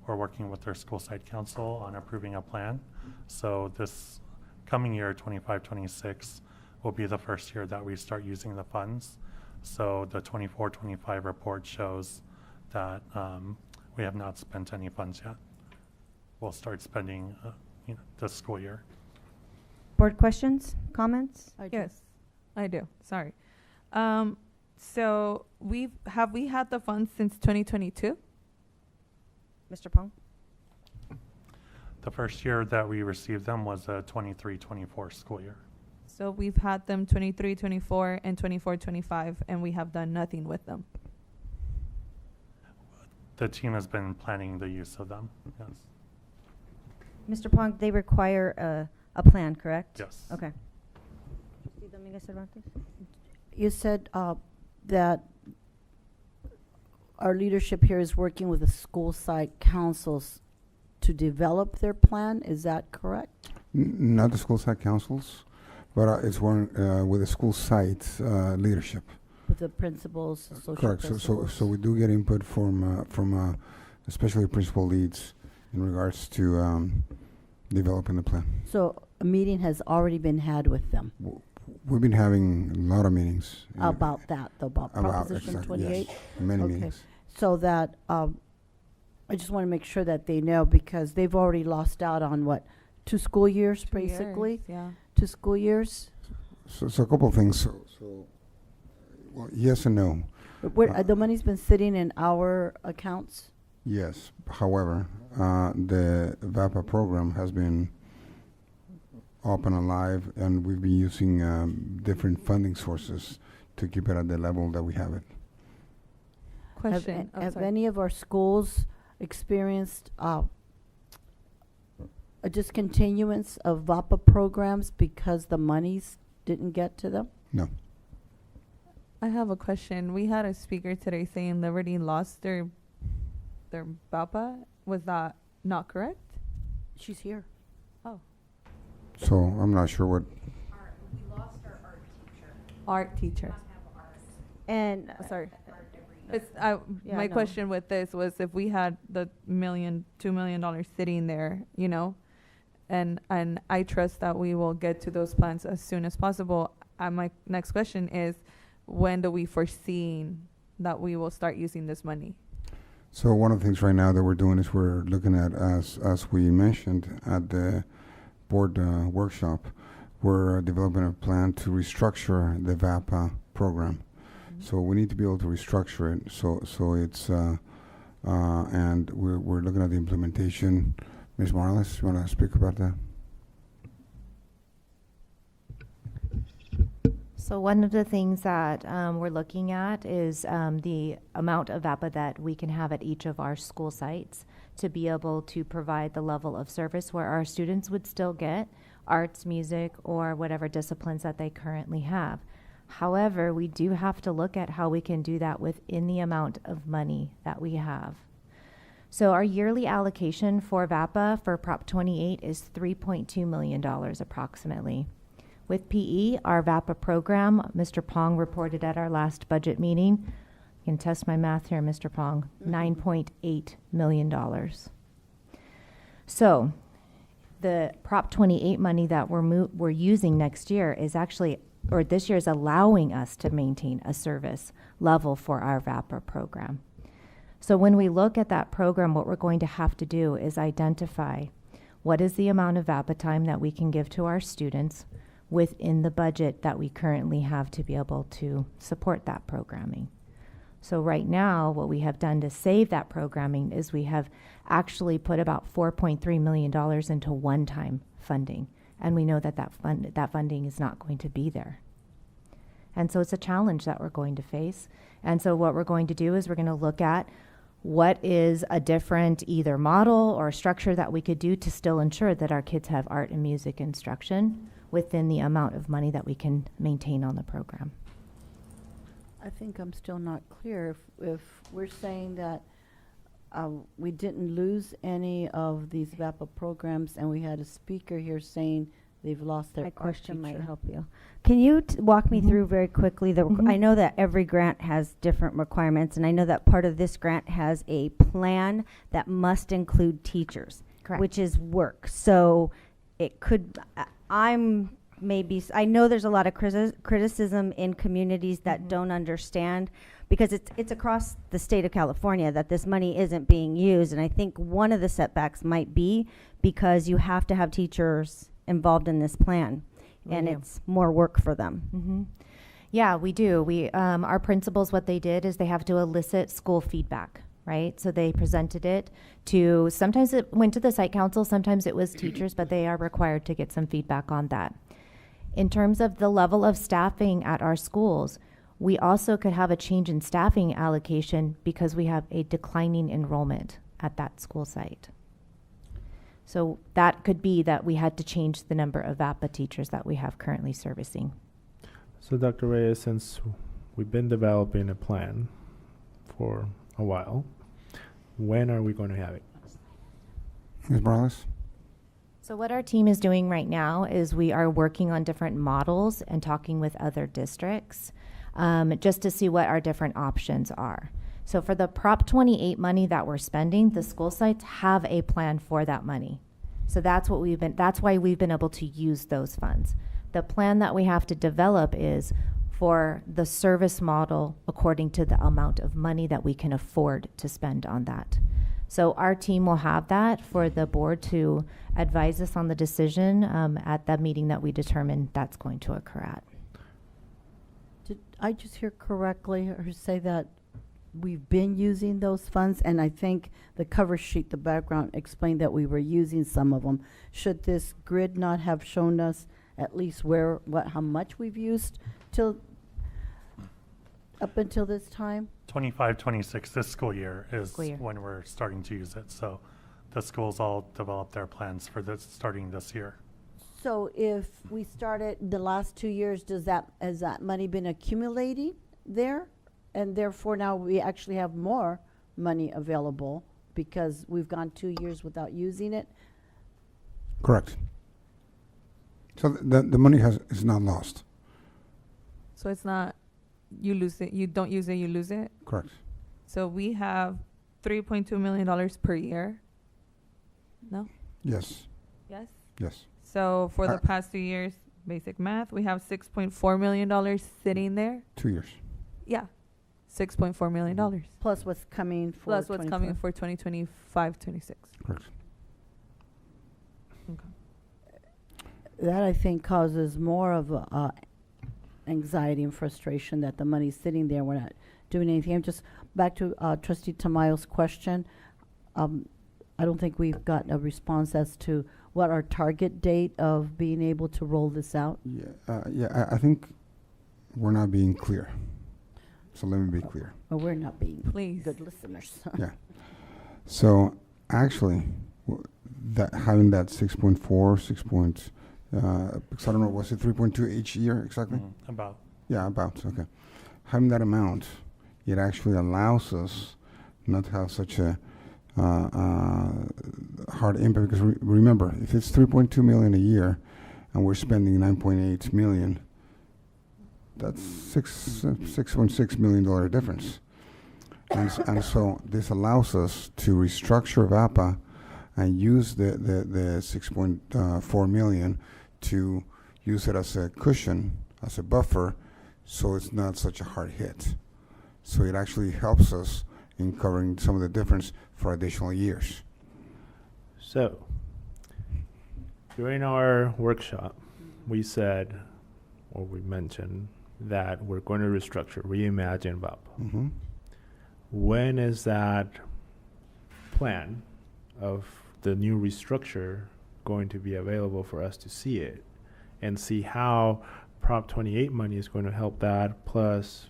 we're working with their school site council on approving a plan. So this coming year, 25-26, will be the first year that we start using the funds. So the 24-25 report shows that we have not spent any funds yet. We'll start spending this school year. Board questions, comments? Yes, I do. Sorry. So we had the funds since 2022? Mr. Pong? The first year that we received them was the 23-24 school year. So we've had them 23-24 and 24-25, and we have done nothing with them. The team has been planning the use of them, yes. Mr. Pong, they require a plan, correct? Yes. Okay. Trustee Dominguez Cervantes? You said that our leadership here is working with the school site councils to develop their plan. Is that correct? Not the school site councils, but it's one with the school site leadership. With the principals, social Correct. principals? So we do get input from especially principal leads in regards to developing the plan. So a meeting has already been had with them We've been having a lot of meetings. about that, though, about Proposition exactly, 28? yes, many Okay. meetings. So that, I just want to make sure that they know, because they've already lost out on what, 2 school years, 2 years, basically? yeah. 2 school years? So a couple of things. Well, yes and no. But the money's been sitting in our accounts? Yes. However, the VAPA program has been up and alive, and we've been using different funding sources to keep it at the level that we have it. Question. Have any of our schools experienced a discontinuance of VAPA programs because the monies didn't get to them? No. I have a question. We had a speaker today saying Liberty lost their BAPA. Was that not correct? She's here. Oh. So I'm not sure what. We lost our Art teacher. And Sorry. yeah, My no. question with this was if we had the $2 million sitting there, and I trust that we will get to those plans as soon as possible. My next question is, when do we foresee that we will start using this money? So one of the things right now that we're doing is we're looking at, as we mentioned at the board workshop, we're developing a plan to restructure the VAPA program. So we need to be able to restructure it. So it's and we're looking at the implementation. Ms. Morales, you want to speak about that? So one of the things that we're looking at is the amount of VAPA that we can have at each of our school sites to be able to provide the level of service where our students would still get arts, music, or whatever disciplines that they currently have. However, we do have to look at how we can do that within the amount of money that we have. So our yearly allocation for VAPA for Prop 28 is $3.2 million approximately. With PE, our VAPA program, Mr. Pong reported at our last budget meeting, you can test my math here, Mr. Pong, $9.8 million. So the Prop 28 money that we're using next year is actually, or this year is allowing us to maintain a service level for our VAPA program. So when we look at that program, what we're going to have to do is identify what is the amount of VAPA time that we can give to our students within the budget that we currently have to be able to support that programming. So right now, what we have done to save that programming is we have actually put about $4.3 million into one-time funding. And we know that that funding is not going to be there. And so it's a challenge that we're going to face. And so what we're going to do is we're going to look at what is a different either model or structure that we could do to still ensure that our kids have art and music instruction within the amount of money that we can maintain on the program. I think I'm still not clear if we're saying that we didn't lose any of these VAPA programs, and we had a speaker here saying they've lost their My art question might teacher. help you. Can you walk me through very quickly I know that every grant has different requirements, and I know that part of this grant has a plan that must include teachers, Correct. which is work. So it could, I know there's a lot of criticism in communities that don't understand, because it's across the state of California that this money isn't being used. And I think one of the setbacks might be because you have to have teachers involved in this plan, and it's more work for them. Yeah, we do. Our principals, what they did is they have to elicit school feedback, right? So they presented it to, sometimes it went to the site council, sometimes it was teachers, but they are required to get some feedback on that. In terms of the level of staffing at our schools, we also could have a change in staffing allocation because we have a declining enrollment at that school site. So that could be that we had to change the number of VAPA teachers that we have currently servicing. So Dr. Reyes, since we've been developing a plan for a while, when are we going to have it? Ms. Morales? So what our team is doing right now is we are working on different models and talking with other districts just to see what our different options are. So for the Prop 28 money that we're spending, the school sites have a plan for that money. So that's why we've been able to use those funds. The plan that we have to develop is for the service model according to the amount of money that we can afford to spend on that. So our team will have that for the board to advise us on the decision at the meeting that we determine that's going to occur at. Did I just hear correctly her say that we've been using those funds? And I think the cover sheet, the background, explained that we were using some of them. Should this grid not have shown us at least how much we've used up until this time? 25, 26, this school year is School year. when we're starting to use it. So the schools all develop their plans for this starting this year. So if we started the last 2 years, has that money been accumulating there? And therefore now we actually have more money available because we've gone 2 years without using it? Correct. So the money is not lost. So it's not, you lose it, you don't use it, you lose it? Correct. So we have $3.2 million per year? No? Yes. Yes? Yes. So for the past 2 years, basic math, we have $6.4 million sitting there? 2 years. Yeah, $6.4 million. Plus what's coming for Plus what's coming 24? for 2025, 26. Correct. Okay. That, I think, causes more of anxiety and frustration that the money's sitting there, we're not doing anything. I'm just back to Trustee Tamayo's question. I don't think we've got a response as to what our target date of being able to roll this out. I think we're not being clear. So let me be clear. Or we're not being Please. good listeners. Yeah. So actually, having that 6.4, 6 point, because I don't know, was it 3.2 each year exactly? About. Yeah, about, okay. Having that amount, it actually allows us not to have such a hard impact, because remember, if it's 3.2 million a year and we're spending 9.8 million, that's $6.6 million difference. And so this allows us to restructure VAPA and use the 6.4 million to use it as a cushion, as a buffer, so it's not such a hard hit. So it actually helps us in covering some of the difference for additional years. So, during our workshop, we said, or we mentioned, that we're going to restructure, reimagine VAPA. Mm-hmm. When is that plan of the new restructure going to be available for us to see it and see how Prop 28 money is going to help that, plus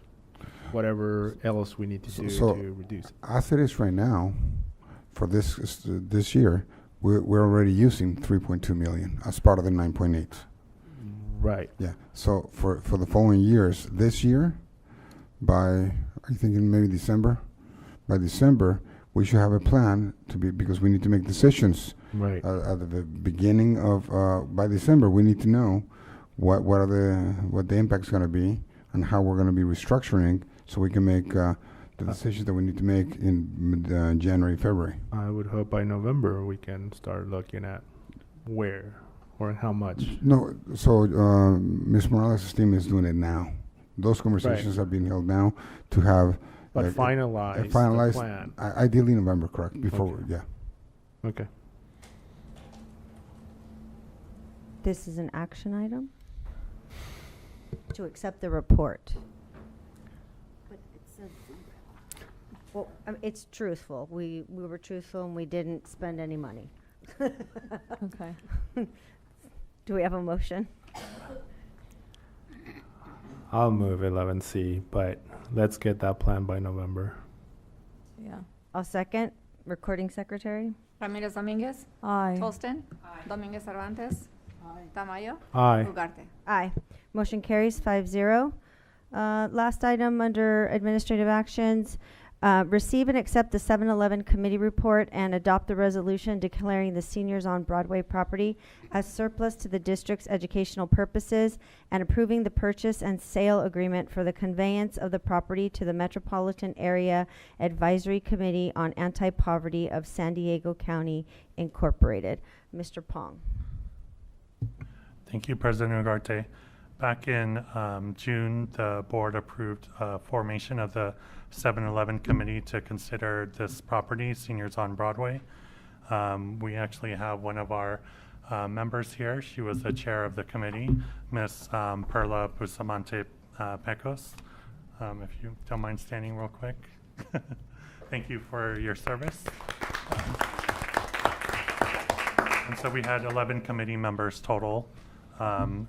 whatever else we need to do to reduce it? As it is right now, for this year, we're already using 3.2 million as part of the 9.8. Right. Yeah. So for the following years, this year, are you thinking maybe December? By December, we should have a plan because we need to make decisions. Right. At the beginning of by December, we need to know what the impact's going to be and how we're going to be restructuring, so we can make the decisions that we need to make in January, February. I would hope by November we can start looking at where or how much. No, so Ms. Morales' team is doing it now. Those conversations are being held now to have. But finalize the plan. Ideally November, correct? Before, Okay. yeah. Okay. This is an action item to accept the report. But it says, well, it's truthful. We were truthful and we didn't spend any money. Okay. Do we have a motion? I'll move 11C, but let's get that plan by November. Yeah. I'll second. Recording secretary? Ramirez Dominguez. Aye. Tolston. Dominguez Cervantes. Tamayo. Aye. Ugarte. Aye. Motion carries 5-0. Last item under administrative actions, receive and accept the 7-Eleven committee report and adopt the resolution declaring the seniors on Broadway property as surplus to the district's educational purposes and approving the purchase and sale agreement for the conveyance of the property to the Metropolitan Area Advisory Committee on Anti-Poverty of San Diego County, Incorporated. Mr. Pong. Thank you, President Ugarte. Back in June, the board approved formation of the 7-Eleven committee to consider this property, Seniors on Broadway. We actually have one of our members here. She was the chair of the committee, Ms. Perla Bustamante Pecos. If you don't mind standing real quick. Thank you for your service. And so we had 11 committee members total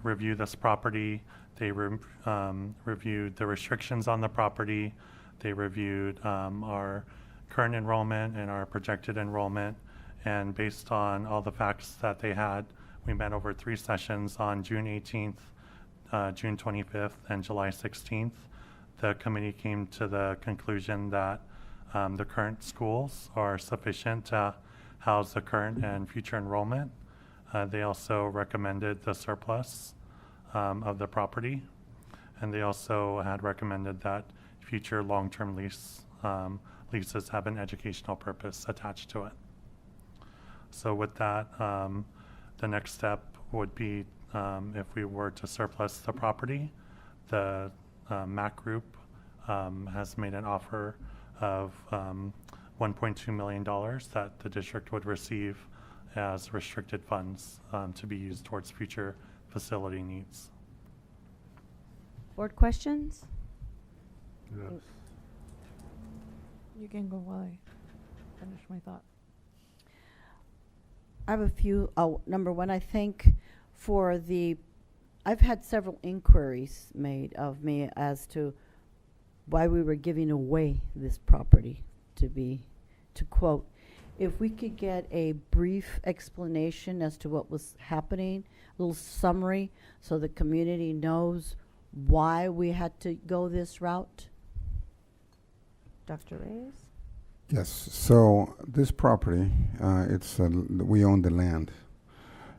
review this property. They reviewed the restrictions on the property. They reviewed our current enrollment and our projected enrollment. And based on all the facts that they had, we met over 3 sessions on June 18th, June 25th, and July 16th. The committee came to the conclusion that the current schools are sufficient to house the current and future enrollment. They also recommended the surplus of the property, and they also had recommended that future long-term leases have an educational purpose attached to it. So with that, the next step would be if we were to surplus the property, the MAC group has made an offer of $1.2 million that the district would receive as restricted funds to be used towards future facility needs. Board questions? You can go while I finish my thought. I have a few. Oh, number one, I think I've had several inquiries made of me as to why we were giving away this property, to quote, if we could get a brief explanation as to what was happening, a little summary, so the community knows why we had to go this route. Dr. Reyes? Yes, so this property, we own the land,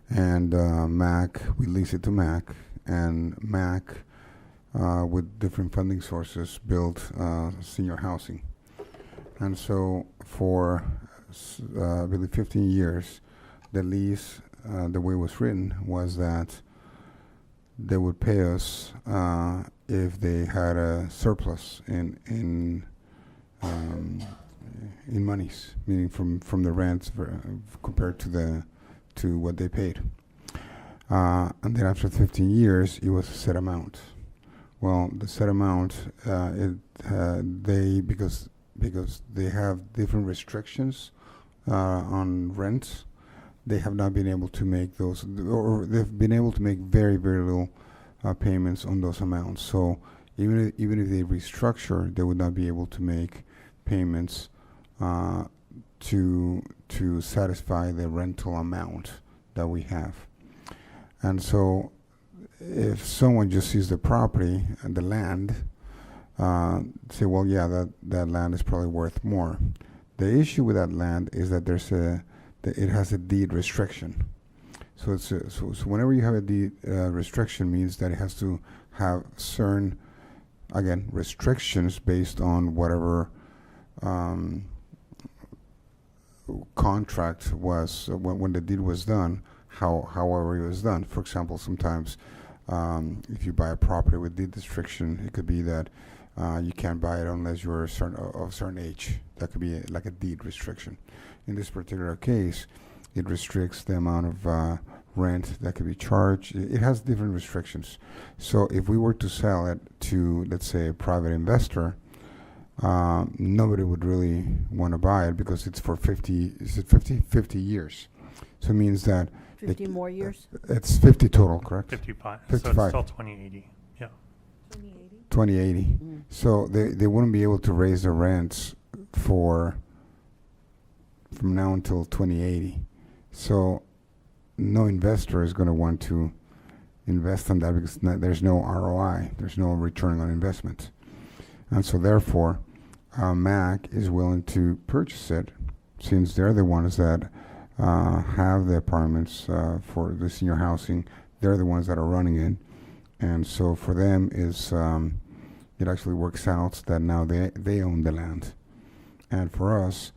and MAC, we lease it to MAC, and MAC, with different funding sources, built senior housing. And so for really 15 years, the lease, the way it was written, was that they would pay us if they had a surplus in monies, meaning from the rents compared to what they paid. And then after 15 years, it was a set amount. Well, the set amount, because they have different restrictions on rent, they have not been able to make those, or they've been able to make very, very little payments on those amounts. So even if they restructure, they would not be able to make payments to satisfy the rental amount that we have. And so if someone just sees the property and the land, say, well, yeah, that land is probably worth more. The issue with that land is that it has a deed restriction. So so whenever you have a deed restriction, means that it has to have certain, again, restrictions based on whatever contract was when the deed was done, however it was done. For example, sometimes if you buy a property with deed restriction, it could be that you can't buy it unless you're of a certain age. That could be like a deed restriction. In this particular case, it restricts the amount of rent that could be charged. It has different restrictions. So if we were to sell it to, let's say, a private investor, nobody would really want to buy it because it's for 50 years. So it means that 50 more years? It's 50 total, correct? 55. 55. So it's still 2080. Yeah. 2080. So they wouldn't be able to raise the rents from now until 2080. So no investor is going to want to invest in that because there's no ROI. There's no return on investment. And so therefore, MAC is willing to purchase it since they're the ones that have the apartments for the senior housing. They're the ones that are running it. And so for them, it actually works out that now they own the land. And for us,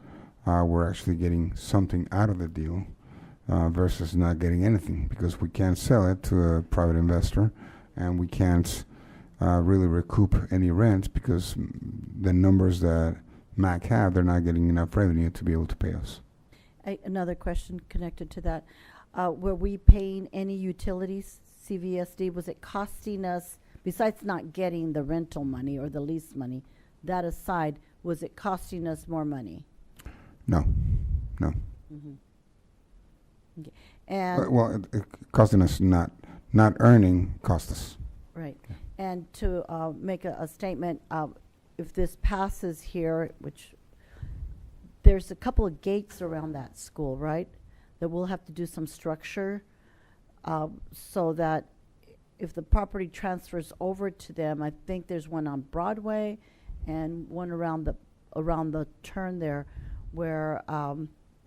we're actually getting something out of the deal versus not getting anything, because we can't sell it to a private investor, and we can't really recoup any rent because the numbers that MAC have, they're not getting enough revenue to be able to pay us. Another question connected to that. Were we paying any utilities, CVSD? Was it costing us, besides not getting the rental money or the lease money, that aside, was it costing us more money? No. Mm-hmm. Okay. And Well, it costing us not earning cost us. right. And to make a statement, if this passes here, which there's a couple of gates around that school, right? That we'll have to do some structure so that if the property transfers over to them, I think there's one on Broadway and one around the turn there, where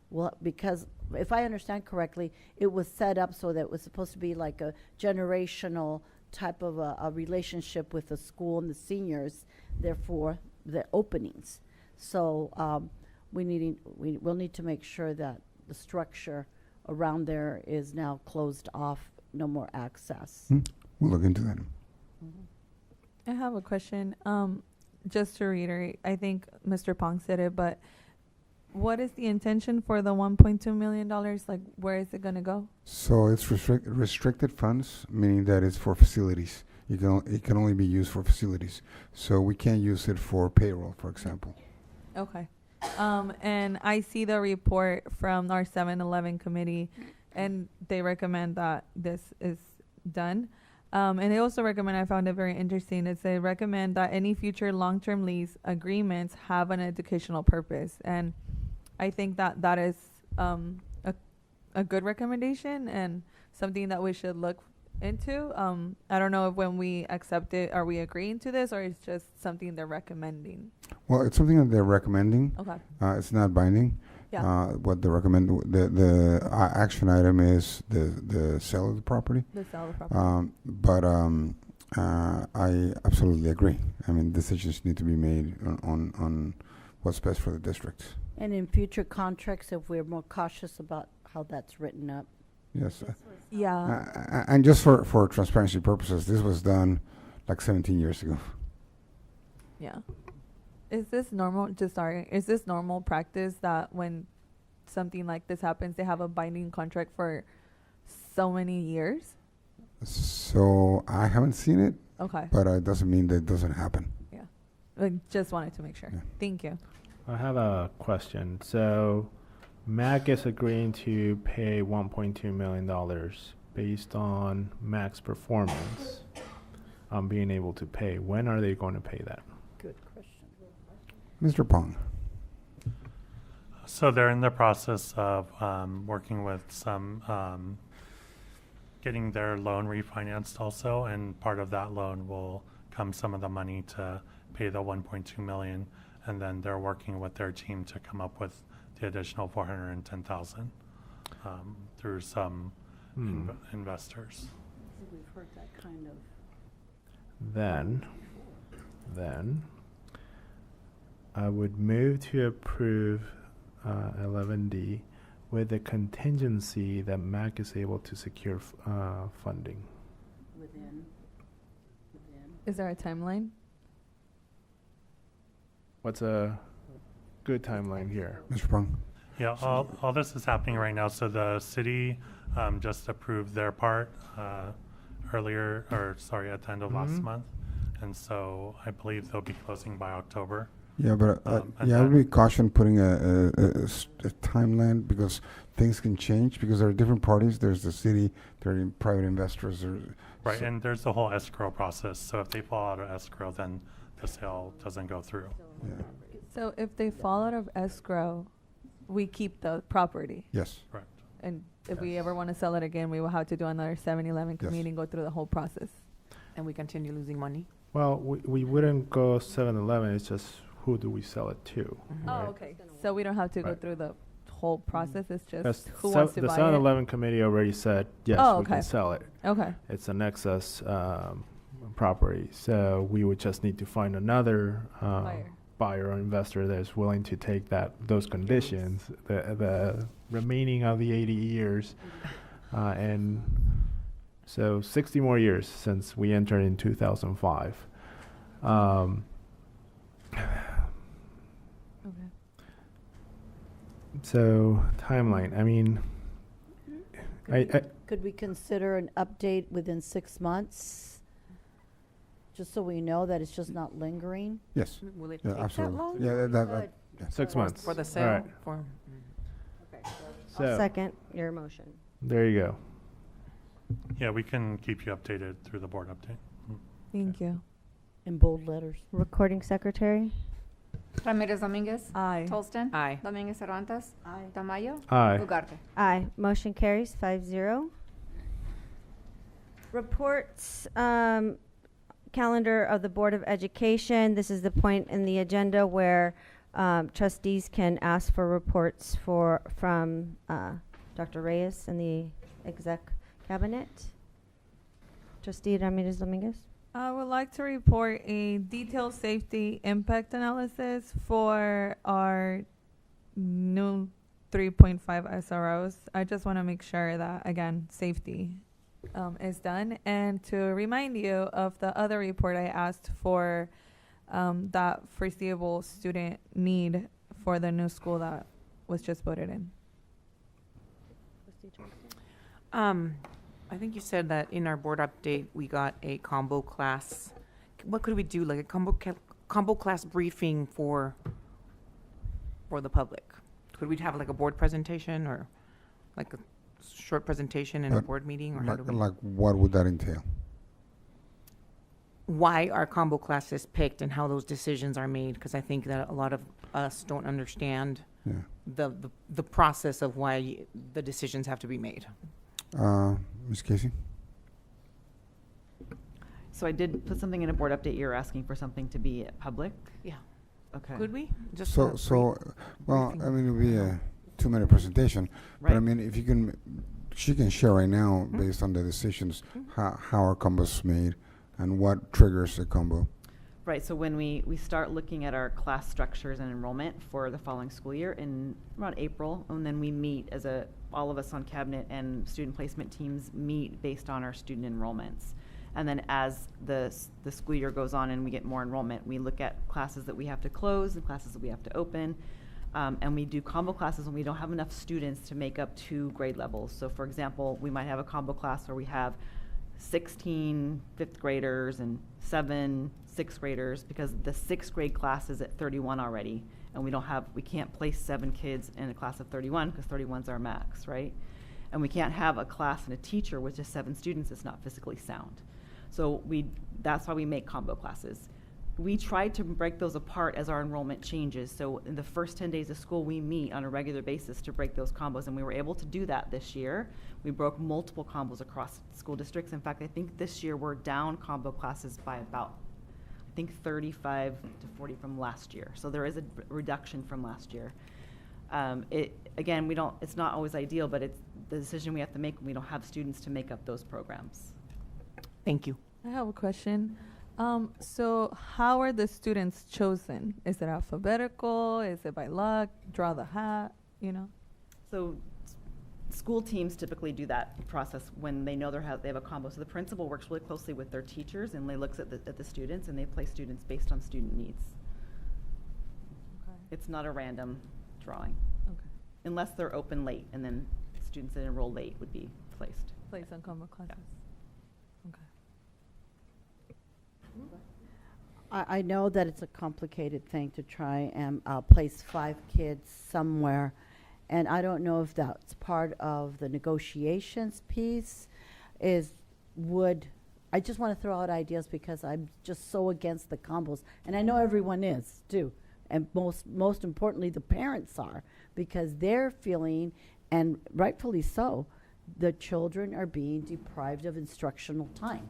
well, because if I understand correctly, it was set up so that it was supposed to be like a generational type of a relationship with the school and the seniors, therefore the openings. So we'll need to make sure that the structure around there is now closed off, no more access. We'll look into that. I have a question. Just to reiterate, I think Mr. Pong said it, but what is the intention for the $1.2 million? Like, where is it gonna go? So it's restricted funds, meaning that it's for facilities. It can only be used for facilities. So we can't use it for payroll, for example. Okay. And I see the report from our 7-Eleven committee, and they recommend that this is done. And they also recommend, I found it very interesting, is they recommend that any future long-term lease agreements have an educational purpose. And I think that that is a good recommendation and something that we should look into. I don't know if when we accept it, are we agreeing to this, or it's just something they're recommending? Well, it's something that they're recommending. Okay. It's not binding. Yeah. What they recommend, the action item is the sale of the property. The sale of the property. But I absolutely agree. I mean, decisions need to be made on what's best for the district. And in future contracts, if we're more cautious about how that's written up. Yes. Yeah. And just for transparency purposes, this was done like 17 years ago. Yeah. Is this normal? Is this normal practice that when something like this happens, they have a binding contract for so many years? So I haven't seen it. Okay. But it doesn't mean that it doesn't happen. Yeah. I just wanted to make sure. Yeah. Thank you. I have a question. So MAC is agreeing to pay $1.2 million based on MAC's performance on being able to pay. When are they going to pay that? Good question. Mr. Pong. So they're in the process of working with some, getting their loan refinanced also, and part of that loan will come some of the money to pay the 1.2 million, and then they're working with their team to come up with the additional 410,000 through some investors. We've heard that kind of. Then I would move to approve 11D with the contingency that MAC is able to secure funding. Within. Is there a timeline? What's a good timeline here? Mr. Pong. Yeah, all this is happening right now. So the city just approved their part at the end of last month. And so I believe they'll be closing by October. Yeah, but I would be caution putting a timeline because things can change because there are different parties. There's the city, there are private investors. Right, and there's the whole escrow process. So if they fall out of escrow, then the sale doesn't go through. Yeah. So if they fall out of escrow, we keep the property. Yes. Correct. And if we ever want to sell it again, we will have to do another 7-Eleven committee and go through the whole process. And we continue losing money? Well, we wouldn't go 7-Eleven. It's just who do we sell it to? Oh, okay. So we don't have to go through the whole process. It's just That's who wants to the buy 7-Eleven committee already said, yes, we can sell it. Okay. It's an excess property. So we would just need to find another buyer or investor that is willing to take those conditions, the remaining of the 80 years. And so 60 more years since we entered in 2005. So timeline, I mean, Could we consider an update within 6 months? Just so we know that it's just not lingering? Yes. Will it Yeah, take that absolutely. long? Yeah, that 6 months. For the All sale? right. I'll second your motion. There you go. Yeah, we can keep you updated through the board update. Thank you. In bold letters. Recording secretary? Ramirez Dominguez. Aye. Tolston. Aye. Dominguez Cervantes. Aye. Tamayo. Aye. Ugarte. Aye. Motion carries 5-0. Reports, calendar of the Board of Education. This is the point in the agenda where trustees can ask for reports from Dr. Reyes and the exec cabinet. Trustee Ramirez Dominguez. I would like to report a detailed safety impact analysis for our new 3.5 SROs. I just want to make sure that, again, safety is done. And to remind you of the other report I asked for that foreseeable student need for the new school that was just voted in. I think you said that in our board update, we got a combo class. What could we do, like a combo class briefing for the public? Could we have like a board presentation or like a short presentation in a board meeting, or how do we? Like, what would that entail? Why are combo classes picked and how those decisions are made? Because I think that a lot of us don't understand the process of why the decisions have to be made. Ms. Casey? So I did put something in a board update. You're asking for something to be public? Yeah. Okay. Could we? Just So, a well, briefing. I mean, it'll be a 2-minute presentation, but I Right. mean, if you can, she can share right now, based on the decisions, how are combos made and what triggers a combo. Right, so when we start looking at our class structures and enrollment for the following school year in around April, and then we meet all of us on cabinet and student placement teams meet based on our student enrollments. And then as the school year goes on and we get more enrollment, we look at classes that we have to close and classes that we have to open. And we do combo classes when we don't have enough students to make up 2 grade levels. So for example, we might have a combo class where we have 16 fifth graders and 7 6th graders, because the 6th grade class is at 31 already, and we can't place 7 kids in a class of 31 because 31's our max, right? And we can't have a class and a teacher with just 7 students that's not physically sound. So that's why we make combo classes. We tried to break those apart as our enrollment changes. So in the first 10 days of school, we meet on a regular basis to break those combos, and we were able to do that this year. We broke multiple combos across school districts. In fact, I think this year we're down combo classes by about, 35 to 40 from last year. So there is a reduction from last year. It's not always ideal, but it's the decision we have to make when we don't have students to make up those programs. Thank you. I have a question. So how are the students chosen? Is it alphabetical? Is it by luck? Draw the hat? So school teams typically do that process when they know they have a combo. So the principal works really closely with their teachers, and they looks at the students, and they place students based on student needs. Okay. It's not a random drawing. Okay. Unless they're open late, and then students that enroll late would be placed. Placed on combo classes. Okay. I know that it's a complicated thing to try and place 5 kids somewhere, and I don't know if that's part of the negotiations piece. I just want to throw out ideas because I'm just so against the combos, and I know everyone is too, and most importantly the parents are, because they're feeling, and rightfully so, the children are being deprived of instructional time.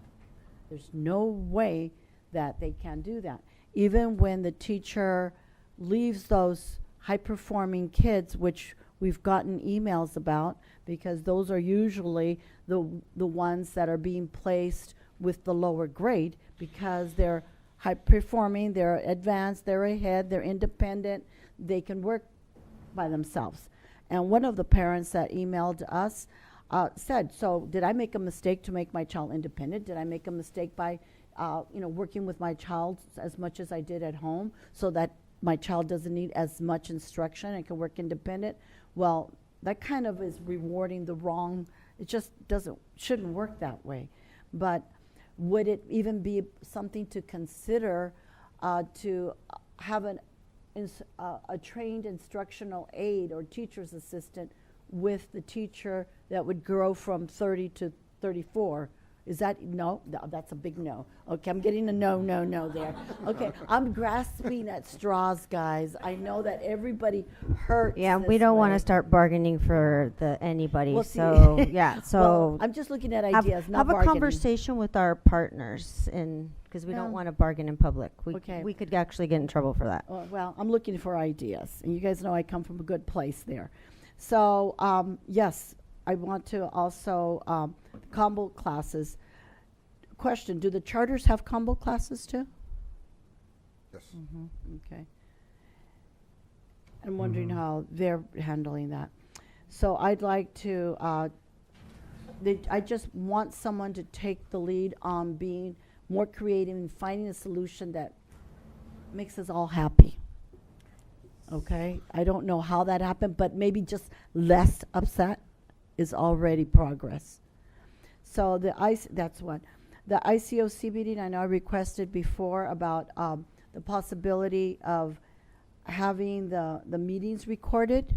There's no way that they can do that. Even when the teacher leaves those high-performing kids, which we've gotten emails about, because those are usually the ones that are being placed with the lower grade, because they're high-performing, they're advanced, they're ahead, they're independent, they can work by themselves. And one of the parents that emailed us said, so did I make a mistake to make my child independent? Did I make a mistake by working with my child as much as I did at home so that my child doesn't need as much instruction and can work independent? Well, that kind of is rewarding the wrong, it just shouldn't work that way. But would it even be something to consider to have a trained instructional aide or teacher's assistant with the teacher that would grow from 30 to 34? Is that, no, that's a big no. Okay, I'm getting a no there. Okay, I'm grasping at straws, guys. I know that everybody hurts. Yeah, we don't want to start bargaining for anybody. Well, see- So, yeah, so. Well, I'm just looking at ideas, not Have a bargaining. conversation with our partners, because we don't want to bargain in public. Okay. We could actually get in trouble for that. Well, I'm looking for ideas, and you guys know I come from a good place there. So, yes, I want to also, combo classes. Question, do the charters have combo classes too? Yes. Okay. I'm wondering how they're handling that. So I'd like to, I just want someone to take the lead on being more creative and finding a solution that makes us all happy. Okay, I don't know how that happened, but maybe just less upset is already progress. So that's what. The ICOC meeting, I know I requested before about the possibility of having the meetings recorded.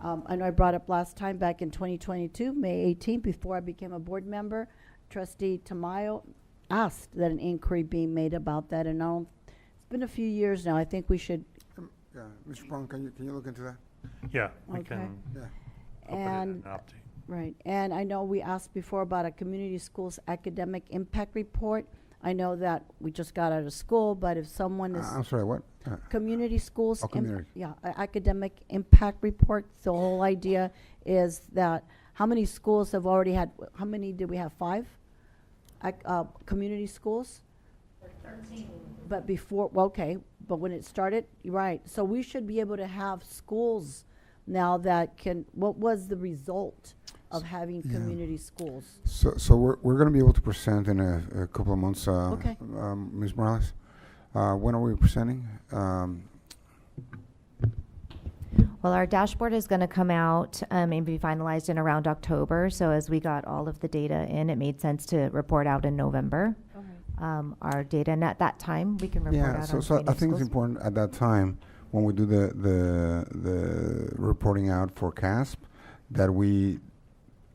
I know I brought up last time back in 2022, May 18th, before I became a board member, Trustee Tamayo asked that an inquiry be made about that, and now it's been a few years now. I think we should. Yeah, Mr. Brown, can you look into that? Yeah, we Okay. can. Yeah. I'll put it in And an update. right, and I know we asked before about a community schools academic impact report. I know that we just got out of school, but if someone is I'm sorry, what? community schools, Oh, community. academic impact report. The whole idea is that how many schools have already had? How many did we have? 5 community schools. 13. But before, well, okay, but when it started, you're right. So we should be able to have schools now that can. What was the result of having Yeah. community schools? So we're going to be able to present in a couple of months. Okay. Ms. Morales, when are we presenting? Well, our dashboard is going to come out and be finalized in around October. So as we got all of the data in, it made sense to report out in November. Our data, and at that time, we can report Yeah, out so on I think schools. it's important at that time when we do the reporting out for CASP that we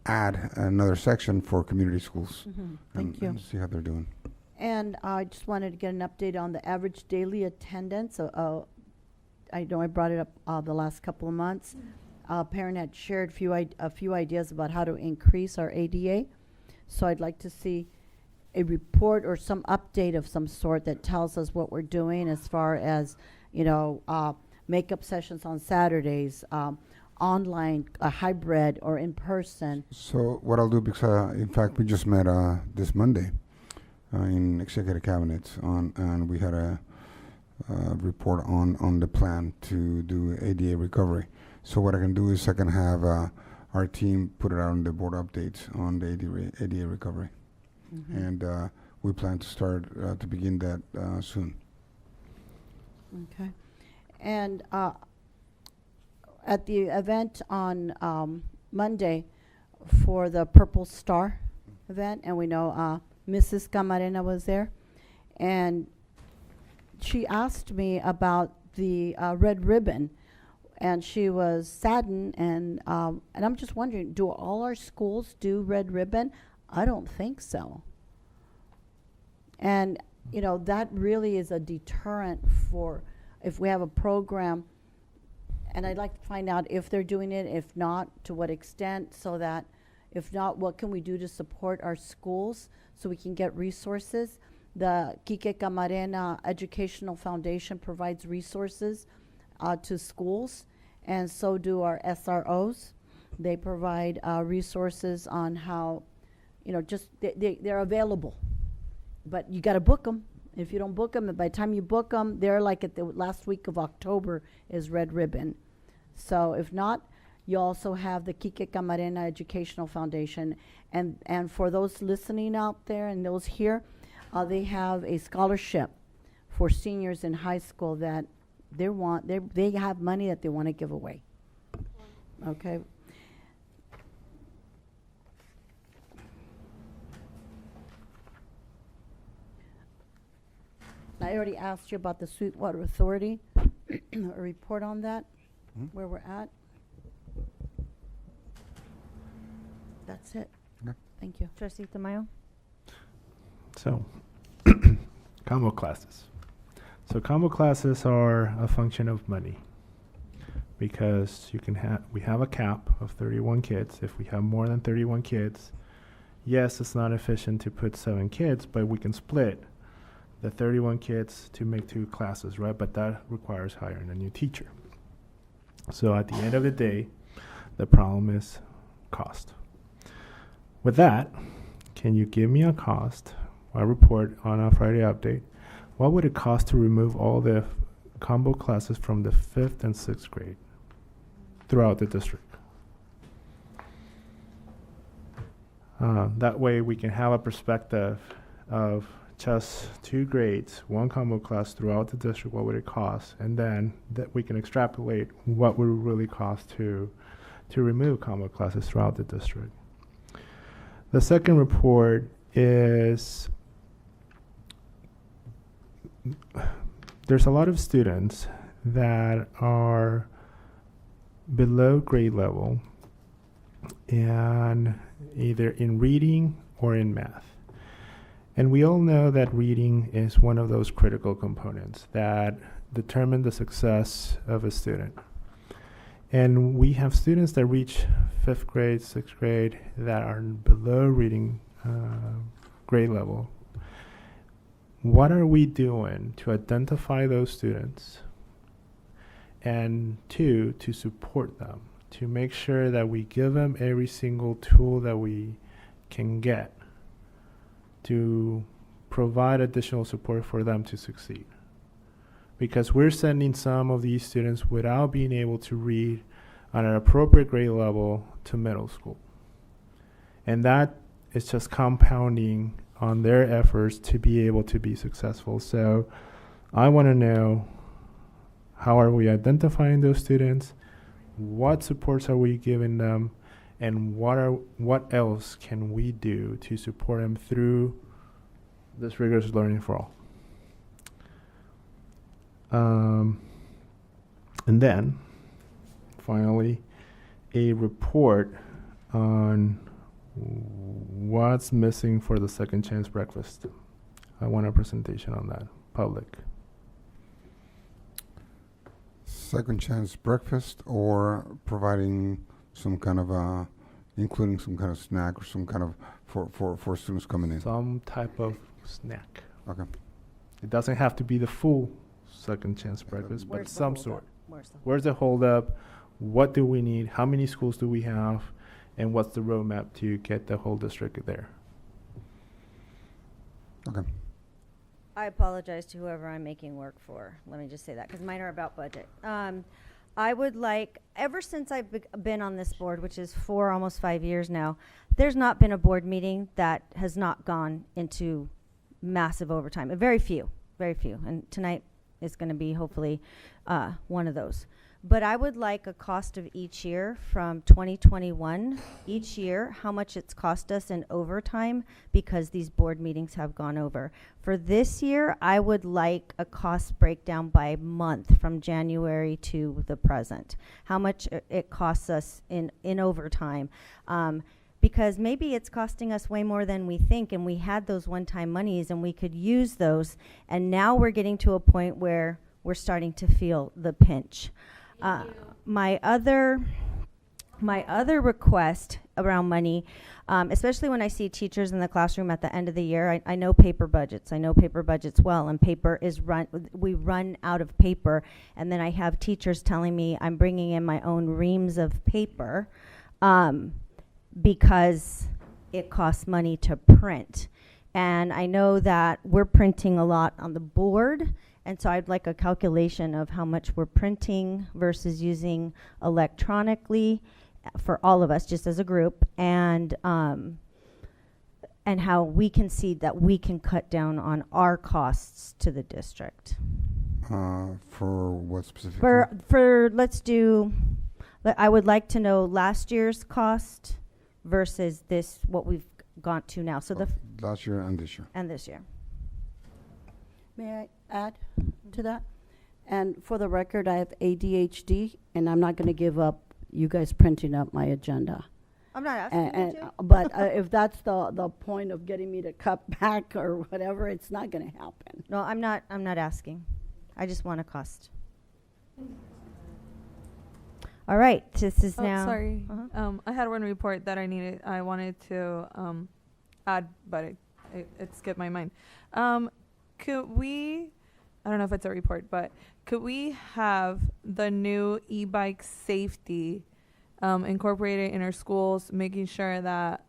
add another section for community schools. Thank you. And see how they're doing. And I just wanted to get an update on the average daily attendance. I know I brought it up the last couple of months. A parent had shared a few ideas about how to increase our ADA. So I'd like to see a report or some update of some sort that tells us what we're doing as far as, makeup sessions on Saturdays, online, hybrid, or in person. So what I'll do, because in fact we just met this Monday in executive cabinet and we had a report on the plan to do ADA recovery. So what I can do is I can have our team put it out on the board updates on the ADA recovery. And we plan to start to begin that soon. Okay. And at the event on Monday for the Purple Star event, and we know Mrs. Camarena was there, and she asked me about the red ribbon, and she was saddened, and I'm just wondering, do all our schools do red ribbon? I don't think so. And, that really is a deterrent for if we have a program, and I'd like to find out if they're doing it, if not, to what extent, so that if not, what can we do to support our schools so we can get resources? The Quique Camarena Educational Foundation provides resources to schools, and so do our SROs. They provide resources on how, they're available. But you got to book them. If you don't book them, by the time you book them, they're like at the last week of October is Red Ribbon. So if not, you also have the Quique Camarena Educational Foundation. And for those listening out there and those here, they have a scholarship for seniors in high school that they have money that they want to give away. Okay. I already asked you about the Sweetwater Authority, a report on that, where we're at. That's it. Okay. Thank you. Trustee Tamayo? So, combo classes. So combo classes are a function of money because we have a cap of 31 kids. If we have more than 31 kids, yes, it's not efficient to put 7 kids, but we can split the 31 kids to make 2 classes, right? But that requires hiring a new teacher. So at the end of the day, the problem is cost. With that, can you give me a cost, a report on a Friday update? What would it cost to remove all the combo classes from the 5th and 6th grade throughout the district? That way we can have a perspective of just 2 grades, 1 combo class throughout the district, what would it cost? And then that we can extrapolate what would it really cost to remove combo classes throughout the district. The second report is there's a lot of students that are below grade level and either in reading or in math. And we all know that reading is one of those critical components that determine the success of a student. And we have students that reach 5th grade, 6th grade that are below reading grade level. What are we doing to identify those students and to support them, to make sure that we give them every single tool that we can get to provide additional support for them to succeed? Because we're sending some of these students without being able to read on an appropriate grade level to middle school. And that is just compounding on their efforts to be able to be successful. So I want to know, how are we identifying those students? What supports are we giving them? And what else can we do to support them through this rigorous learning for all? And then, finally, a report on what's missing for the Second Chance Breakfast. I want a presentation on that, public. Second Chance Breakfast, or providing some kind of including some kind of snack or some kind of for students coming in. Some type of snack. Okay. It doesn't have to be the full Second Chance Breakfast, but some sort. Where's the holdup? What do we need? How many schools do we have? And what's the roadmap to get the whole district there? Okay. I apologize to whoever I'm making work for. Let me just say that, because mine are about budget. I would like, ever since I've been on this board, which is almost 5 years now, there's not been a board meeting that has not gone into massive overtime. Very few. And tonight is going to be hopefully one of those. But I would like a cost of each year from 2021, each year, how much it's cost us in overtime because these board meetings have gone over. For this year, I would like a cost breakdown by month from January to the present. How much it costs us in overtime. Because maybe it's costing us way more than we think, and we had those one-time monies and we could use those, and now we're getting to a point where we're starting to feel the pinch. My other request around money, especially when I see teachers in the classroom at the end of the year, I know paper budgets. I know paper budgets well, and paper is we run out of paper, and then I have teachers telling me I'm bringing in my own reams of paper because it costs money to print. And I know that we're printing a lot on the board, and so I'd like a calculation of how much we're printing versus using electronically for all of us, just as a group, and how we can see that we can cut down on our costs to the district. For what specifically? For let's do, I would like to know last year's cost versus this, what we've gone to now. So last year and this year. And this year. May I add to that? And for the record, I have ADHD, and I'm not going to give up you guys printing up my agenda. I'm not asking you to. But if that's the point of getting me to cut back or whatever, it's not going to happen. No, I'm not asking. I just want a cost. All right, this is now. Sorry. I had one report that I wanted to add, but it skipped my mind. Could we, I don't know if it's a report, but could we have the new e-bike safety incorporated in our schools, making sure that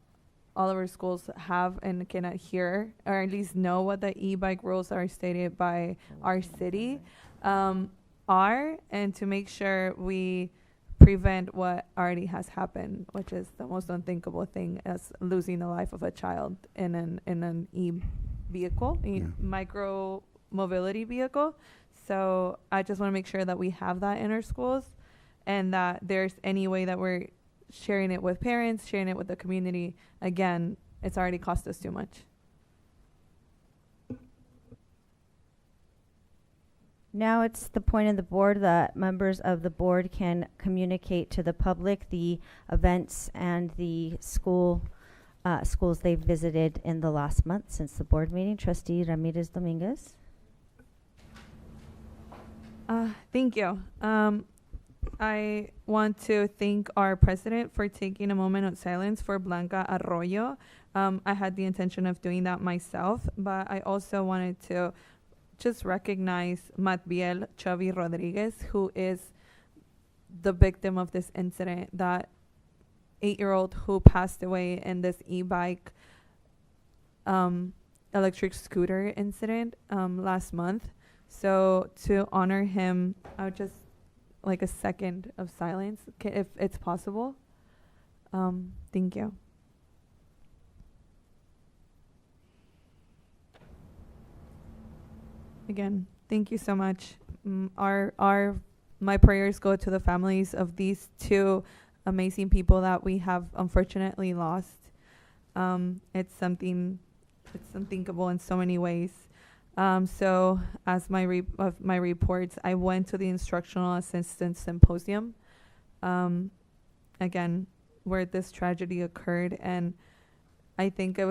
all of our schools have and can adhere, or at least know what the e-bike rules are stated by our city are, and to make sure we prevent what already has happened, which is the most unthinkable thing, as losing the life of a child in an vehicle, micro mobility vehicle. So I just want to make sure that we have that in our schools, and that there's any way that we're sharing it with parents, sharing it with the community. Again, it's already cost us too much. Now it's the point of the board that members of the board can communicate to the public the events and the schools they've visited in the last month since the board meeting. Trustee Ramirez Dominguez. Thank you. I want to thank our president for taking a moment of silence for Blanca Arroyo. I had the intention of doing that myself, but I also wanted to just recognize Matbiel Chavi Rodriguez, who is the victim of this incident, that 8-year-old who passed away in this e-bike electric scooter incident last month. So to honor him, I would just like a second of silence, if it's possible. Thank you. Again, thank you so much. My prayers go to the families of these two amazing people that we have unfortunately lost. It's unthinkable in so many ways. So as my reports, I went to the Instructional Assistance Symposium, again, where this tragedy occurred, and I think it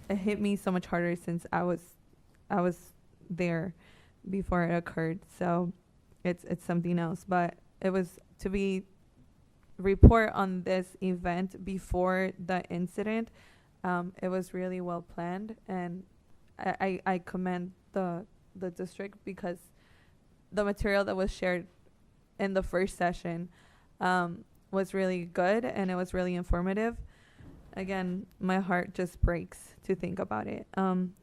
hit me so much harder since I was there before it occurred. So it's something else, but it was to report on this event before the incident. It was really well planned, and I commend the district, because the material that was shared in the first session was really good, and it was really informative. Again, my heart just breaks to think about it.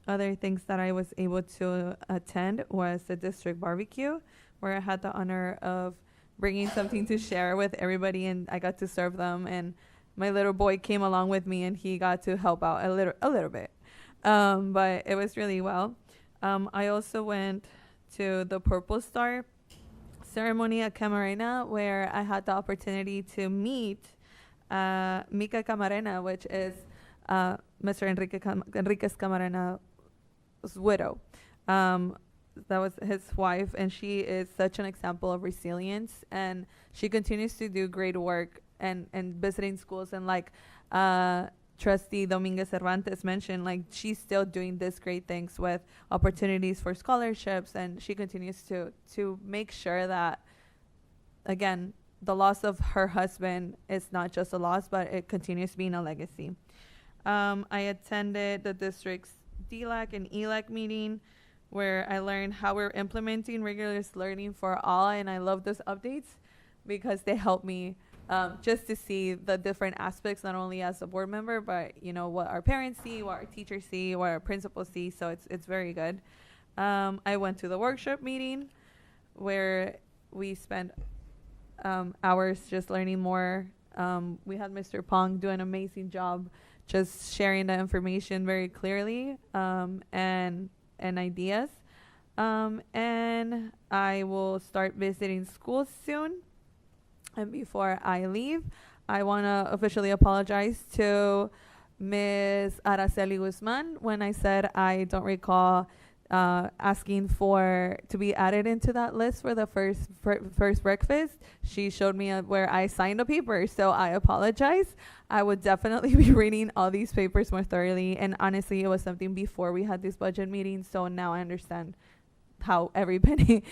Other things that I was able to attend was the district barbecue, where I had the honor of bringing something to share with everybody, and I got to serve them, and my little boy came along with me, and he got to help out a little bit. But it was really well. I also went to the Purple Star ceremony at Camarena, where I had the opportunity to meet Mica Camarena, which is Mr. Enriquez Camarena's widow. That was his wife, and she is such an example of resilience, and she continues to do great work and visiting schools, and like Trustee Dominguez Cervantes mentioned, like, she's still doing this great things with opportunities for scholarships, and she continues to make sure that, again, the loss of her husband is not just a loss, but it continues being a legacy. I attended the district's DLAC and ELAC meeting, where I learned how we're implementing rigorous learning for all, and I love those updates because they help me just to see the different aspects, not only as a board member, but what our parents see, what our teachers see, what our principals see. So it's very good. I went to the workshop meeting, where we spent hours just learning more. We had Mr. Pong do an amazing job just sharing the information very clearly, and ideas. And I will start visiting schools soon. And before I leave, I want to officially apologize to Ms. Araceli Guzman when I said I don't recall asking to be added into that list for the first breakfast. She showed me where I signed a paper, so I apologize. I would definitely be reading all these papers more thoroughly, and honestly, it was something before we had this budget meeting, so now I understand how every penny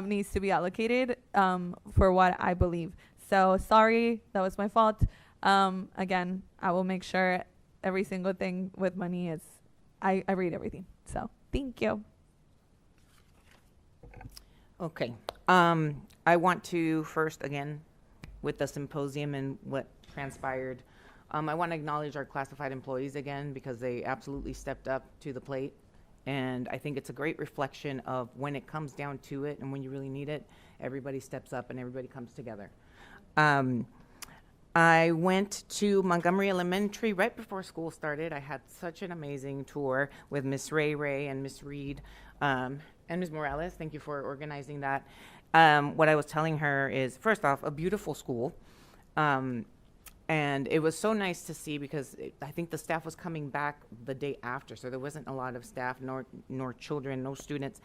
needs to be allocated for what I believe. So sorry, that was my fault. Again, I will make sure every single thing with money is, I read everything. So thank you. Okay. I want to first, again, with the symposium and what transpired, I want to acknowledge our classified employees again, because they absolutely stepped up to the plate. And I think it's a great reflection of when it comes down to it and when you really need it, everybody steps up and everybody comes together. I went to Montgomery Elementary right before school started. I had such an amazing tour with Miss Ray and Miss Reed and Miss Morales. Thank you for organizing that. What I was telling her is, first off, a beautiful school. And it was so nice to see because I think the staff was coming back the day after, so there wasn't a lot of staff, nor children, no students.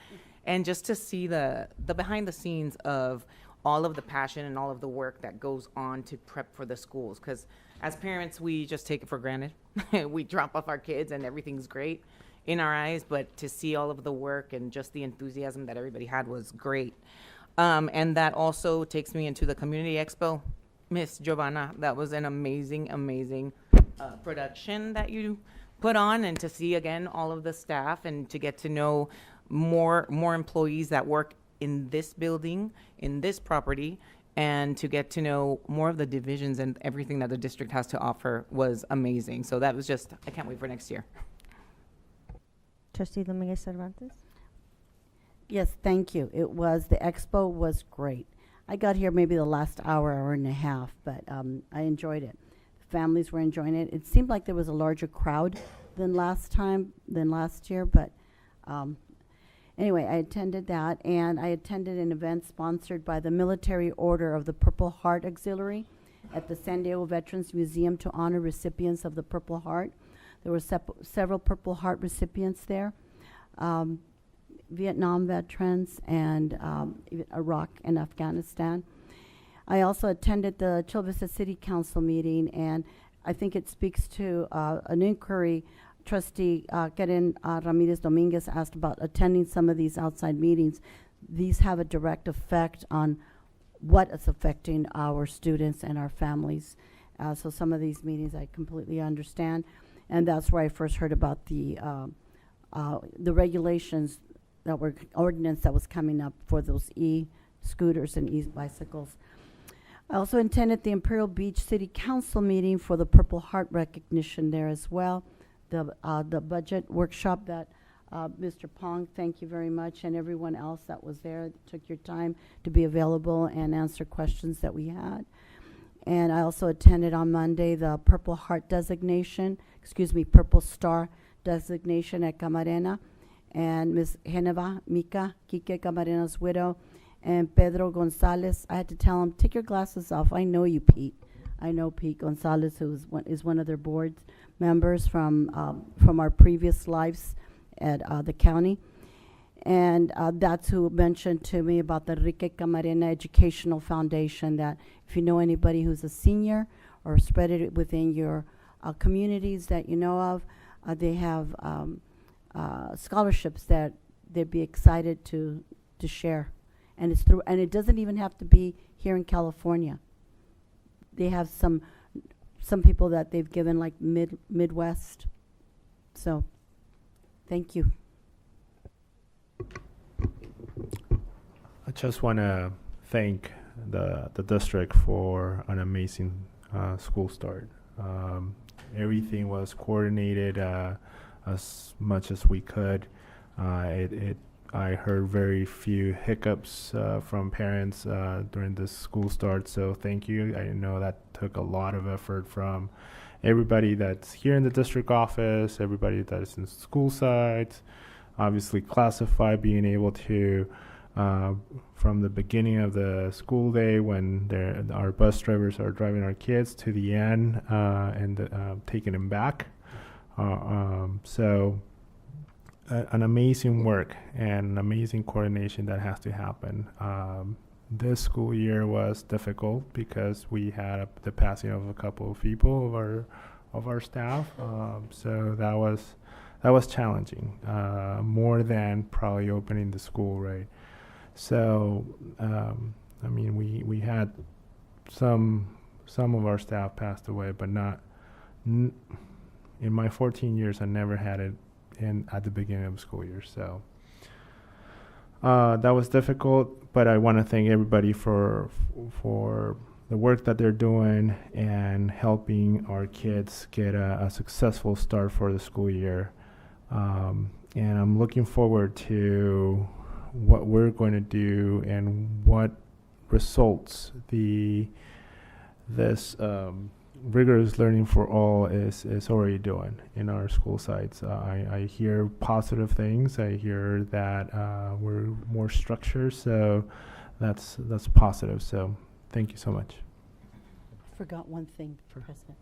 And just to see the behind the scenes of all of the passion and all of the work that goes on to prep for the schools. Because as parents, we just take it for granted. We drop off our kids and everything's great in our eyes, but to see all of the work and just the enthusiasm that everybody had was great. And that also takes me into the Community Expo. Miss Giovanna, that was an amazing production that you put on, and to see again all of the staff and to get to know more employees that work in this building, in this property, and to get to know more of the divisions and everything that the district has to offer was amazing. So that was just, I can't wait for next year. Trustee Dominguez Cervantes? Yes, thank you. The expo was great. I got here maybe the last hour and a half, but I enjoyed it. Families were enjoying it. It seemed like there was a larger crowd than last year, but anyway, I attended that, and I attended an event sponsored by the Military Order of the Purple Heart Auxiliary at the San Diego Veterans Museum to honor recipients of the Purple Heart. There were several Purple Heart recipients there. Vietnam veterans and Iraq and Afghanistan. I also attended the Chula Vista City Council meeting, and I think it speaks to an inquiry. Trustee Karen Ramirez Dominguez asked about attending some of these outside meetings. These have a direct effect on what is affecting our students and our families. So some of these meetings I completely understand, and that's where I first heard about the regulations that were ordinance that was coming up for those e-scooters and e-bicycles. I also attended the Imperial Beach City Council meeting for the Purple Heart recognition there as well. The budget workshop that Mr. Pong, thank you very much, and everyone else that was there took your time to be available and answer questions that we had. And I also attended on Monday the Purple Star designation at Camarena. And Ms. Geneva Mica, Quique Camarena's widow, and Pedro Gonzalez. I had to tell him, take your glasses off. I know you, Pete. I know Pete Gonzalez, who is one of their board members from our previous lives at the county. And that's who mentioned to me about the Enrique Camarena Educational Foundation, that if you know anybody who's a senior or spread it within your communities that you know of, they have scholarships that they'd be excited to share. And it doesn't even have to be here in California. They have some people that they've given, like Midwest. So thank you. I just want to thank the district for an amazing school start. Everything was coordinated as much as we could. I heard very few hiccups from parents during this school start, so thank you. I know that took a lot of effort from everybody that's here in the district office, everybody that is in school sites, obviously classified, being able to from the beginning of the school day when our bus drivers are driving our kids to the end and taking them back. So an amazing work and an amazing coordination that has to happen. This school year was difficult because we had the passing of a couple of people of our staff. So that was challenging, more than probably opening the school, right? So I mean, we had some of our staff passed away, but not. In my 14 years, I never had it at the beginning of the school year. So that was difficult, but I want to thank everybody for the work that they're doing and helping our kids get a successful start for the school year. And I'm looking forward to what we're going to do and what results the this rigorous learning for all is already doing in our school sites. I hear positive things. I hear that we're more structured, so that's positive. So thank you so much. Forgot one thing, President.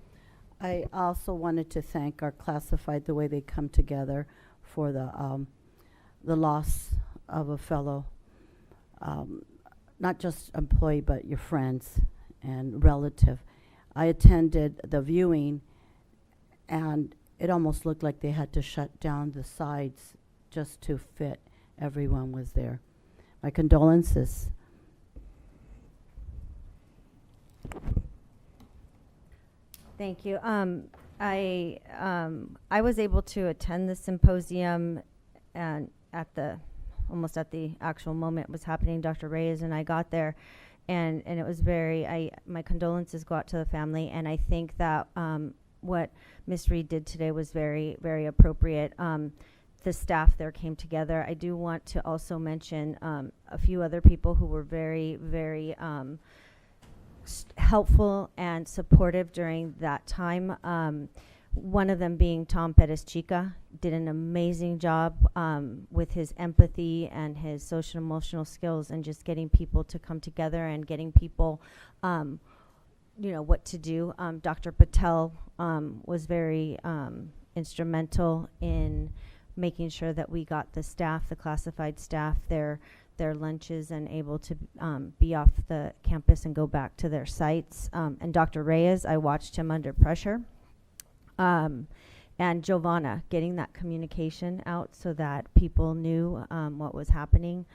I also wanted to thank our classified, the way they come together for the loss of a fellow, not just employee, but your friends and relative. I attended the viewing, and it almost looked like they had to shut down the sides just to fit. Everyone was there. My condolences. Thank you. I was able to attend the symposium, and almost at the actual moment it was happening. Dr. Reyes and I got there, and it was my condolences go out to the family, and I think that what Ms. Reed did today was very, very appropriate. The staff there came together. I do want to also mention a few other people who were very, very helpful and supportive during that time. One of them being Tom Perez Chica, did an amazing job with his empathy and his social emotional skills, and just getting people to come together and getting people, what to do. Dr. Patel was very instrumental in making sure that we got the staff, the classified staff, their lunches, and able to be off the campus and go back to their sites. And Dr. Reyes, I watched him under pressure. And Giovanna, getting that communication out so that people knew what was happening.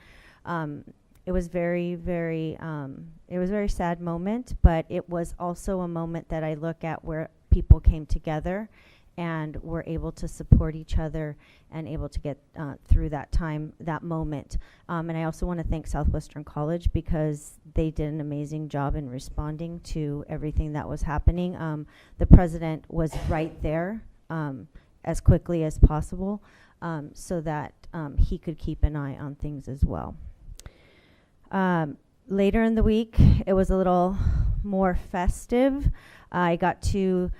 It was very, very, it was a very sad moment, but it was also a moment that I look at where people came together and were able to support each other and able to get through that time, that moment. And I also want to thank Southwestern College, because they did an amazing job in responding to everything that was happening. The president was right there as quickly as possible, so that he could keep an eye on things as well. Later in the week, it was a little more festive. I got to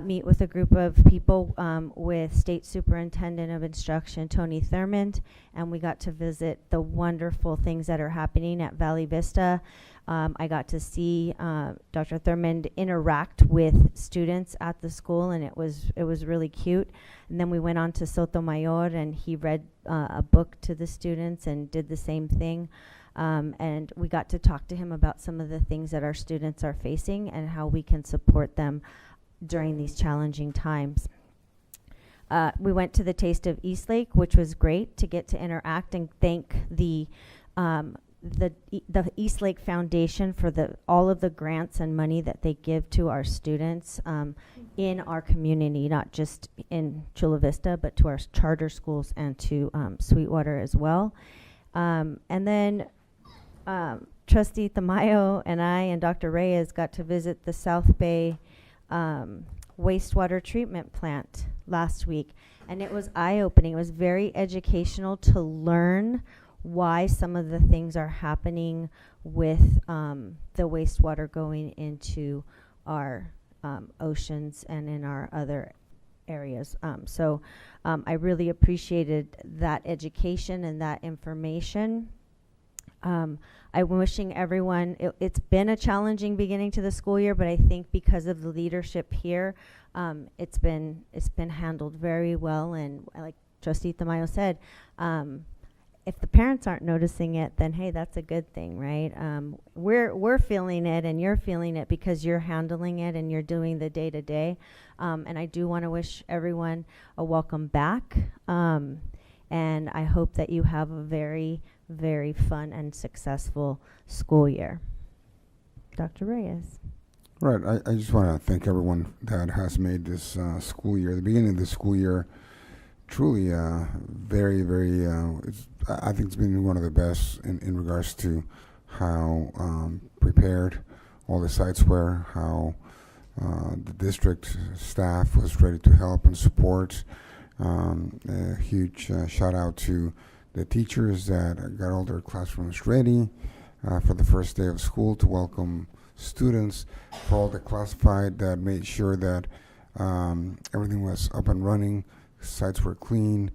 meet with a group of people with State Superintendent of Instruction, Tony Thurmond, and we got to visit the wonderful things that are happening at Valley Vista. I got to see Dr. Thurmond interact with students at the school, and it was really cute. And then we went on to Sotomayor, and he read a book to the students and did the same thing. And we got to talk to him about some of the things that our students are facing and how we can support them during these challenging times. We went to the Taste of Eastlake, which was great to get to interact and thank the Eastlake Foundation for all of the grants and money that they give to our students in our community, not just in Chula Vista, but to our charter schools and to Sweetwater as well. And then Trustee Tamayo and I and Dr. Reyes got to visit the South Bay wastewater treatment plant last week, and it was eye-opening. It was very educational to learn why some of the things are happening with the wastewater going into our oceans and in our other areas. So I really appreciated that education and that information. I'm wishing everyone, it's been a challenging beginning to the school year, but I think because of the leadership here, it's been handled very well. And like Trustee Tamayo said, if the parents aren't noticing it, then hey, that's a good thing, right? We're feeling it, and you're feeling it because you're handling it and you're doing the day-to-day. And I do want to wish everyone a welcome back. And I hope that you have a very, very fun and successful school year. Dr. Reyes. Right. I just want to thank everyone that has made this school year, the beginning of the school year, truly very, very, I think it's been one of the best in regards to how prepared all the sites were, how the district staff was ready to help and support. A huge shout out to the teachers that got all their classrooms ready for the first day of school to welcome students, for all the classified that made sure that everything was up and running, sites were clean,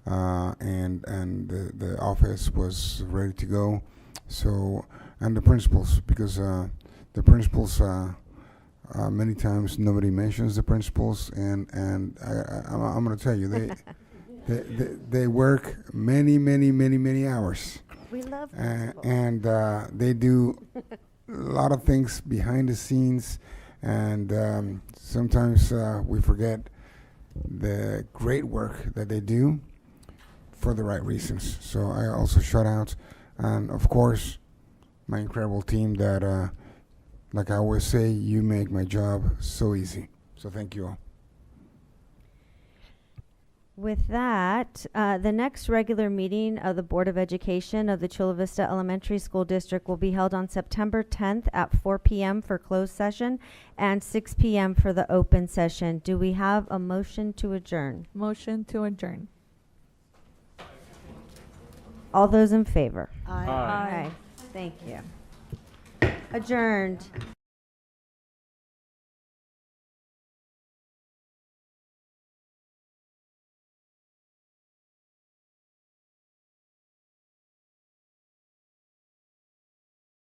and the office was ready to go. So, and the principals, because the principals, many times nobody mentions the principals, and I'm going to tell you, they work many hours. We love And they do a lot of things behind the scenes, and sometimes we forget the great work that they do for the right reasons. So I also shout out, and of course, my incredible team that, like I always say, you make my job so easy. So thank you all. With that, the next regular meeting of the Board of Education of the Chula Vista Elementary School District will be held on September 10th at 4 p.m. for closed session and 6 p.m. for the open session. Do we have a motion to adjourn? Motion to adjourn. All those in favor? Aye. Thank you. Adjourned.